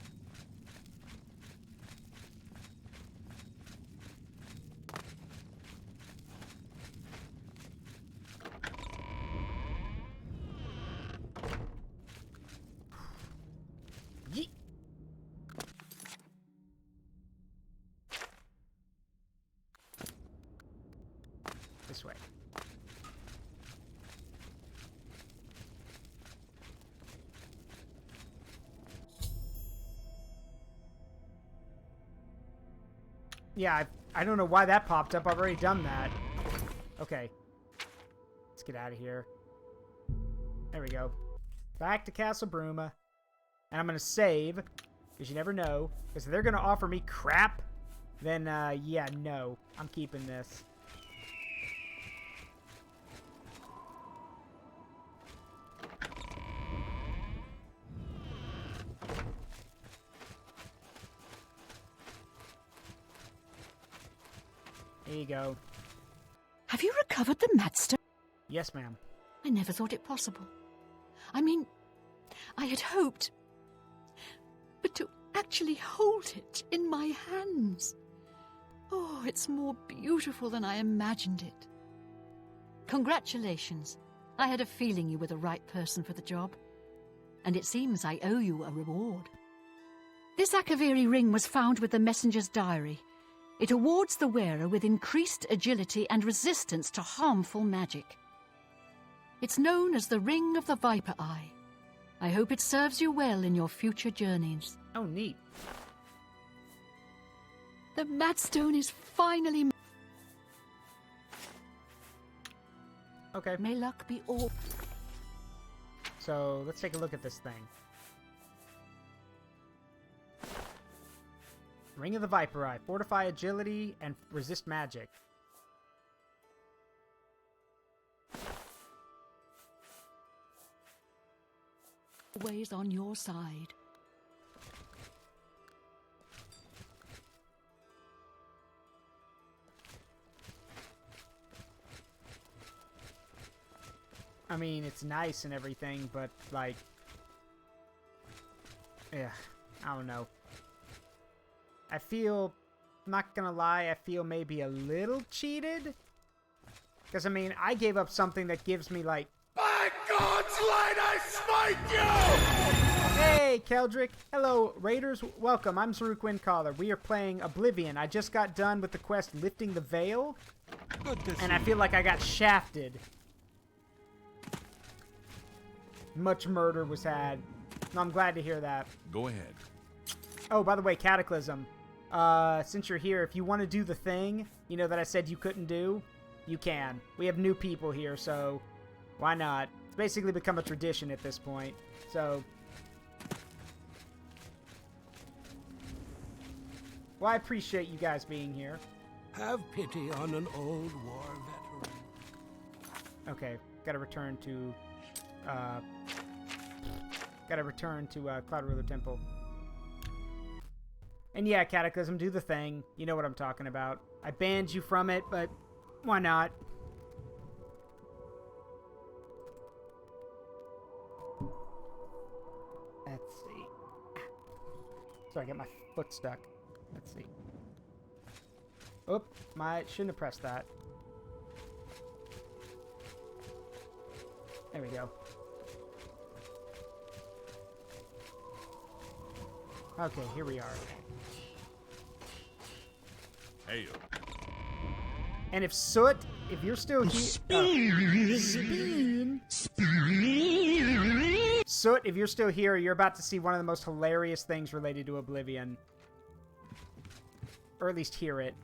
A: This way. Yeah, I don't know why that popped up. I've already done that. Okay. Let's get out of here. There we go. Back to Castle Bruma. And I'm going to save, because you never know. Because if they're going to offer me crap, then, yeah, no. I'm keeping this. Here you go.
K: Have you recovered the Madstone?
A: Yes, ma'am.
K: I never thought it possible. I mean, I had hoped. But to actually hold it in my hands. Oh, it's more beautiful than I imagined it. Congratulations. I had a feeling you were the right person for the job. And it seems I owe you a reward. This Akaviri ring was found with the messenger's diary. It awards the wearer with increased agility and resistance to harmful magic. It's known as the Ring of the Viper Eye. I hope it serves you well in your future journeys.
A: Oh, neat.
K: The Madstone is finally...
A: Okay.
K: May luck be all...
A: So, let's take a look at this thing. Ring of the Viper Eye. Fortify agility and resist magic.
K: Always on your side.
A: I mean, it's nice and everything, but, like, Yeah, I don't know. I feel, not gonna lie, I feel maybe a little cheated. Because, I mean, I gave up something that gives me, like...
B: By God's light, I smite you!
A: Hey, Keldrick. Hello, Raiders. Welcome. I'm Zaruk Windcaller. We are playing Oblivion. I just got done with the quest Lifting the Veil.
L: Good to see
A: and I feel like I got shafted. Much murder was had. I'm glad to hear that.
H: Go ahead.
A: Oh, by the way, Cataclysm. Since you're here, if you want to do the thing, you know, that I said you couldn't do, you can. We have new people here, so why not? It's basically become a tradition at this point. So, well, I appreciate you guys being here.
M: Have pity on an old war veteran.
A: Okay, gotta return to Cloud Ruler Temple. And yeah, Cataclysm, do the thing. You know what I'm talking about. I banned you from it, but why not? Let's see. Sorry, I got my foot stuck. Let's see. Oop, shouldn't have pressed that. There we go. Okay, here we are.
H: Hey.
A: And if Soot, if you're still here... Soot, if you're still here, you're about to see one of the most hilarious things related to Oblivion. Or at least hear it.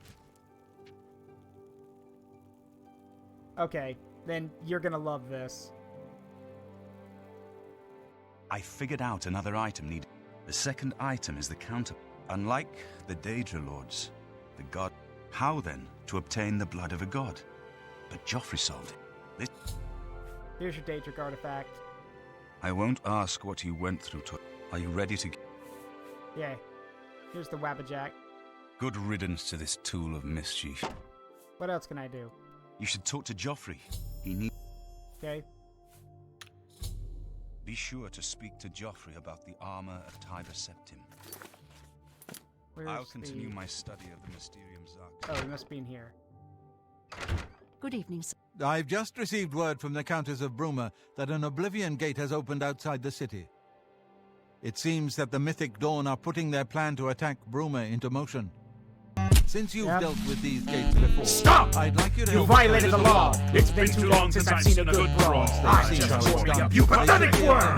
A: Okay, then you're gonna love this.
N: I figured out another item needed. The second item is the counter. Unlike the Daedra Lords, the god... How, then, to obtain the blood of a god? But Joffrey solved it.
A: Here's your Daedric artifact.
N: I won't ask what you went through to... Are you ready to...
A: Yeah. Here's the Wabbajack.
N: Good riddance to this tool of mischief.
A: What else can I do?
N: You should talk to Joffrey. He needs...
A: Okay.
N: Be sure to speak to Joffrey about the armor of Tiber Septim. I'll continue my study of the Mysterium Zaruk.
A: Oh, he must be in here.
K: Good evening, sir.
L: I've just received word from the Countess of Bruma that an Oblivion gate has opened outside the city. It seems that the Mythic Dawn are putting their plan to attack Bruma into motion. Since you've dealt with these gates before...
O: Stop!
L: I'd like you to...
O: You violated the law! It's been too long since I've seen a good brawl. I just warned you, you pathetic worm!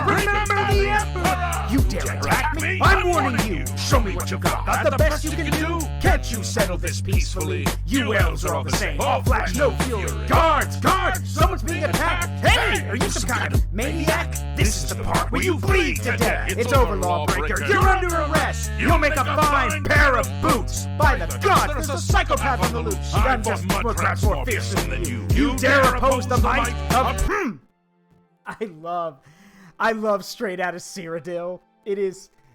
O: Remember the Emperor! You dare attack me? I'm warning you! Show me what you got! Got the best you can do? Can't you settle this peacefully? You elves are all the same. All flash, no fury. Guards! Guards! Someone's being attacked! Hey! Are you some kind of maniac? This is the part where you bleed to death! It's over, lawbreaker! You're under arrest! You'll make a fine pair of boots! By the God, there's a psychopath on the loose! I'm just mudrats more fearsome than you! You dare oppose the might of...
A: I love Straight Outta Cyrodiil.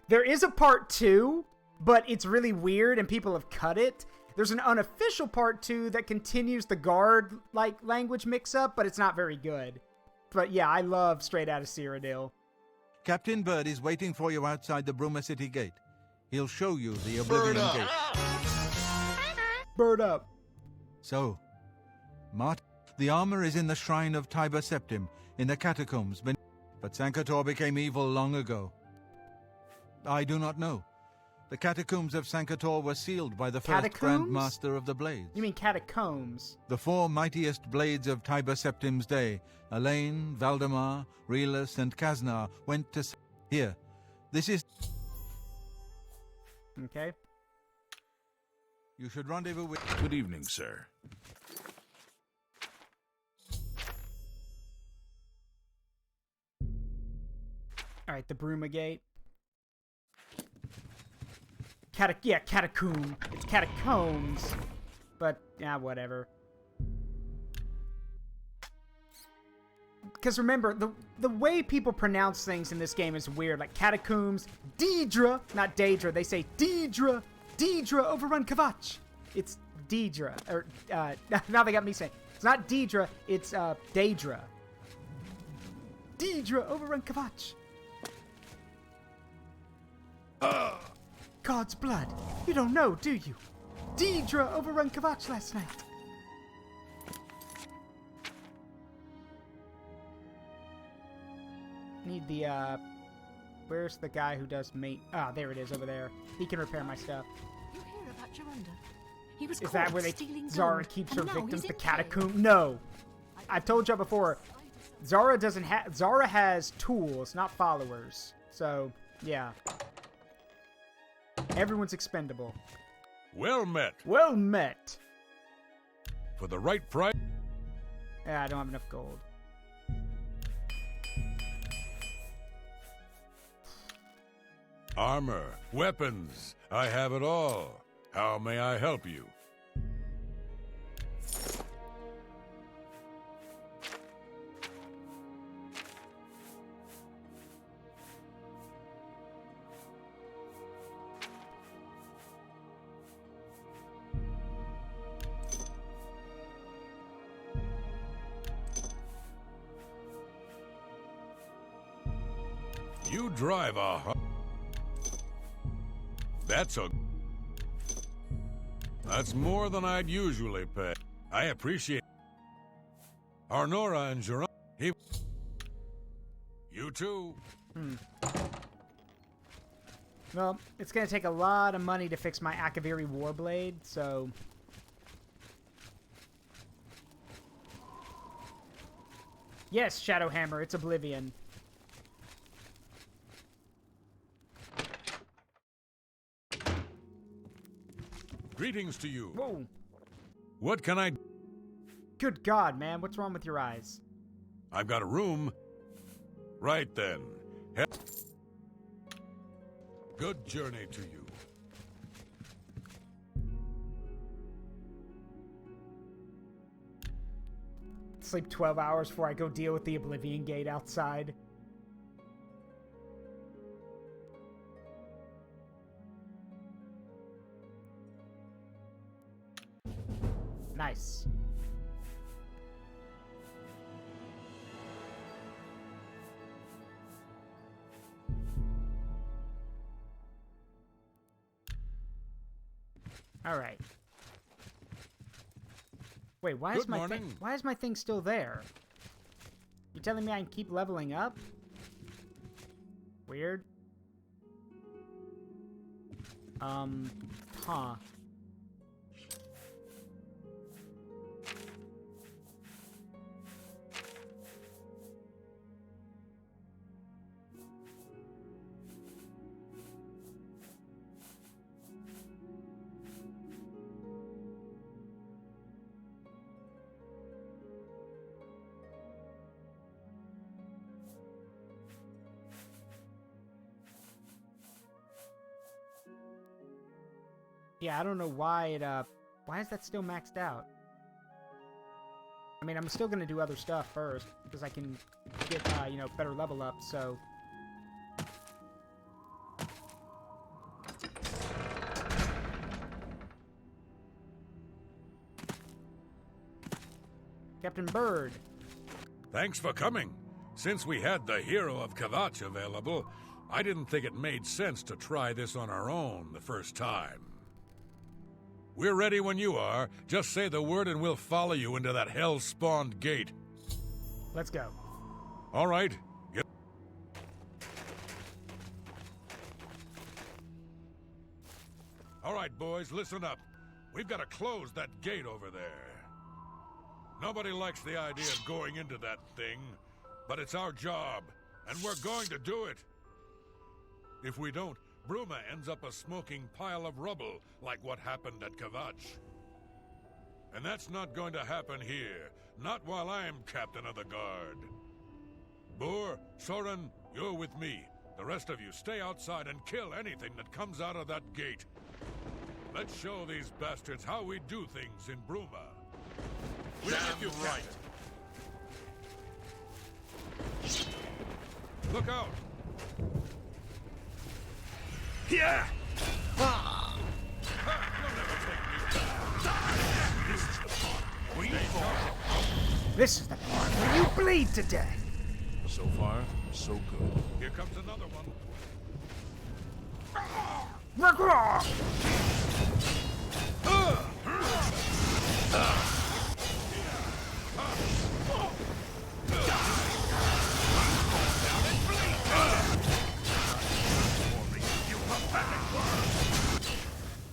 A: There is a part 2, but it's really weird and people have cut it. There's an unofficial part 2 that continues the guard language mix-up, but it's not very good. But yeah, I love Straight Outta Cyrodiil.
L: Captain Bird is waiting for you outside the Bruma City Gate. He'll show you the Oblivion Gate.
A: Bird up.
L: So, Mart, the armor is in the shrine of Tiber Septim, in the catacombs, but Sankator became evil long ago. I do not know. The catacombs of Sankator were sealed by the first Grand Master of the Blades.
A: You mean catacombs?
L: The four mightiest blades of Tiber Septim's day, Elaine, Valdemar, Relus, and Kaznar, went to... Here, this is...
A: Okay.
L: You should rendezvous with...
H: Good evening, sir.
A: Alright, the Bruma Gate. Catacomb. It's catacombs. But, yeah, whatever. Because remember, the way people pronounce things in this game is weird. Like catacombs, Daedra, not Daedra. They say Daedra. Daedra overrun Kavach. It's Daedra. Or, now they got me saying. It's not Daedra, it's Daedra. Daedra overrun Kavach. God's blood. You don't know, do you? Daedra overrun Kvatch last night. Need the, where's the guy who does mate? Ah, there it is over there. He can repair my stuff.
K: You hear about Jorunda? He was
A: Is
K: caught
A: that where
K: stealing
A: Zara
K: gold,
A: keeps
K: and
A: her
K: now
A: victims?
K: he's
A: The
K: in jail.
A: catacomb? No. I've told you before. Zara doesn't have. Zara has tools, not followers. So, yeah. Everyone's expendable.
O: Well met.
A: Well met.
O: For the right price.
A: Yeah, I don't have enough gold.
O: Armor, weapons, I have it all. How may I help you? You drive a... That's more than I'd usually pay. I appreciate... Arnora and Geron... You too.
A: Well, it's going to take a lot of money to fix my Akaviri Warblade, so... Yes, Shadowhammer, it's Oblivion.
O: Greetings to you.
A: Whoa.
O: What can I...
A: Good God, man, what's wrong with your eyes?
O: I've got a room. Right then. Good journey to you.
A: Sleep 12 hours before I go deal with the Oblivion Gate outside. Nice. All right. Wait, why is my thing? Why is my thing still there? You telling me I can keep leveling up? Weird. Huh. Yeah, I don't know why it, why is that still maxed out? I mean, I'm still gonna do other stuff first, because I can get, you know, better level up, so... Captain Bird.
O: Thanks for coming. Since we had the hero of Kvatch available, I didn't think it made sense to try this on our own the first time. We're ready when you are. Just say the word and we'll follow you into that hell-spawned gate.
A: Let's go.
O: All right. All right, boys, listen up. We've got to close that gate over there. Nobody likes the idea of going into that thing, but it's our job, and we're going to do it. If we don't, Bruma ends up a smoking pile of rubble, like what happened at Kvatch. And that's not going to happen here, not while I'm captain of the guard. Boor, Soren, you're with me. The rest of you stay outside and kill anything that comes out of that gate. Let's show these bastards how we do things in Bruma. We'll get you right. Look out!
H: Yeah!
A: This is the part where you bleed to death.
O: So far, so good. Here comes another one.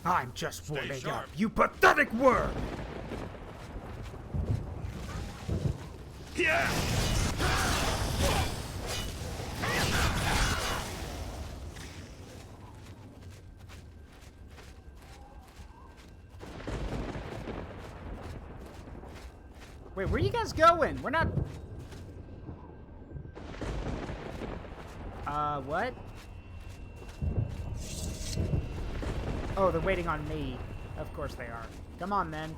A: I'm just warming up, you pathetic worm!
O: Yeah!
A: Wait, where are you guys going? We're not... what? Oh, they're waiting on me. Of course they are. Come on, then.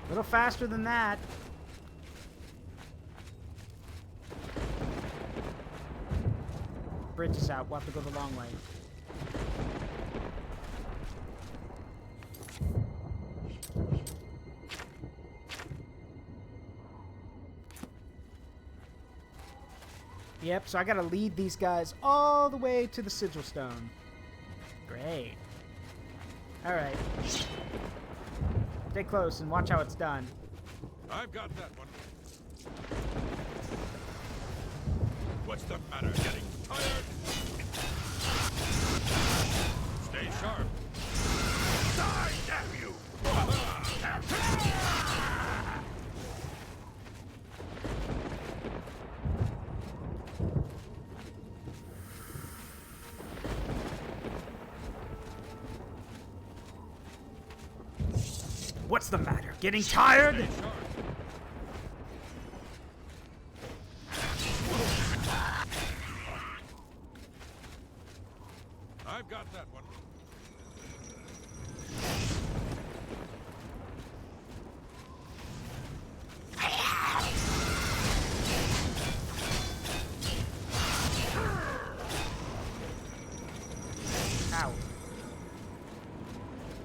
A: A little faster than that. Bridge is out. We'll have to go the long way. Yep, so I gotta lead these guys all the way to the Sigil Stone. Great. Alright. Stay close and watch how it's done.
H: I've got that one. What's the matter? Getting tired? Stay sharp. Die, damn you!
A: What's the matter? Getting tired?
H: I've got that one.
A: Ow.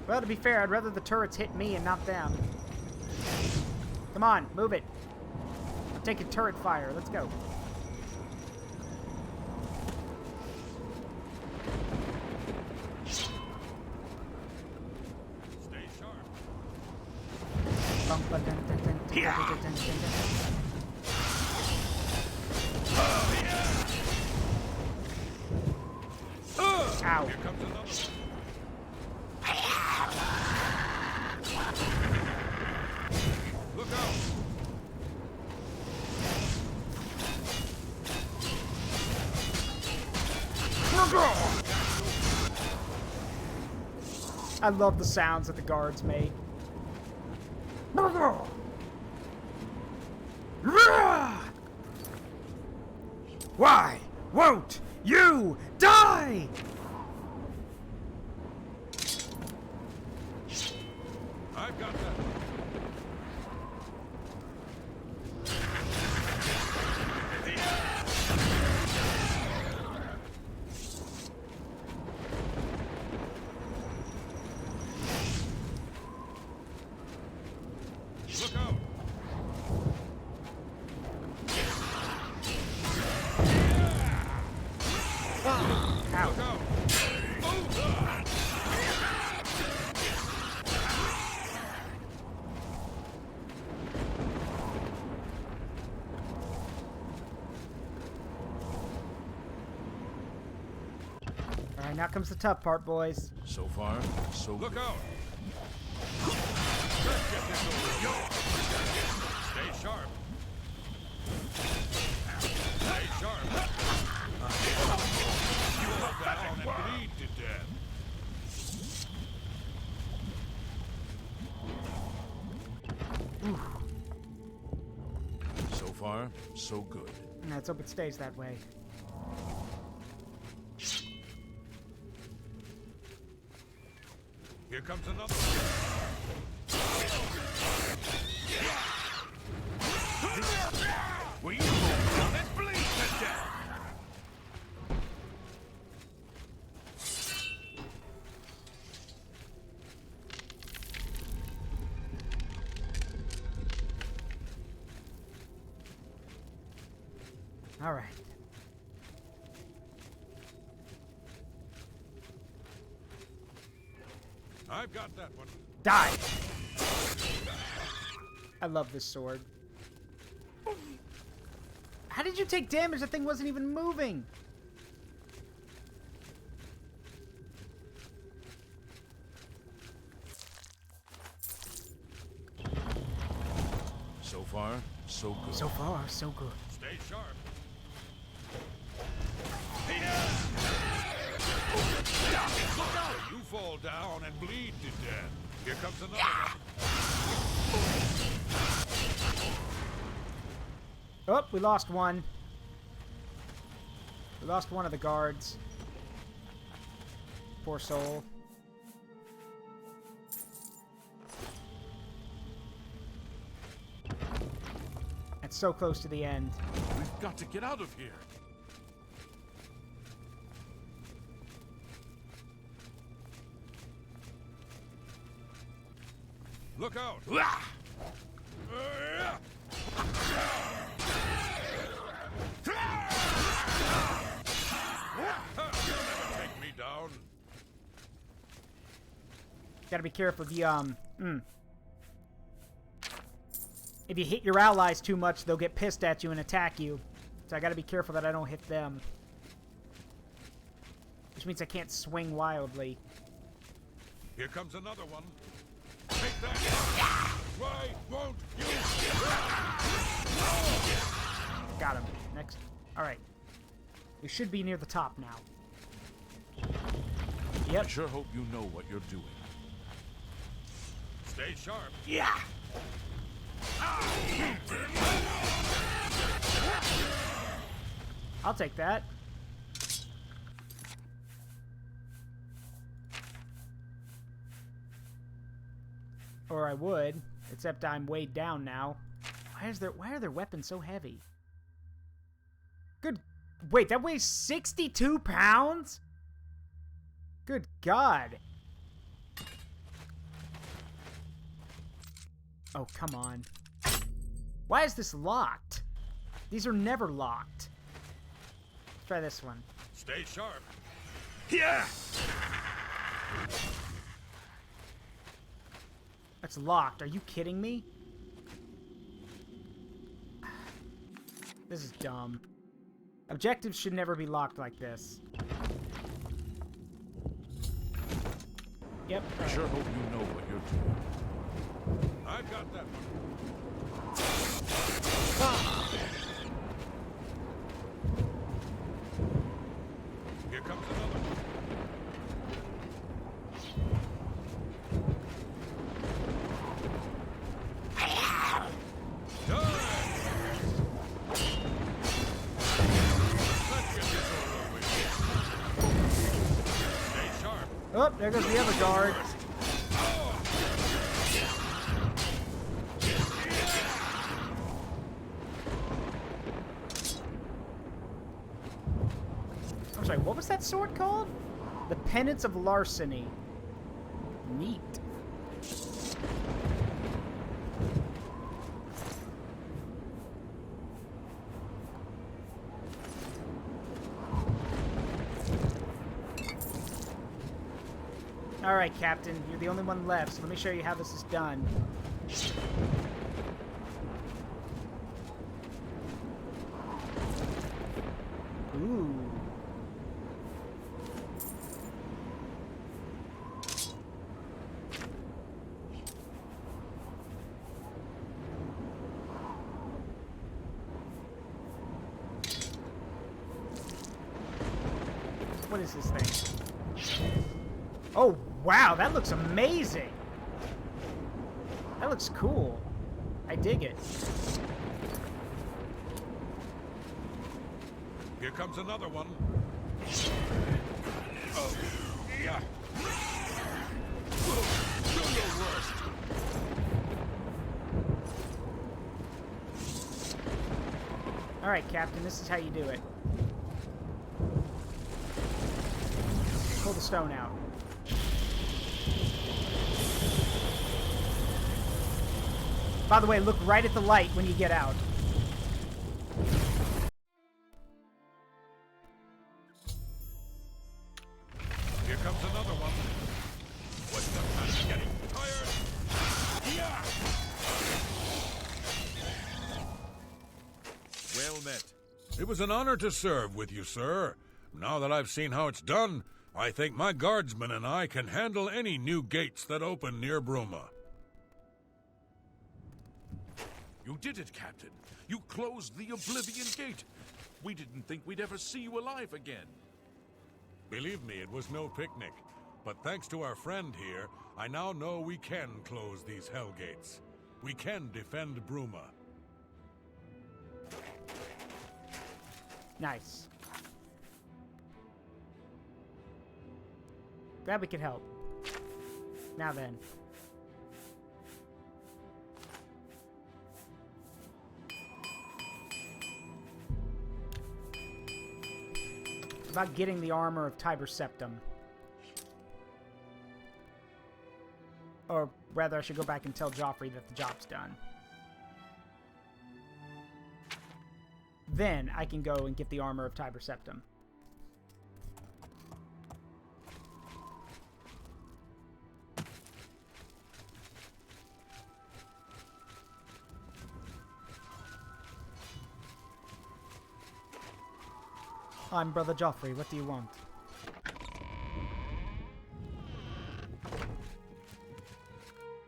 A: Well, to be fair, I'd rather the turrets hit me and not them. Come on, move it. I'm taking turret fire. Let's go.
H: Stay sharp.
A: Ow.
H: Here comes another one. Look out!
A: I love the sounds that the guards make. Why won't you die?
H: I've got that. Look out!
A: Ow.
H: Look out!
A: Alright, now comes the tough part, boys.
H: So far, so good. Look out! Stay sharp. Stay sharp. You will have that on and bleed to death. So far, so good.
A: Let's hope it stays that way.
H: Here comes another one. We will down and bleed to death.
A: All right.
H: I've got that one.
A: Die! I love this sword. How did you take damage? That thing wasn't even moving.
H: So far, so good.
A: So far, so good.
H: Stay sharp. You fall down and bleed to death. Here comes another one.
A: Oh, we lost one. We lost one of the guards. Poor soul. That's so close to the end.
H: We've got to get out of here. Look out! Take me down.
A: Gotta be careful if you, if you hit your allies too much, they'll get pissed at you and attack you. So I gotta be careful that I don't hit them. Which means I can't swing wildly.
H: Here comes another one. Take that! Why won't you?
A: Got him. Next. Alright. We should be near the top now. Yep.
H: I sure hope you know what you're doing. Stay sharp.
A: Yeah! I'll take that. Or I would, except I'm weighed down now. Why are their weapons so heavy? Good. Wait, that weighs 62 pounds? Good God. Oh, come on. Why is this locked? These are never locked. Let's try this one.
H: Stay sharp. Yeah!
A: That's locked. Are you kidding me? This is dumb. Objectives should never be locked like this. Yep.
H: I sure hope you know what you're doing. I've got that one. Here comes another one.
A: Oh, there goes the other guard. I'm sorry, what was that sword called? The Penance of Larceny. Neat. Alright, Captain, you're the only one left, so let me show you how this is done. Ooh. What is this thing? Oh, wow, that looks amazing. That looks cool. I dig it.
H: Here comes another one. Oh, yeah. Do your worst.
A: All right, Captain, this is how you do it. Pull the stone out. By the way, look right at the light when you get out.
H: Here comes another one. What's the time?
O: It was an honor to serve with you, sir. Now that I've seen how it's done, I think my guardsmen and I can handle any new gates that open near Bruma.
H: You did it, Captain. You closed the Oblivion Gate. We didn't think we'd ever see you alive again.
O: Believe me, it was no picnic. But thanks to our friend here, I now know we can close these hell gates. We can defend Bruma.
A: Nice. Glad we could help. Now then. About getting the armor of Tiber Septim. Or rather, I should go back and tell Joffrey that the job's done. Then I can go and get the armor of Tiber Septim. I'm Brother Joffrey. What do you want?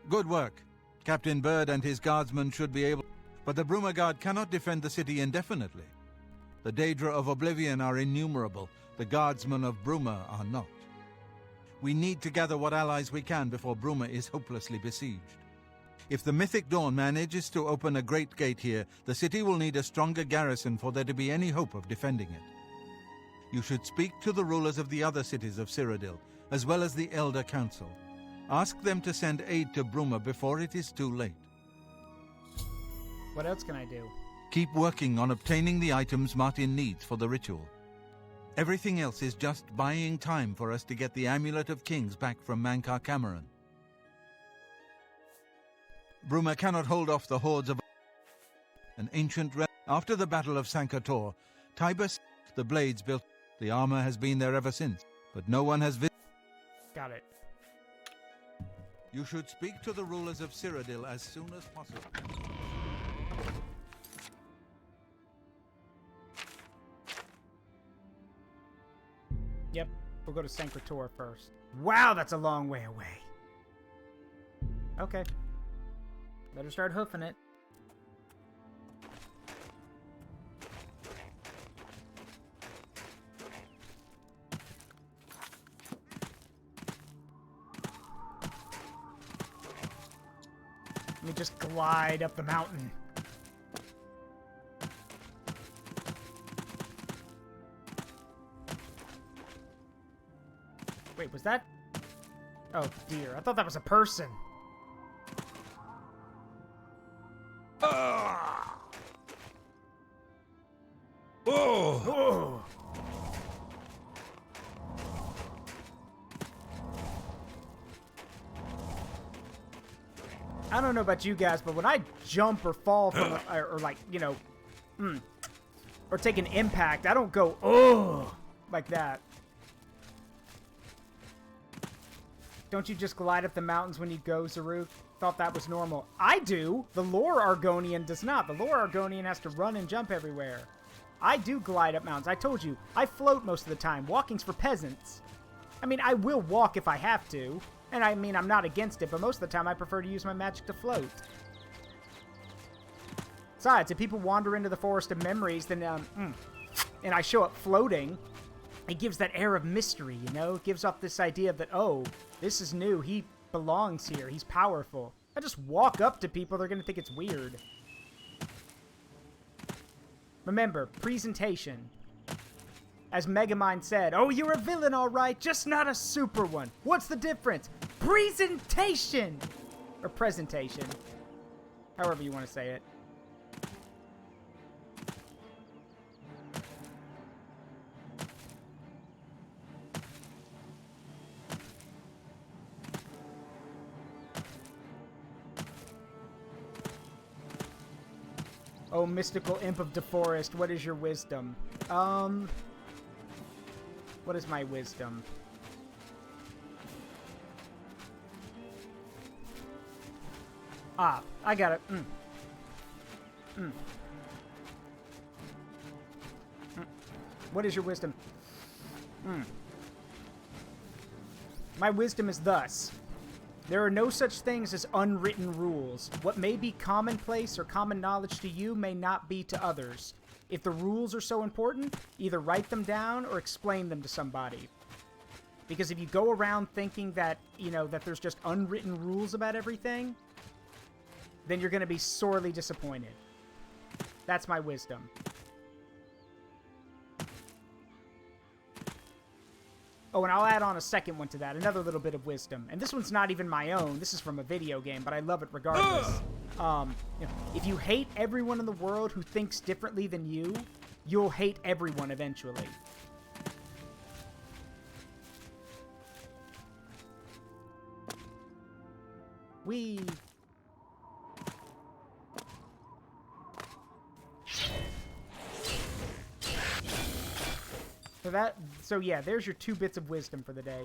L: Good work. Captain Bird and his guardsmen should be able... But the Bruma Guard cannot defend the city indefinitely. The Daedra of Oblivion are innumerable. The guardsmen of Bruma are not. We need to gather what allies we can before Bruma is hopelessly besieged. If the Mythic Dawn manages to open a great gate here, the city will need a stronger garrison for there to be any hope of defending it. You should speak to the rulers of the other cities of Cyrodiil, as well as the Elder Council. Ask them to send aid to Bruma before it is too late.
A: What else can I do?
L: Keep working on obtaining the items Martin needs for the ritual. Everything else is just buying time for us to get the Amulet of Kings back from Mankar Cameron. Bruma cannot hold off the hordes of an ancient relic. After the Battle of Sankator, Tibus, the blades built. The armor has been there ever since, but no one has visited.
A: Got it.
L: You should speak to the rulers of Cyrodiil as soon as possible.
A: Yep, we'll go to Sankator first. Wow, that's a long way away. Okay. Better start hoofing it. Let me just glide up the mountain. Wait, was that? Oh dear, I thought that was a person. Oh! I don't know about you guys, but when I jump or fall from, or like, you know, or take an impact, I don't go, oh, like that. Don't you just glide up the mountains when you go, Zaruk? Thought that was normal. I do. The Lore Argonian does not. The Lore Argonian has to run and jump everywhere. I do glide up mountains. I told you, I float most of the time. Walking's for peasants. I mean, I will walk if I have to. And I mean, I'm not against it, but most of the time I prefer to use my magic to float. Besides, if people wander into the Forest of Memories, then, and I show up floating, it gives that air of mystery, you know? It gives off this idea that, oh, this is new. He belongs here. He's powerful. I just walk up to people, they're going to think it's weird. Remember, presentation. As Megamind said, oh, you're a villain, all right, just not a super one. What's the difference? Presentation! Or presentation. However you want to say it. Oh, mystical imp of DeForest, what is your wisdom? What is my wisdom? Ah, I got it. What is your wisdom? My wisdom is thus. There are no such things as unwritten rules. What may be commonplace or common knowledge to you may not be to others. If the rules are so important, either write them down or explain them to somebody. Because if you go around thinking that, you know, that there's just unwritten rules about everything, then you're going to be sorely disappointed. That's my wisdom. Oh, and I'll add on a second one to that, another little bit of wisdom. And this one's not even my own. This is from a video game, but I love it regardless. You know, if you hate everyone in the world who thinks differently than you, you'll hate everyone eventually. Whee! So yeah, there's your 2 bits of wisdom for the day.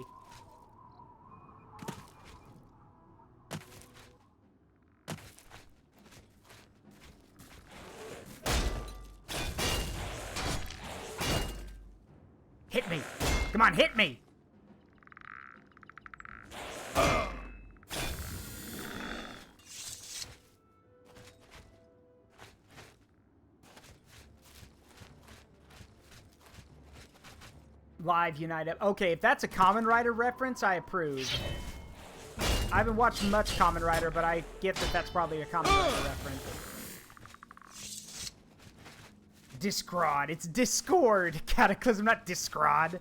A: Hit me! Come on, hit me! Live United. Okay, if that's a Kamen Rider reference, I approve. I haven't watched much Kamen Rider, but I get that that's probably a Kamen Rider reference. Discrod. It's Discord. Cataclysm, not Discrod.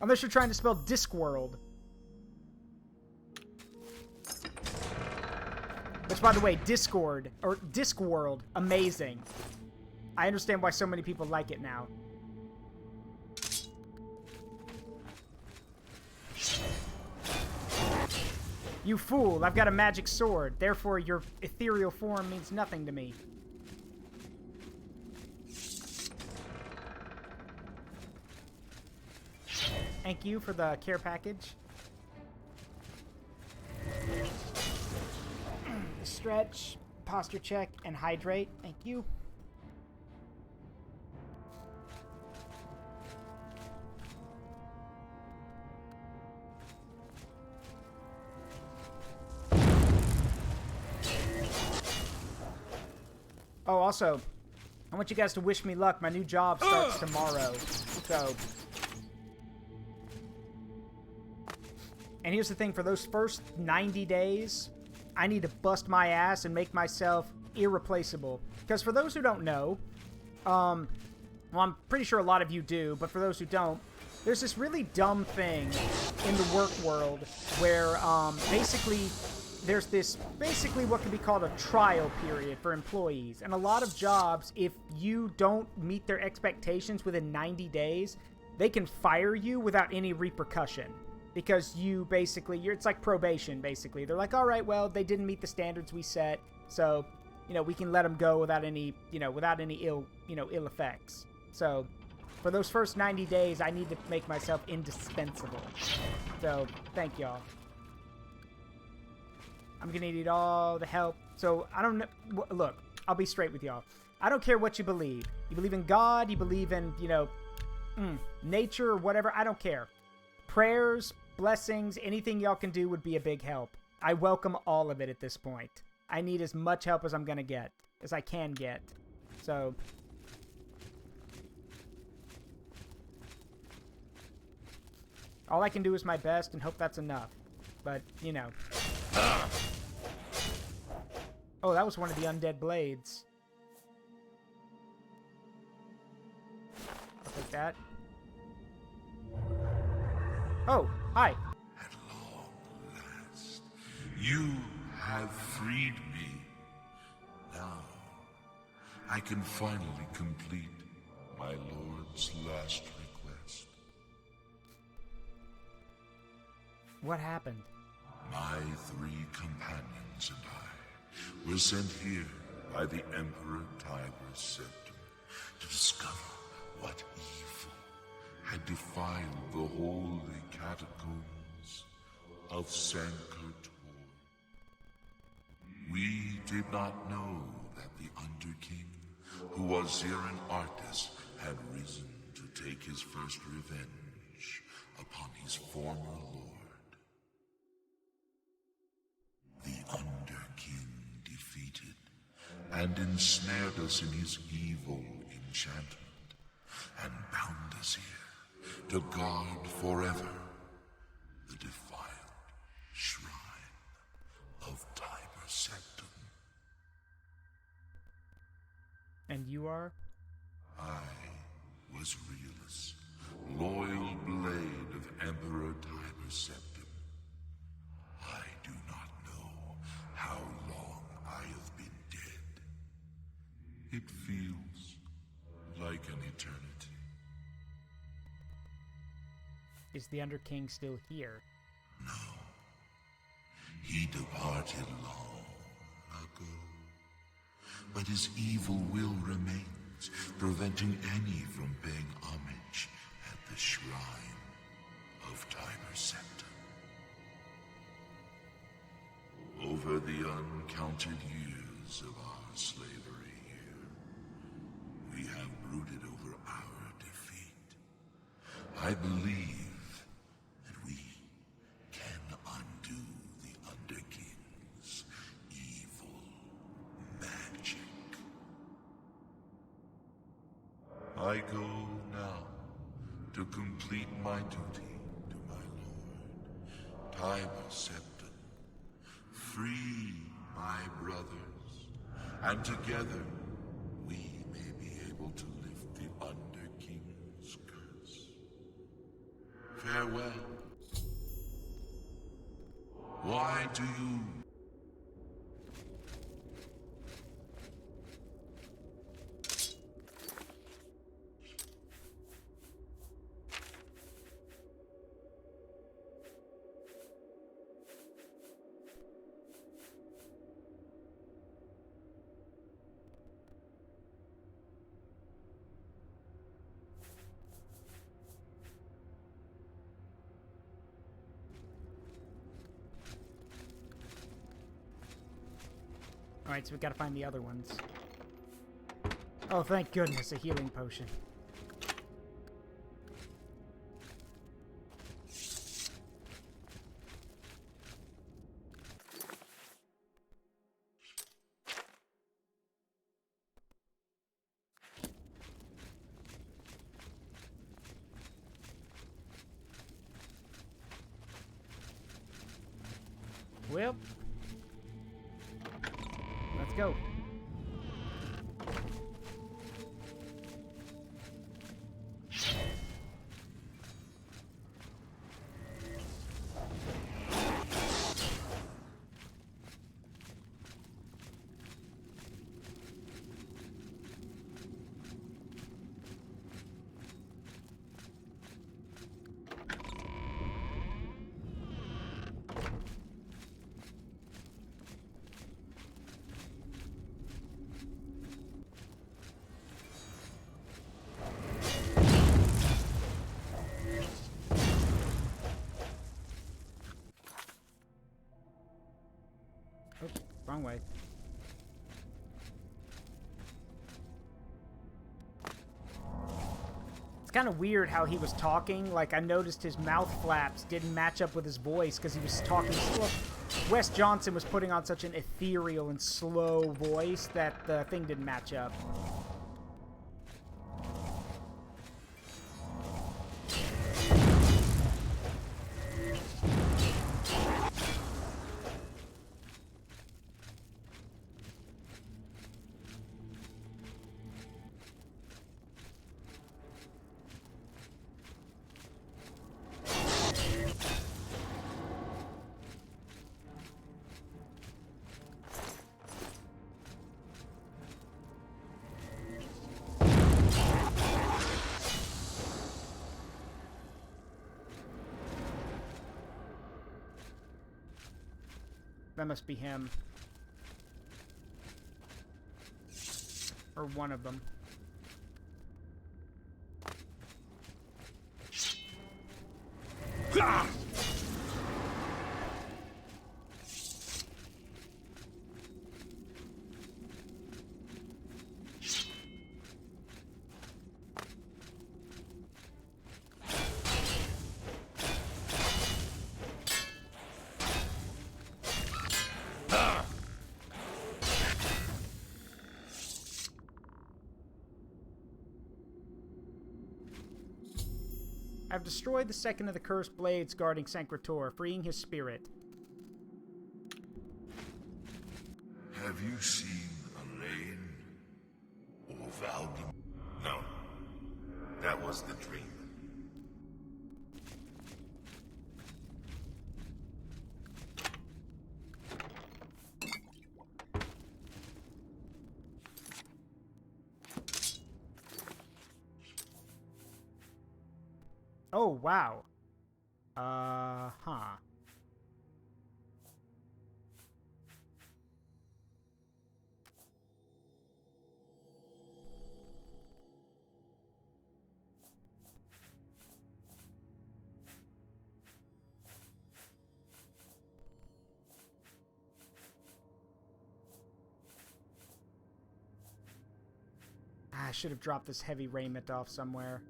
A: Unless you're trying to spell Discworld. Which, by the way, Discord, or Discworld, amazing. I understand why so many people like it now. You fool, I've got a magic sword. Therefore, your ethereal form means nothing to me. Thank you for the care package. Stretch, posture check, and hydrate. Thank you. Oh, also, I want you guys to wish me luck. My new job starts tomorrow. So, and here's the thing, for those first 90 days, I need to bust my ass and make myself irreplaceable. Because for those who don't know, well, I'm pretty sure a lot of you do, but for those who don't, there's this really dumb thing in the work world where basically there's this basically what can be called a trial period for employees. And a lot of jobs, if you don't meet their expectations within 90 days, they can fire you without any repercussion. Because you basically, it's like probation, basically. They're like, all right, well, they didn't meet the standards we set, so, you know, we can let them go without any, without any ill effects. So, for those first 90 days, I need to make myself indispensable. So, thank y'all. I'm gonna need all the help. So, I don't know. Look, I'll be straight with y'all. I don't care what you believe. You believe in God, you believe in, nature or whatever. I don't care. Prayers, blessings, anything y'all can do would be a big help. I welcome all of it at this point. I need as much help as I'm gonna get, as I can get. So, all I can do is my best and hope that's enough. But, Oh, that was one of the undead blades. I'll take that. Oh, hi.
H: At long last, you have freed me. Now, I can finally complete my lord's last request.
A: What happened?
H: My 3 companions and I were sent here by the Emperor Tiber's Septim to discover what evil had defiled the holy catacombs of Sankar-Tor. We did not know that the Underking, who was Ziran Artis, had risen to
P: take his first revenge upon his former lord. The Underking defeated and ensnared us in his evil enchantment and bound us here to guard forever the defiled shrine of Tiber Septum.
A: And you are?
P: I was Realus, loyal blade of Emperor Tiber Septum. I do not know how long I have been dead. It feels like an eternity.
A: Is the Underking still here?
P: No. He departed long ago. But his evil will remains, preventing any from paying homage at the shrine of Tiber Septum. Over the uncounted years of our slavery here, we have brooded over our defeat. I believe that we can undo the Underking's evil magic. I go now to complete my duty to my lord, Tiber Septum. Free my brothers, and together we may be able to lift the Underking's curse. Farewell. Why do you...
A: Alright, so we gotta find the other ones. Oh, thank goodness, a healing potion. Well, let's go. Wrong way. It's kind of weird how he was talking. Like, I noticed his mouth flaps didn't match up with his voice because he was talking slow. Wes Johnson was putting on such an ethereal and slow voice that the thing didn't match up. That must be him. Or one of them. Ah! I've destroyed the second of the cursed blades guarding Sancrator, freeing his spirit.
P: Have you seen Elaine? Or Valdemar?
B: No. That was the dream.
A: Oh, wow. Huh. I should have dropped this heavy raiment off somewhere.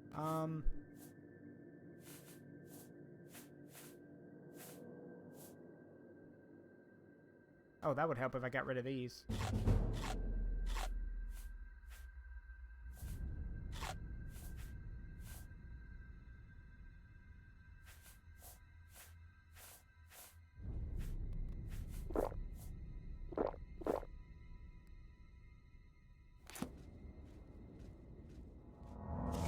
A: Oh, that would help if I got rid of these.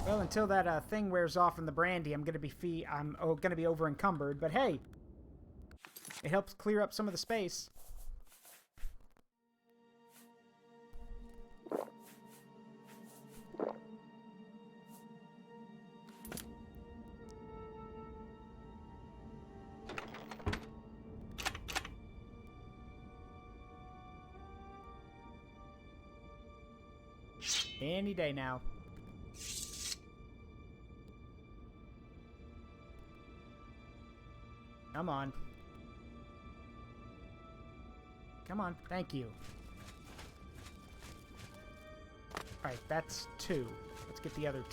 A: Well, until that thing wears off in the brandy, I'm gonna be over encumbered. But hey, it helps clear up some of the space. Any day now. Come on. Come on. Thank you. Alright, that's 2. Let's get the other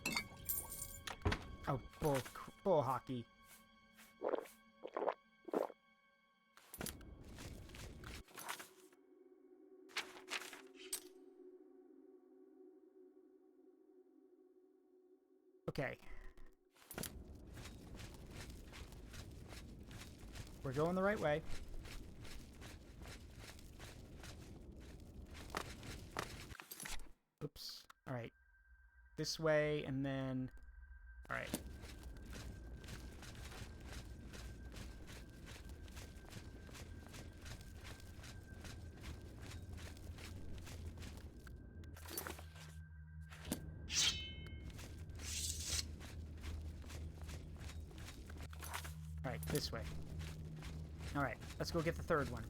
A: 2. Oh, bull hockey. Okay. We're going the right way. Oops. Alright. This way, and then... Alright. Alright, this way. Alright, let's go get the third one.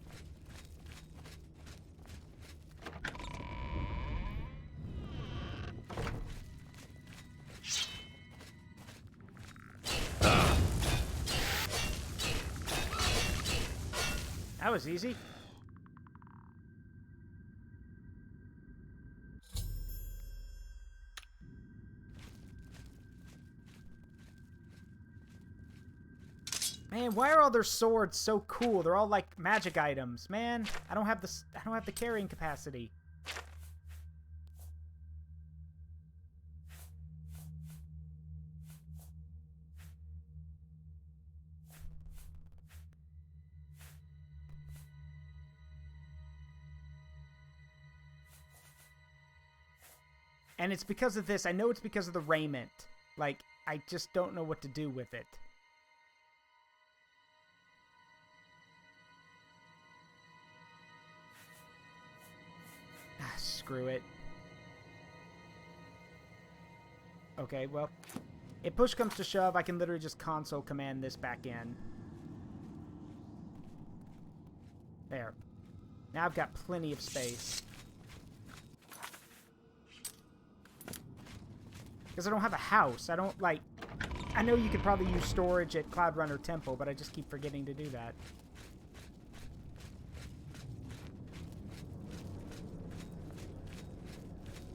A: That was easy. Man, why are all their swords so cool? They're all like magic items. Man, I don't have the carrying capacity. And it's because of this. I know it's because of the raiment. Like, I just don't know what to do with it. Screw it. Okay, well, if push comes to shove, I can literally just console command this back in. There. Now I've got plenty of space. Because I don't have a house. I don't, like... I know you could probably use storage at Cloudrunner Temple, but I just keep forgetting to do that.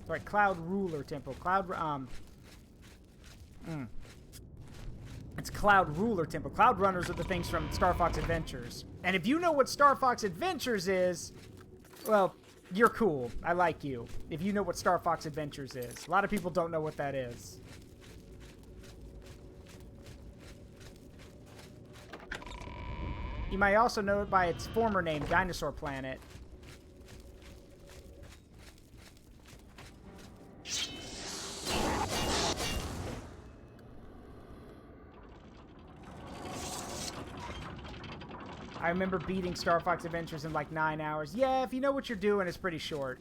A: Sorry, Cloud Ruler Temple. It's Cloud Ruler Temple. Cloud Runners are the things from Star Fox Adventures. And if you know what Star Fox Adventures is, well, You're cool. I like you. If you know what Star Fox Adventures is. A lot of people don't know what that is. You might also know it by its former name, Dinosaur Planet. I remember beating Star Fox Adventures in like 9 hours. Yeah, if you know what you're doing, it's pretty short.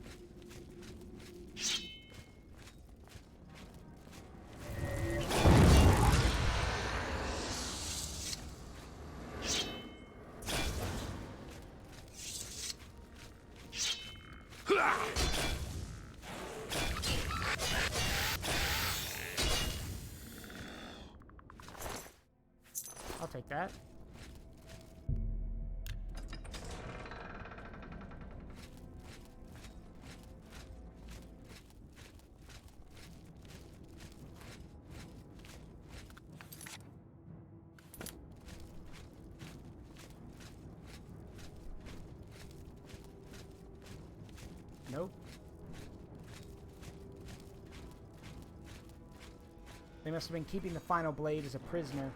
A: I'll take that. Nope. They must have been keeping the final blade as a prisoner.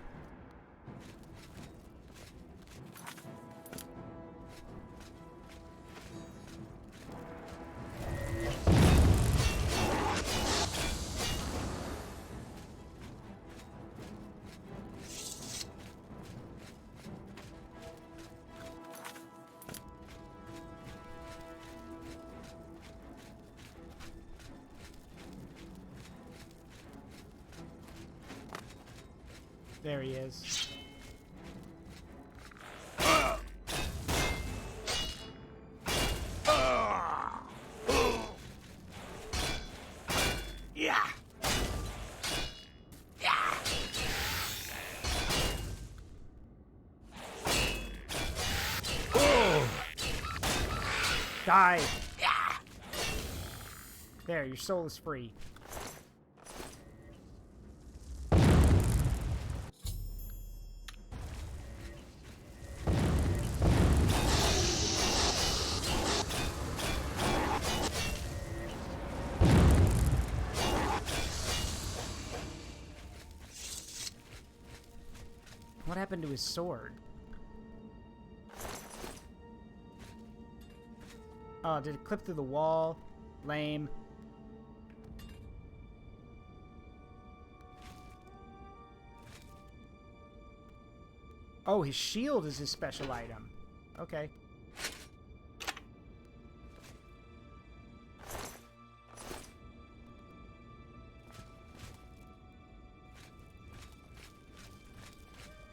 A: There he is.
B: Yeah. Yeah.
A: Die. Yeah. There, your soul is free. What happened to his sword? Oh, did it clip through the wall? Lame. Oh, his shield is his special item. Okay.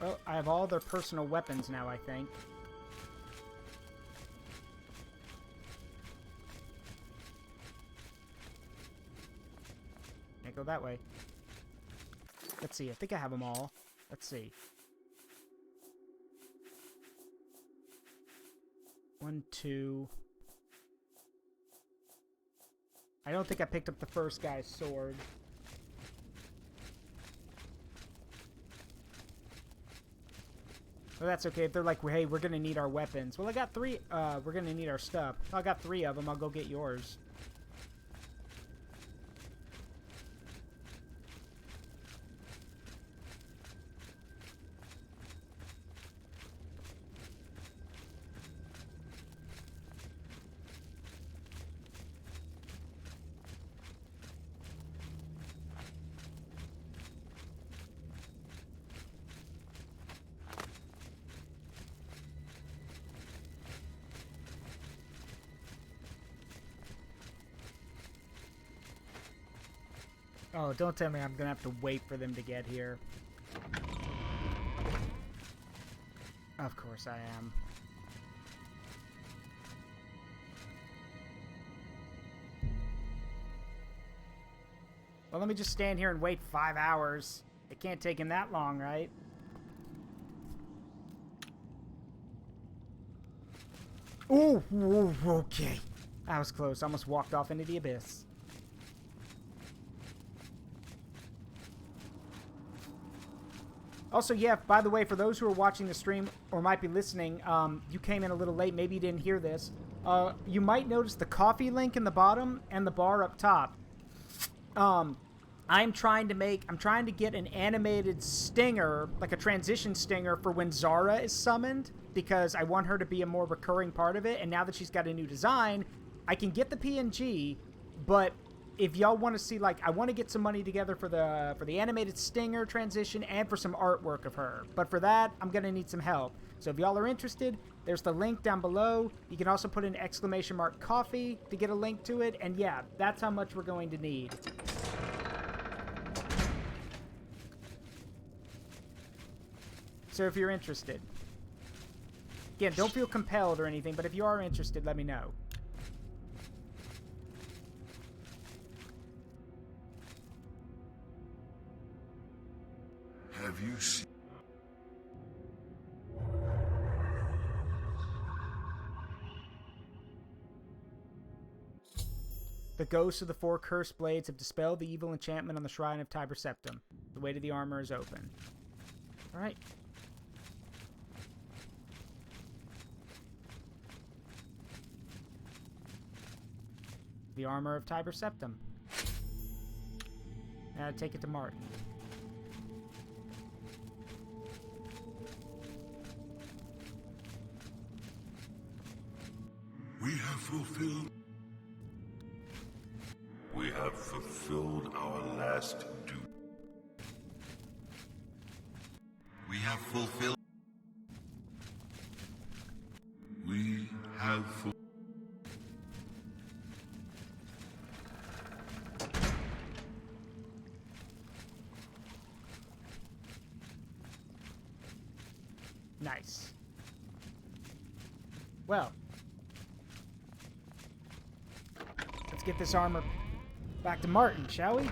A: Oh, I have all their personal weapons now, I think. Can't go that way. Let's see, I think I have them all. Let's see. 1, 2. I don't think I picked up the first guy's sword. Well, that's okay. If they're like, hey, we're going to need our weapons. Well, I got 3. We're going to need our stuff. I got 3 of them. I'll go get yours. Oh, don't tell me I'm gonna have to wait for them to get here. Of course I am. Well, let me just stand here and wait 5 hours. It can't take him that long, right? Ooh, okay. That was close. I almost walked off into the abyss. Also, yeah, by the way, for those who are watching the stream or might be listening, you came in a little late. Maybe you didn't hear this. You might notice the coffee link in the bottom and the bar up top. I'm trying to get an animated stinger, like a transition stinger for when Zara is summoned, because I want her to be a more recurring part of it. And now that she's got a new design, I can get the PNG, but if y'all want to see, like, I want to get some money together for the animated stinger transition and for some artwork of her. But for that, I'm going to need some help. So if y'all are interested, there's the link down below. You can also put in !coffee to get a link to it. And yeah, that's how much we're going to need. So if you're interested. Again, don't feel compelled or anything, but if you are interested, let me know.
P: Have you seen?
A: The ghosts of the 4 cursed blades have dispelled the evil enchantment on the shrine of Tiber Septim. The way to the armor is open. Alright. The armor of Tiber Septim. Now take it to Martin.
P: We have fulfilled our last duty. We have fulfilled. We have fulfilled.
A: Nice. Well, let's get this armor back to Martin, shall we?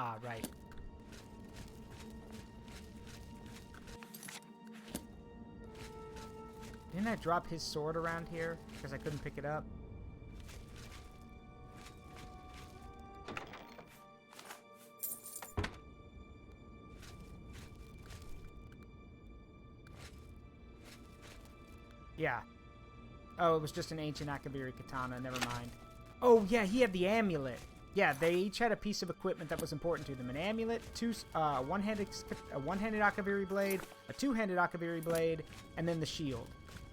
A: Ah, right. Didn't I drop his sword around here because I couldn't pick it up? Yeah. Oh, it was just an ancient Akaviri katana. Never mind. Oh, yeah, he had the amulet. Yeah, they each had a piece of equipment that was important to them. An amulet, a one-handed Akaviri blade, a two-handed Akaviri blade, and then the shield.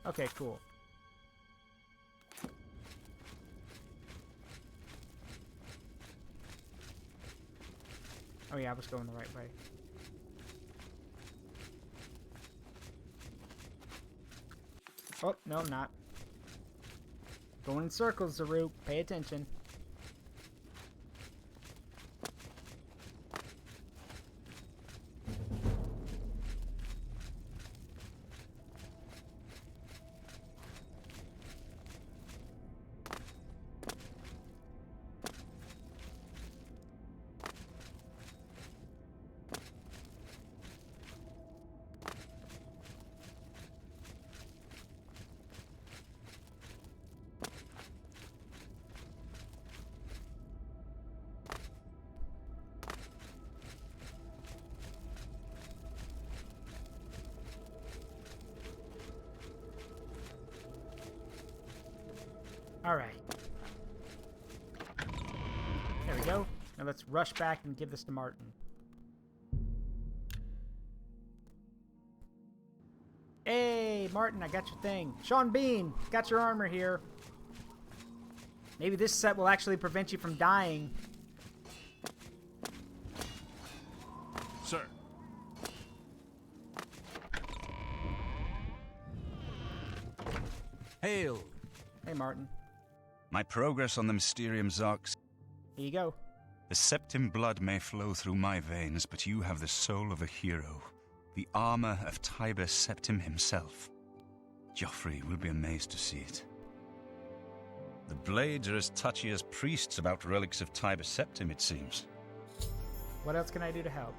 A: Okay, cool. Oh yeah, I was going the right way. Oh, no, I'm not. Going in circles, Zaruk. Pay attention. Alright. There we go. Now let's rush back and give this to Martin. Hey, Martin, I got your thing. Sean Bean, got your armor here. Maybe this set will actually prevent you from dying.
O: Sir.
N: Hail!
A: Hey, Martin.
N: My progress on the Mysterium Zarks.
A: Here you go.
N: The Septim blood may flow through my veins, but you have the soul of a hero. The armor of Tiber Septim himself. Joffrey will be amazed to see it. The blades are as touchy as priests about relics of Tiber Septim, it seems.
A: What else can I do to help?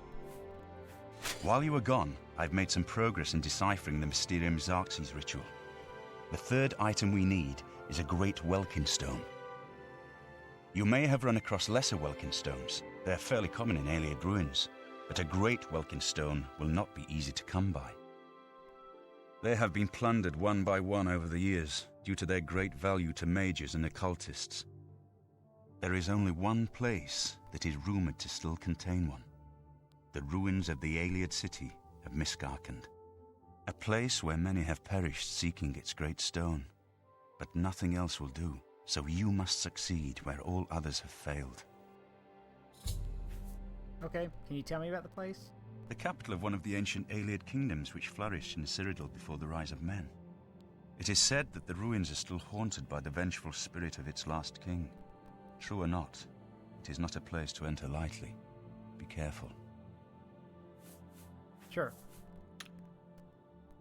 N: While you were gone, I've made some progress in deciphering the Mysterium Zarks' ritual. The third item we need is a great Welkin stone. You may have run across lesser Welkin stones. They're fairly common in Ayleid ruins, but a great Welkin stone will not be easy to come by. They have been plundered one by one over the years due to their great value to mages and occultists. There is only one place that is rumored to still contain one. The ruins of the Ayleid city of Miskarkand. A place where many have perished seeking its great stone. But nothing else will do, so you must succeed where all others have failed.
A: Okay, can you tell me about the place?
N: The capital of one of the ancient Ayleid kingdoms which flourished in Cyrodiil before the rise of men. It is said that the ruins are still haunted by the vengeful spirit of its last king. True or not, it is not a place to enter lightly. Be careful.
A: Sure.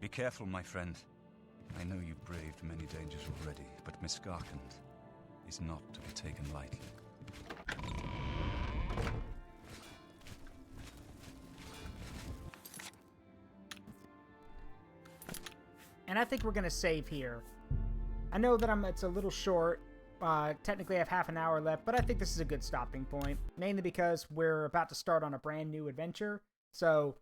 N: Be careful, my friend. I know you've braved many dangers already, but Miskarkand is not to be taken lightly.
A: And I think we're going to save here. I know that it's a little short. Technically I have half an hour left, but I think this is a good stopping point. Mainly because we're about to start on a brand new adventure. So,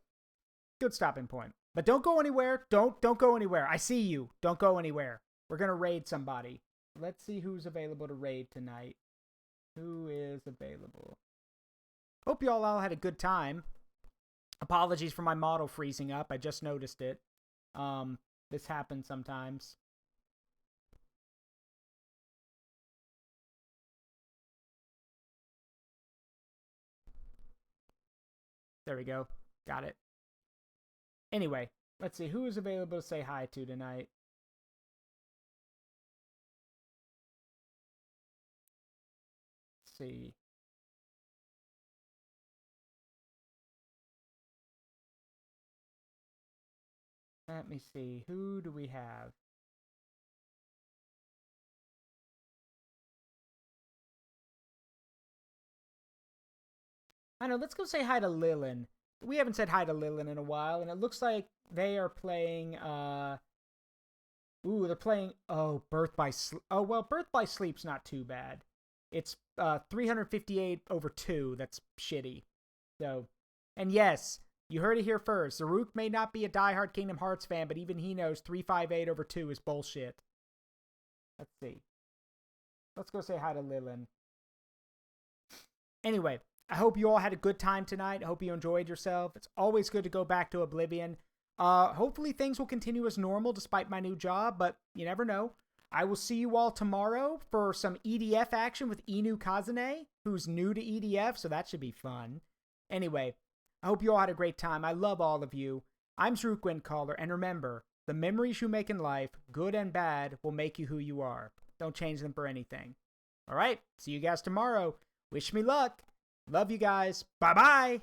A: good stopping point. But don't go anywhere. Don't go anywhere. I see you. Don't go anywhere. We're going to raid somebody. Let's see who's available to raid tonight. Who is available? Hope you all had a good time. Apologies for my model freezing up. I just noticed it. This happens sometimes. There we go. Got it. Anyway, let's see who is available to say hi to tonight. Let's see. Let me see. Who do we have? I know, let's go say hi to Lilin. We haven't said hi to Lilin in a while, and it looks like they are playing, they're playing, Birth by Sleep. Oh, well, Birth by Sleep's not too bad. It's, 358 over 2. That's shitty. So, and yes, you heard it here first. Zaruk may not be a diehard Kingdom Hearts fan, but even he knows 358 over 2 is bullshit. Let's see. Let's go say hi to Lilin. Anyway, I hope you all had a good time tonight. I hope you enjoyed yourself. It's always good to go back to Oblivion. Hopefully things will continue as normal despite my new job, but you never know. I will see you all tomorrow for some EDF action with Inu Kazane, who's new to EDF, so that should be fun. Anyway, I hope you all had a great time. I love all of you. I'm Zaruk Windcaller, and remember, the memories you make in life, good and bad, will make you who you are. Don't change them for anything. Alright, see you guys tomorrow. Wish me luck. Love you guys. Bye-bye.